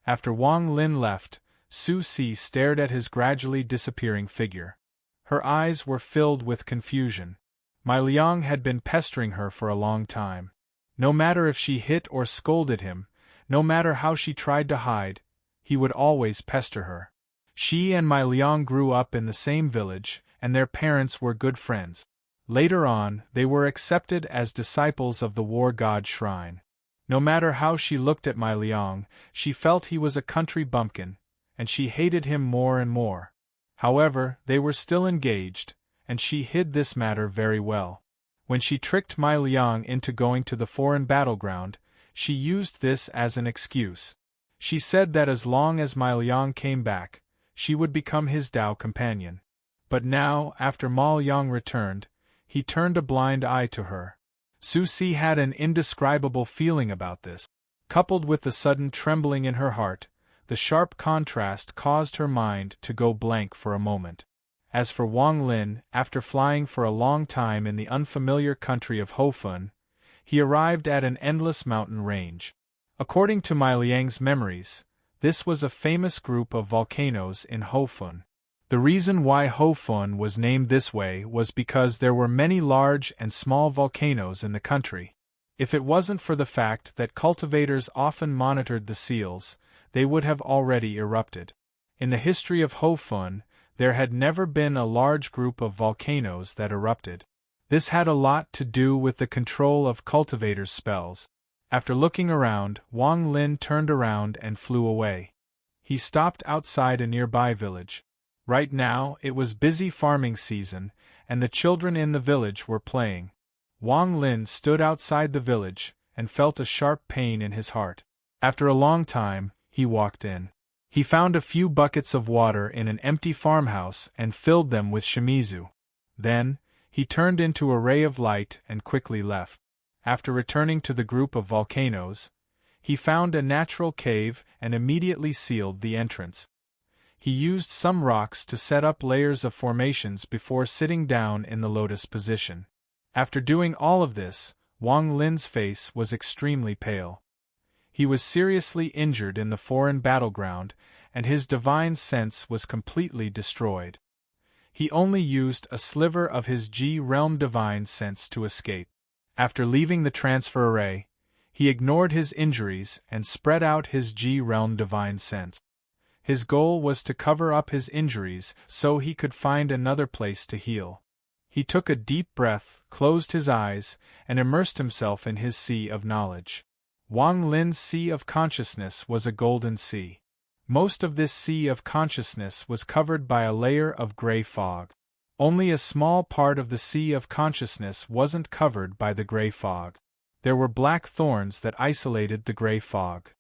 After Wang Lin left, Su Si stared at his gradually disappearing figure. Her eyes were filled with confusion. Mai Liang had been pestering her for a long time. No matter if she hit or scolded him, no matter how she tried to hide, he would always pester her. She and Mai Liang grew up in the same village, and their parents were good friends. Later on, they were accepted as disciples of the war god shrine. No matter how she looked at Mai Liang, she felt he was a country bumpkin, and she hated him more and more. However, they were still engaged, and she hid this matter very well. When she tricked Mai Liang into going to the foreign battleground, she used this as an excuse. She said that as long as Mai Liang came back, she would become his Dao companion. But now, after Ma Liang returned, he turned a blind eye to her. Su Si had an indescribable feeling about this. Coupled with the sudden trembling in her heart, the sharp contrast caused her mind to go blank for a moment. As for Wang Lin, after flying for a long time in the unfamiliar country of Hofun, he arrived at an endless mountain range. According to Mai Liang's memories, this was a famous group of volcanoes in Hofun. The reason why Hofun was named this way was because there were many large and small volcanoes in the country. If it wasn't for the fact that cultivators often monitored the seals, they would have already erupted. In the history of Hofun, there had never been a large group of volcanoes that erupted. This had a lot to do with the control of cultivators' spells. After looking around, Wang Lin turned around and flew away. He stopped outside a nearby village. Right now, it was busy farming season, and the children in the village were playing. Wang Lin stood outside the village and felt a sharp pain in his heart. After a long time, he walked in. He found a few buckets of water in an empty farmhouse and filled them with shimizu. Then, he turned into a ray of light and quickly left. After returning to the group of volcanoes, he found a natural cave and immediately sealed the entrance. He used some rocks to set up layers of formations before sitting down in the lotus position. After doing all of this, Wang Lin's face was extremely pale. He was seriously injured in the foreign battleground, and his divine sense was completely destroyed. He only used a sliver of his G-realm divine sense to escape. After leaving the transfer array, he ignored his injuries and spread out his G-realm divine sense. His goal was to cover up his injuries so he could find another place to heal. He took a deep breath, closed his eyes, and immersed himself in his sea of knowledge. Wang Lin's sea of consciousness was a golden sea. Most of this sea of consciousness was covered by a layer of gray fog. Only a small part of the sea of consciousness wasn't covered by the gray fog. There were black thorns that isolated the gray fog.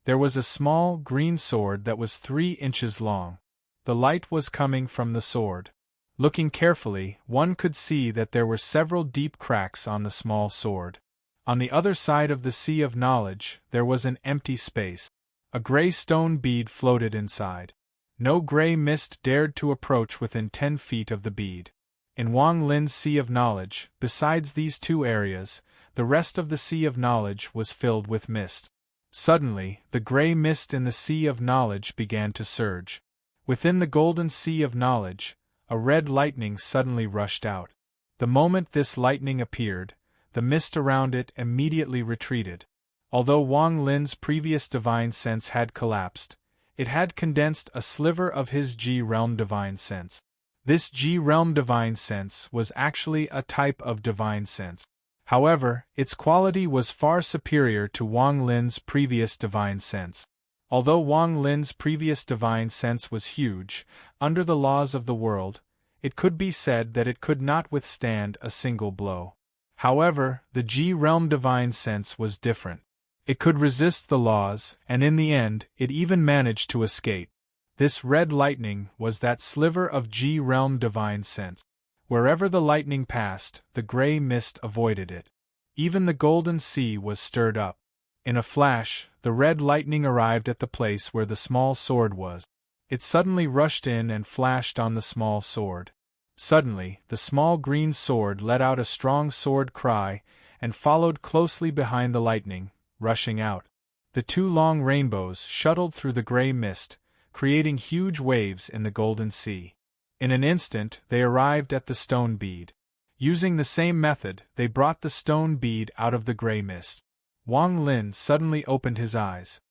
There was a small, green sword that was 3 inches long. The light was coming from the sword. Looking carefully, one could see that there were several deep cracks on the small sword. On the other side of the sea of knowledge, there was an empty space. A gray stone bead floated inside. No gray mist dared to approach within 10 feet of the bead. In Wang Lin's sea of knowledge, besides these 2 areas, the rest of the sea of knowledge was filled with mist. Suddenly, the gray mist in the sea of knowledge began to surge. Within the golden sea of knowledge, a red lightning suddenly rushed out. The moment this lightning appeared, the mist around it immediately retreated. Although Wang Lin's previous divine sense had collapsed, it had condensed a sliver of his G-realm divine sense. This G-realm divine sense was actually a type of divine sense. However, its quality was far superior to Wang Lin's previous divine sense. Although Wang Lin's previous divine sense was huge, under the laws of the world, it could be said that it could not withstand a single blow. However, the G-realm divine sense was different. It could resist the laws, and in the end, it even managed to escape. This red lightning was that sliver of G-realm divine sense. Wherever the lightning passed, the gray mist avoided it. Even the golden sea was stirred up. In a flash, the red lightning arrived at the place where the small sword was. It suddenly rushed in and flashed on the small sword. Suddenly, the small green sword let out a strong sword cry, and followed closely behind the lightning, rushing out. The 2 long rainbows shuttled through the gray mist, creating huge waves in the golden sea. In an instant, they arrived at the stone bead. Using the same method, they brought the stone bead out of the gray mist. Wang Lin suddenly opened his eyes.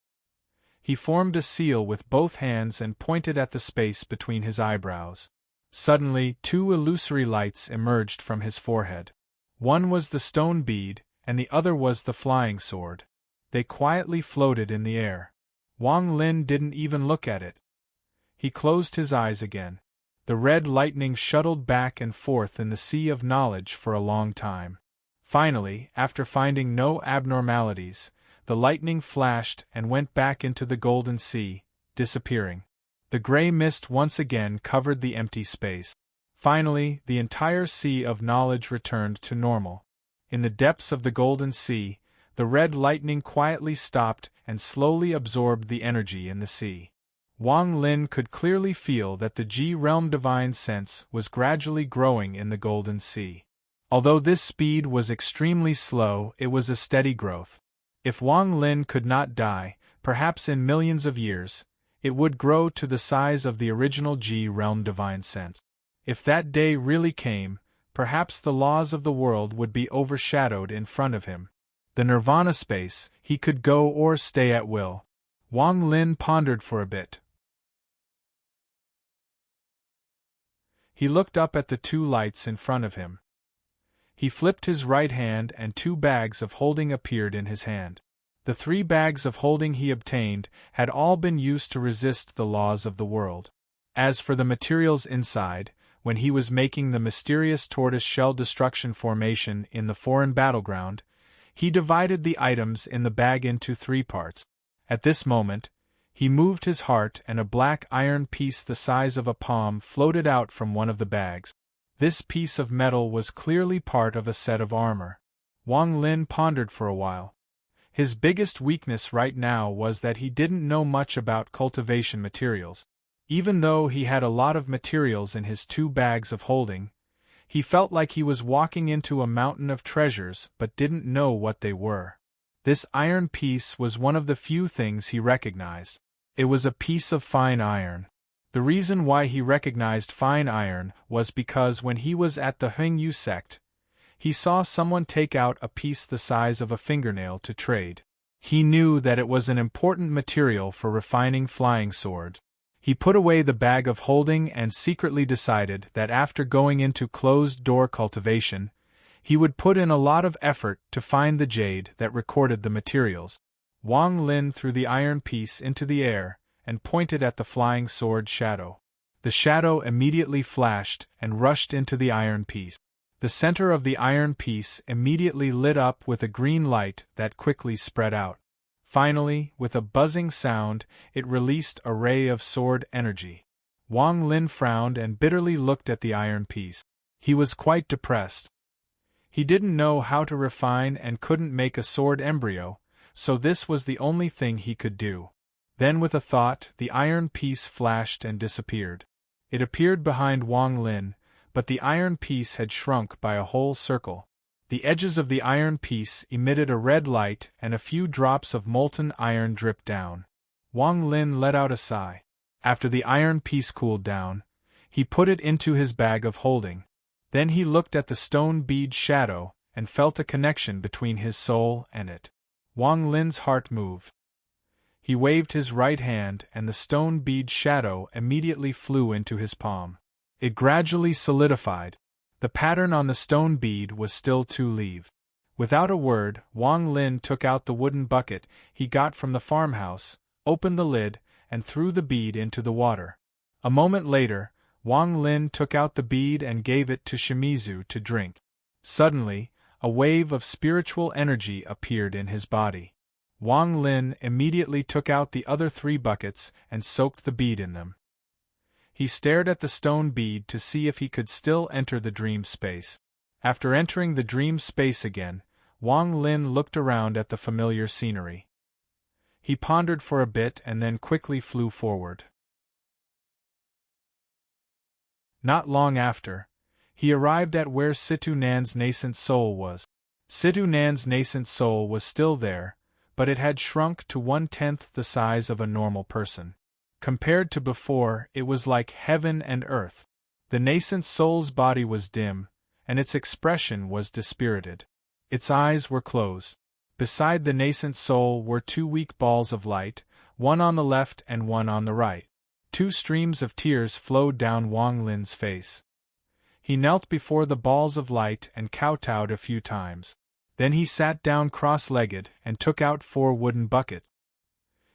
He formed a seal with both hands and pointed at the space between his eyebrows. Suddenly, 2 illusory lights emerged from his forehead. One was the stone bead, and the other was the flying sword. They quietly floated in the air. Wang Lin didn't even look at it. He closed his eyes again. The red lightning shuttled back and forth in the sea of knowledge for a long time. Finally, after finding no abnormalities, the lightning flashed and went back into the golden sea, disappearing. The gray mist once again covered the empty space. Finally, the entire sea of knowledge returned to normal. In the depths of the golden sea, the red lightning quietly stopped and slowly absorbed the energy in the sea. Wang Lin could clearly feel that the G-realm divine sense was gradually growing in the golden sea. Although this speed was extremely slow, it was a steady growth. If Wang Lin could not die, perhaps in millions of years, it would grow to the size of the original G-realm divine sense. If that day really came, perhaps the laws of the world would be overshadowed in front of him. The nirvana space, he could go or stay at will. Wang Lin pondered for a bit. He looked up at the two lights in front of him. He flipped his right hand and 2 bags of holding appeared in his hand. The 3 bags of holding he obtained had all been used to resist the laws of the world. As for the materials inside, when he was making the mysterious tortoise-shell destruction formation in the foreign battleground, he divided the items in the bag into 3 parts. At this moment, he moved his heart and a black iron piece the size of a palm floated out from one of the bags. This piece of metal was clearly part of a set of armor. Wang Lin pondered for a while. His biggest weakness right now was that he didn't know much about cultivation materials. Even though he had a lot of materials in his 2 bags of holding, he felt like he was walking into a mountain of treasures but didn't know what they were. This iron piece was one of the few things he recognized. It was a piece of fine iron. The reason why he recognized fine iron was because when he was at the Hengyu sect, he saw someone take out a piece the size of a fingernail to trade. He knew that it was an important material for refining flying sword. He put away the bag of holding and secretly decided that after going into closed-door cultivation, he would put in a lot of effort to find the jade that recorded the materials. Wang Lin threw the iron piece into the air and pointed at the flying sword shadow. The shadow immediately flashed and rushed into the iron piece. The center of the iron piece immediately lit up with a green light that quickly spread out. Finally, with a buzzing sound, it released a ray of sword energy. Wang Lin frowned and bitterly looked at the iron piece. He was quite depressed. He didn't know how to refine and couldn't make a sword embryo, so this was the only thing he could do. Then with a thought, the iron piece flashed and disappeared. It appeared behind Wang Lin, but the iron piece had shrunk by a whole circle. The edges of the iron piece emitted a red light and a few drops of molten iron dripped down. Wang Lin let out a sigh. After the iron piece cooled down, he put it into his bag of holding. Then he looked at the stone bead shadow and felt a connection between his soul and it. Wang Lin's heart moved. He waved his right hand and the stone bead shadow immediately flew into his palm. It gradually solidified. The pattern on the stone bead was still 2 leaves. Without a word, Wang Lin took out the wooden bucket he got from the farmhouse, opened the lid, and threw the bead into the water. A moment later, Wang Lin took out the bead and gave it to Shimizu to drink. Suddenly, a wave of spiritual energy appeared in his body. Wang Lin immediately took out the other 3 buckets and soaked the bead in them. He stared at the stone bead to see if he could still enter the dream space. After entering the dream space again, Wang Lin looked around at the familiar scenery. He pondered for a bit and then quickly flew forward. Not long after, he arrived at where Situ Nan's nascent soul was. Situ Nan's nascent soul was still there, but it had shrunk to 1/10 the size of a normal person. Compared to before, it was like heaven and earth. The nascent soul's body was dim, and its expression was dispirited. Its eyes were closed. Beside the nascent soul were 2 weak balls of light, one on the left and one on the right. 2 streams of tears flowed down Wang Lin's face. He knelt before the balls of light and kowtowed a few times. Then he sat down cross-legged and took out 4 wooden buckets.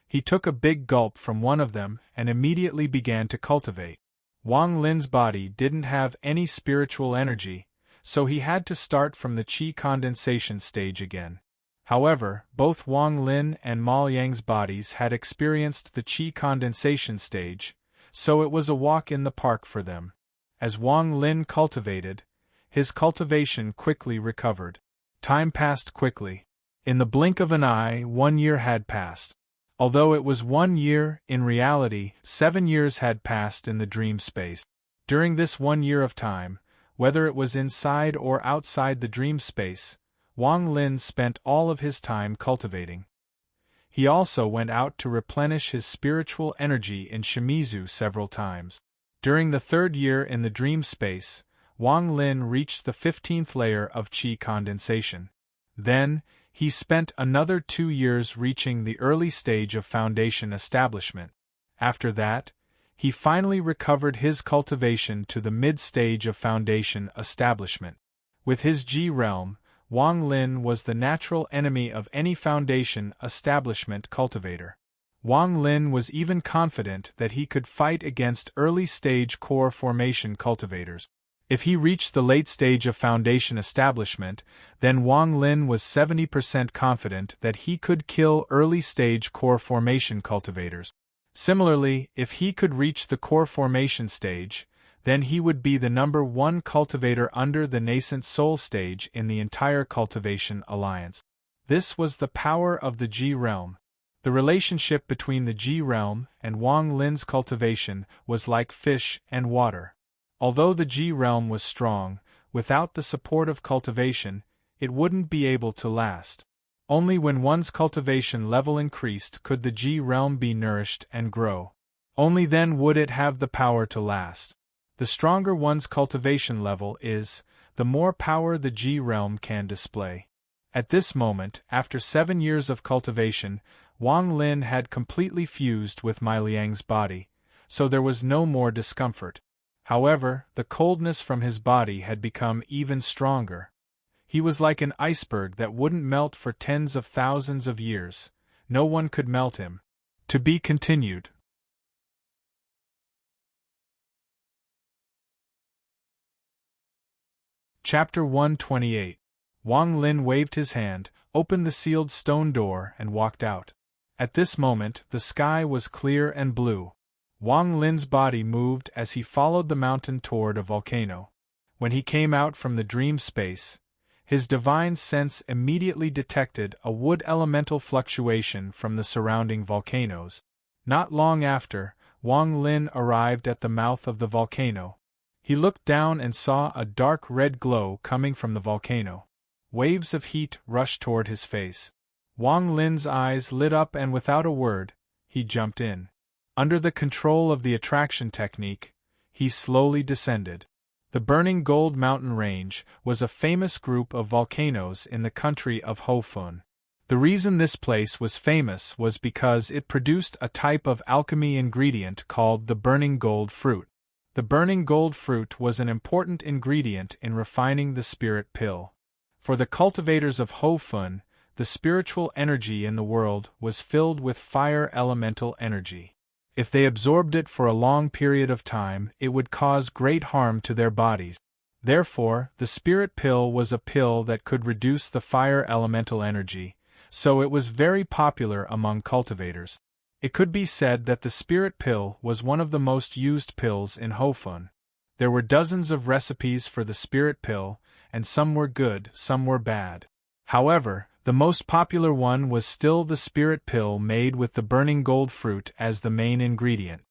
He took a big gulp from one of them and immediately began to cultivate. Wang Lin's body didn't have any spiritual energy, so he had to start from the qi condensation stage again. However, both Wang Lin and Ma Yang's bodies had experienced the qi condensation stage, so it was a walk in the park for them. As Wang Lin cultivated, his cultivation quickly recovered. Time passed quickly. In the blink of an eye, 1 year had passed. Although it was 1 year, in reality, 7 years had passed in the dream space. During this 1 year of time, whether it was inside or outside the dream space, Wang Lin spent all of his time cultivating. He also went out to replenish his spiritual energy in Shimizu several times. During the 3rd year in the dream space, Wang Lin reached the 15th layer of qi condensation. Then, he spent another 2 years reaching the early stage of foundation establishment. After that, he finally recovered his cultivation to the mid-stage of foundation establishment. With his Ji realm, Wang Lin was the natural enemy of any foundation establishment cultivator. Wang Lin was even confident that he could fight against early-stage core formation cultivators. If he reached the late stage of foundation establishment, then Wang Lin was 70% confident that he could kill early-stage core formation cultivators. Similarly, if he could reach the core formation stage, then he would be the #1 cultivator under the nascent soul stage in the entire cultivation alliance. This was the power of the Ji realm. The relationship between the Ji realm and Wang Lin's cultivation was like fish and water. Although the Ji realm was strong, without the support of cultivation, it wouldn't be able to last. Only when one's cultivation level increased could the Ji realm be nourished and grow. Only then would it have the power to last. The stronger one's cultivation level is, the more power the Ji realm can display. At this moment, after 7 years of cultivation, Wang Lin had completely fused with Mai Liang's body, so there was no more discomfort. However, the coldness from his body had become even stronger. He was like an iceberg that wouldn't melt for tens of thousands of years. No one could melt him. To be continued. Chapter 128. Wang Lin waved his hand, opened the sealed stone door and walked out. At this moment, the sky was clear and blue. Wang Lin's body moved as he followed the mountain toward a volcano. When he came out from the dream space, his divine sense immediately detected a wood elemental fluctuation from the surrounding volcanoes. Not long after, Wang Lin arrived at the mouth of the volcano. He looked down and saw a dark red glow coming from the volcano. Waves of heat rushed toward his face. Wang Lin's eyes lit up and without a word, he jumped in. Under the control of the attraction technique, he slowly descended. The Burning Gold Mountain Range was a famous group of volcanoes in the country of Hofun. The reason this place was famous was because it produced a type of alchemy ingredient called the burning gold fruit. The burning gold fruit was an important ingredient in refining the spirit pill. For the cultivators of Hofun, the spiritual energy in the world was filled with fire elemental energy. If they absorbed it for a long period of time, it would cause great harm to their bodies. Therefore, the spirit pill was a pill that could reduce the fire elemental energy, so it was very popular among cultivators. It could be said that the spirit pill was one of the most used pills in Hofun. There were dozens of recipes for the spirit pill, and some were good, some were bad. However, the most popular one was still the spirit pill made with the burning gold fruit as the main ingredient.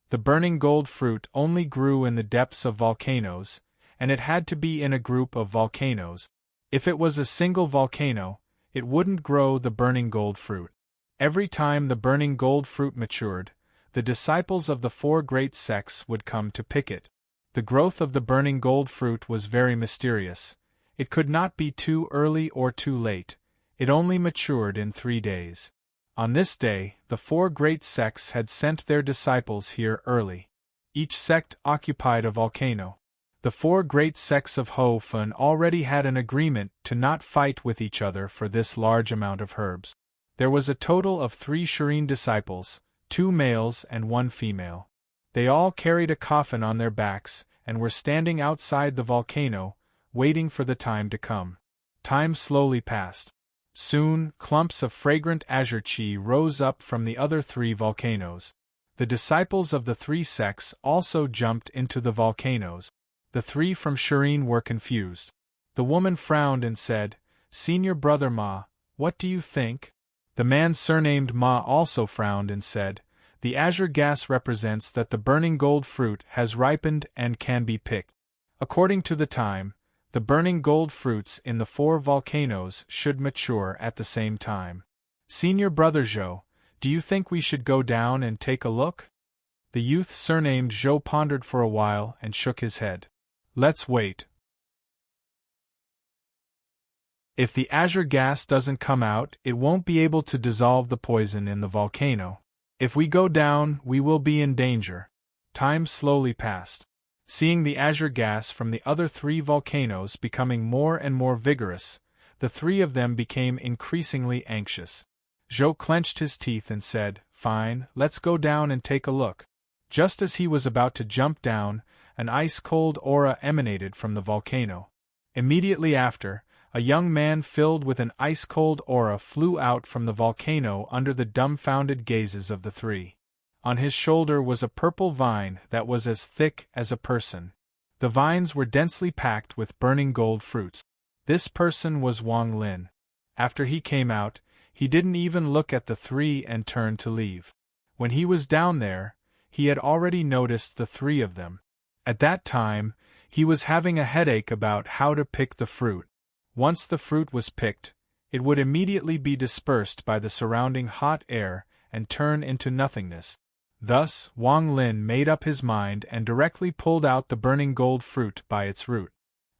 The burning gold fruit only grew in the depths of volcanoes, and it had to be in a group of volcanoes. If it was a single volcano, it wouldn't grow the burning gold fruit. Every time the burning gold fruit matured, the disciples of the 4 great sects would come to pick it. The growth of the burning gold fruit was very mysterious. It could not be too early or too late. It only matured in 3 days. On this day, the 4 great sects had sent their disciples here early. Each sect occupied a volcano. The 4 great sects of Hofun already had an agreement to not fight with each other for this large amount of herbs. There was a total of 3 serene disciples, 2 males and 1 female. They all carried a coffin on their backs, and were standing outside the volcano, waiting for the time to come. Time slowly passed. Soon, clumps of fragrant azure chi rose up from the other 3 volcanoes. The disciples of the 3 sects also jumped into the volcanoes. The 3 from Serene were confused. The woman frowned and said, "Senior brother Ma, what do you think?" The man surnamed Ma also frowned and said, "The azure gas represents that the burning gold fruit has ripened and can be picked. According to the time, the burning gold fruits in the 4 volcanoes should mature at the same time. Senior brother Zhou, do you think we should go down and take a look?" The youth surnamed Zhou pondered for a while and shook his head. "Let's wait. If the azure gas doesn't come out, it won't be able to dissolve the poison in the volcano. If we go down, we will be in danger." Time slowly passed. Seeing the azure gas from the other 3 volcanoes becoming more and more vigorous, the 3 of them became increasingly anxious. Zhou clenched his teeth and said, "Fine, let's go down and take a look." Just as he was about to jump down, an ice-cold aura emanated from the volcano. Immediately after, a young man filled with an ice-cold aura flew out from the volcano under the dumbfounded gazes of the 3. On his shoulder was a purple vine that was as thick as a person. The vines were densely packed with burning gold fruits. This person was Wang Lin. After he came out, he didn't even look at the 3 and turned to leave. When he was down there, he had already noticed the 3 of them. At that time, he was having a headache about how to pick the fruit. Once the fruit was picked, it would immediately be dispersed by the surrounding hot air and turn into nothingness. Thus, Wang Lin made up his mind and directly pulled out the burning gold fruit by its root.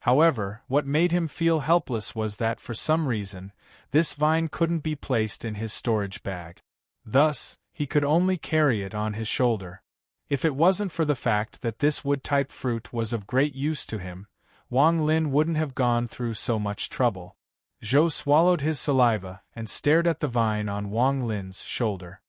However, what made him feel helpless was that for some reason, this vine couldn't be placed in his storage bag. Thus, he could only carry it on his shoulder. If it wasn't for the fact that this wood-type fruit was of great use to him, Wang Lin wouldn't have gone through so much trouble. Zhou swallowed his saliva and stared at the vine on Wang Lin's shoulder.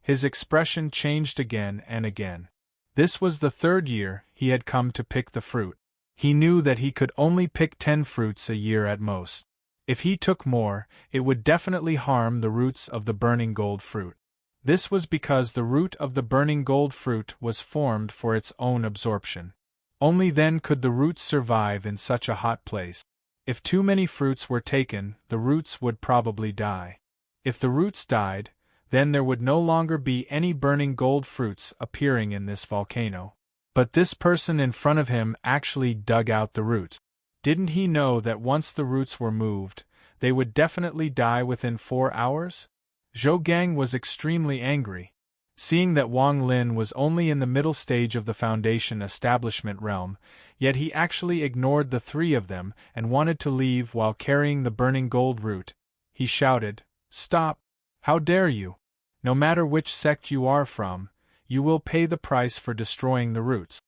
His expression changed again and again. This was the 3rd year he had come to pick the fruit. He knew that he could only pick 10 fruits a year at most. If he took more, it would definitely harm the roots of the burning gold fruit. This was because the root of the burning gold fruit was formed for its own absorption. Only then could the roots survive in such a hot place. If too many fruits were taken, the roots would probably die. If the roots died, then there would no longer be any burning gold fruits appearing in this volcano. But this person in front of him actually dug out the roots. Didn't he know that once the roots were moved, they would definitely die within 4 hours? Zhou Gang was extremely angry. Seeing that Wang Lin was only in the middle stage of the foundation establishment realm, yet he actually ignored the 3 of them and wanted to leave while carrying the burning gold root, he shouted, "Stop! How dare you? No matter which sect you are from, you will pay the price for destroying the roots."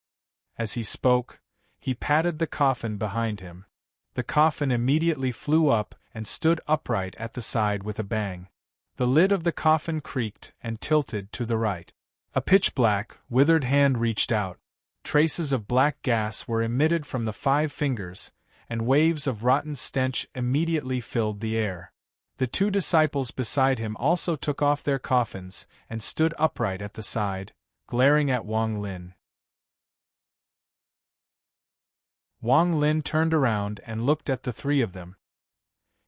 As he spoke, he patted the coffin behind him. The coffin immediately flew up and stood upright at the side with a bang. The lid of the coffin creaked and tilted to the right. A pitch-black, withered hand reached out. Traces of black gas were emitted from the 5 fingers, and waves of rotten stench immediately filled the air. The 2 disciples beside him also took off their coffins and stood upright at the side, glaring at Wang Lin. Wang Lin turned around and looked at the 3 of them.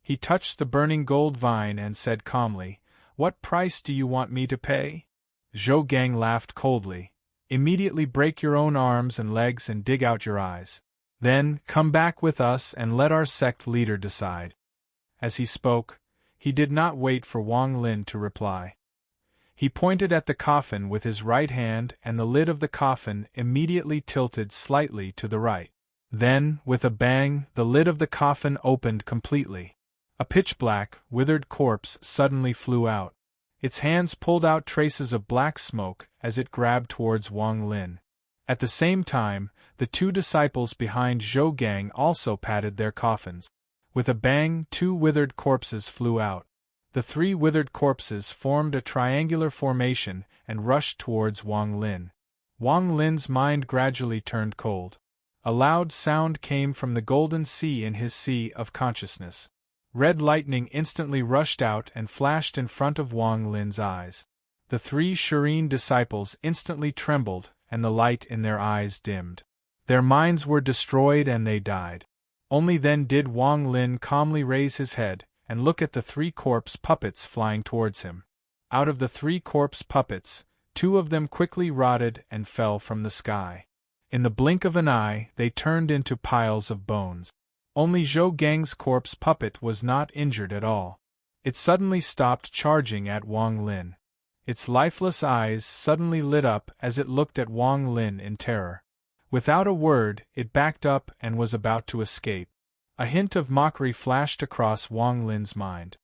He touched the burning gold vine and said calmly, "What price do you want me to pay?" Zhou Gang laughed coldly. "Immediately break your own arms and legs and dig out your eyes. Then, come back with us and let our sect leader decide." As he spoke, he did not wait for Wang Lin to reply. He pointed at the coffin with his right hand and the lid of the coffin immediately tilted slightly to the right. Then, with a bang, the lid of the coffin opened completely. A pitch-black, withered corpse suddenly flew out. Its hands pulled out traces of black smoke as it grabbed towards Wang Lin. At the same time, the 2 disciples behind Zhou Gang also patted their coffins. With a bang, 2 withered corpses flew out. The 3 withered corpses formed a triangular formation and rushed towards Wang Lin. Wang Lin's mind gradually turned cold. A loud sound came from the golden sea in his sea of consciousness. Red lightning instantly rushed out and flashed in front of Wang Lin's eyes. The 3 serene disciples instantly trembled, and the light in their eyes dimmed. Their minds were destroyed and they died. Only then did Wang Lin calmly raise his head and look at the 3 corpse puppets flying towards him. Out of the 3 corpse puppets, 2 of them quickly rotted and fell from the sky. In the blink of an eye, they turned into piles of bones. Only Zhou Gang's corpse puppet was not injured at all. It suddenly stopped charging at Wang Lin. Its lifeless eyes suddenly lit up as it looked at Wang Lin in terror. Without a word, it backed up and was about to escape. A hint of mockery flashed across Wang Lin's mind.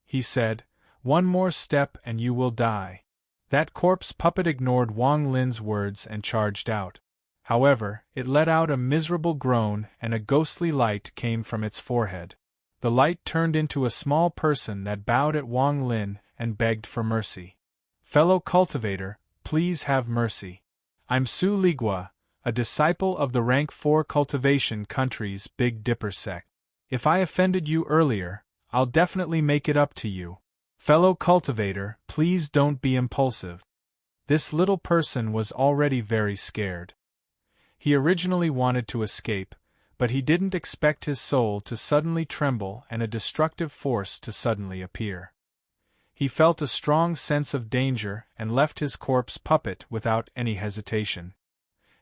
He said, "One more step and you will die." That corpse puppet ignored Wang Lin's words and charged out. However, it let out a miserable groan and a ghostly light came from its forehead. The light turned into a small person that bowed at Wang Lin and begged for mercy. "Fellow cultivator, please have mercy. I'm Su Ligua, a disciple of the rank 4 cultivation country's Big Dipper sect. If I offended you earlier, I'll definitely make it up to you. Fellow cultivator, please don't be impulsive." This little person was already very scared. He originally wanted to escape, but he didn't expect his soul to suddenly tremble and a destructive force to suddenly appear. He felt a strong sense of danger and left his corpse puppet without any hesitation.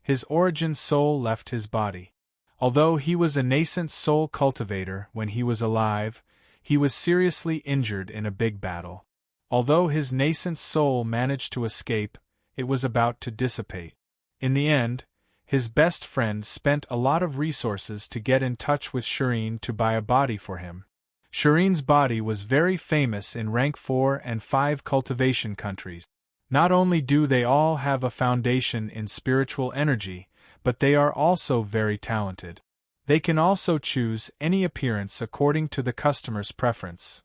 His origin soul left his body. Although he was a nascent soul cultivator when he was alive, he was seriously injured in a big battle. Although his nascent soul managed to escape, it was about to dissipate. In the end, his best friend spent a lot of resources to get in touch with Serene to buy a body for him. Serene's body was very famous in rank 4 and 5 cultivation countries. Not only do they all have a foundation in spiritual energy, but they are also very talented. They can also choose any appearance according to the customer's preference.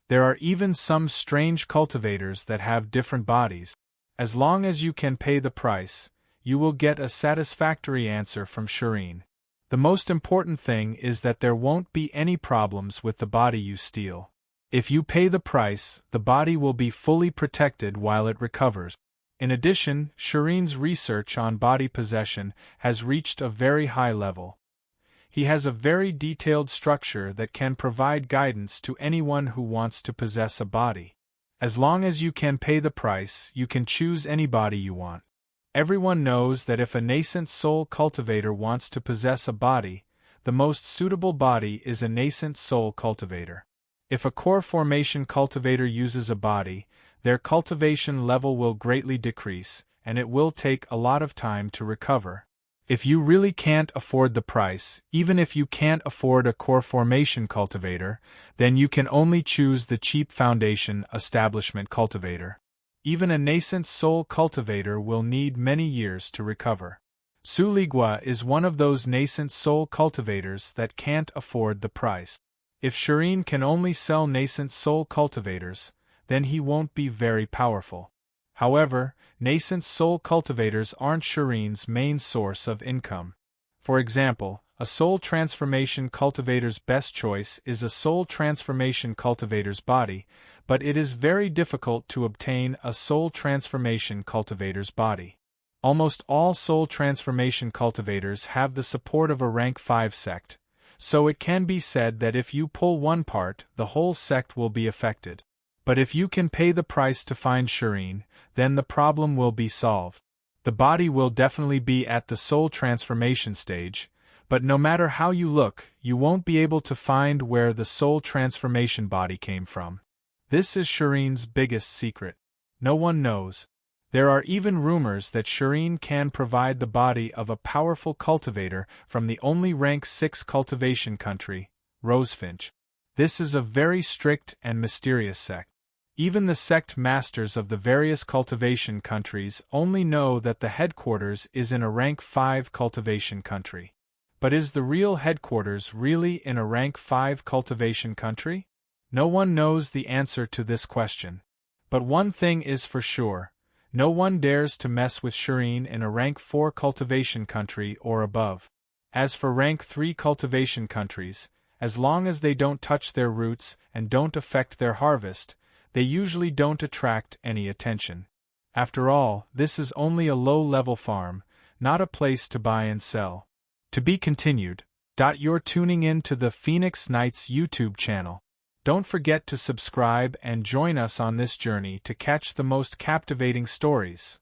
There are even some strange cultivators that have different bodies. As long as you can pay the price, you will get a satisfactory answer from Serene. The most important thing is that there won't be any problems with the body you steal. If you pay the price, the body will be fully protected while it recovers. In addition, Serene's research on body possession has reached a very high level. He has a very detailed structure that can provide guidance to anyone who wants to possess a body. As long as you can pay the price, you can choose any body you want. Everyone knows that if a nascent soul cultivator wants to possess a body, the most suitable body is a nascent soul cultivator. If a core formation cultivator uses a body, their cultivation level will greatly decrease, and it will take a lot of time to recover. If you really can't afford the price, even if you can't afford a core formation cultivator, then you can only choose the cheap foundation establishment cultivator. Even a nascent soul cultivator will need many years to recover. Su Ligua is one of those nascent soul cultivators that can't afford the price. If Serene can only sell nascent soul cultivators, then he won't be very powerful. However, nascent soul cultivators aren't Serene's main source of income. For example, a soul transformation cultivator's best choice is a soul transformation cultivator's body, but it is very difficult to obtain a soul transformation cultivator's body. Almost all soul transformation cultivators have the support of a rank 5 sect, so it can be said that if you pull one part, the whole sect will be affected. But if you can pay the price to find Serene, then the problem will be solved. The body will definitely be at the soul transformation stage, but no matter how you look, you won't be able to find where the soul transformation body came from. This is Serene's biggest secret. No one knows. There are even rumors that Serene can provide the body of a powerful cultivator from the only rank 6 cultivation country, Rosefinch. This is a very strict and mysterious sect. Even the sect masters of the various cultivation countries only know that the headquarters is in a rank 5 cultivation country. But is the real headquarters really in a rank 5 cultivation country? No one knows the answer to this question. But one thing is for sure, no one dares to mess with serene in a rank 4 cultivation country or above. As for rank 3 cultivation countries, as long as they don't touch their roots and don't affect their harvest, they usually don't attract any attention. After all, this is only a low-level farm, not a place to buy and sell. To be continued. You're tuning in to the Phoenix Nights YouTube channel. Don't forget to subscribe and join us on this journey to catch the most captivating stories.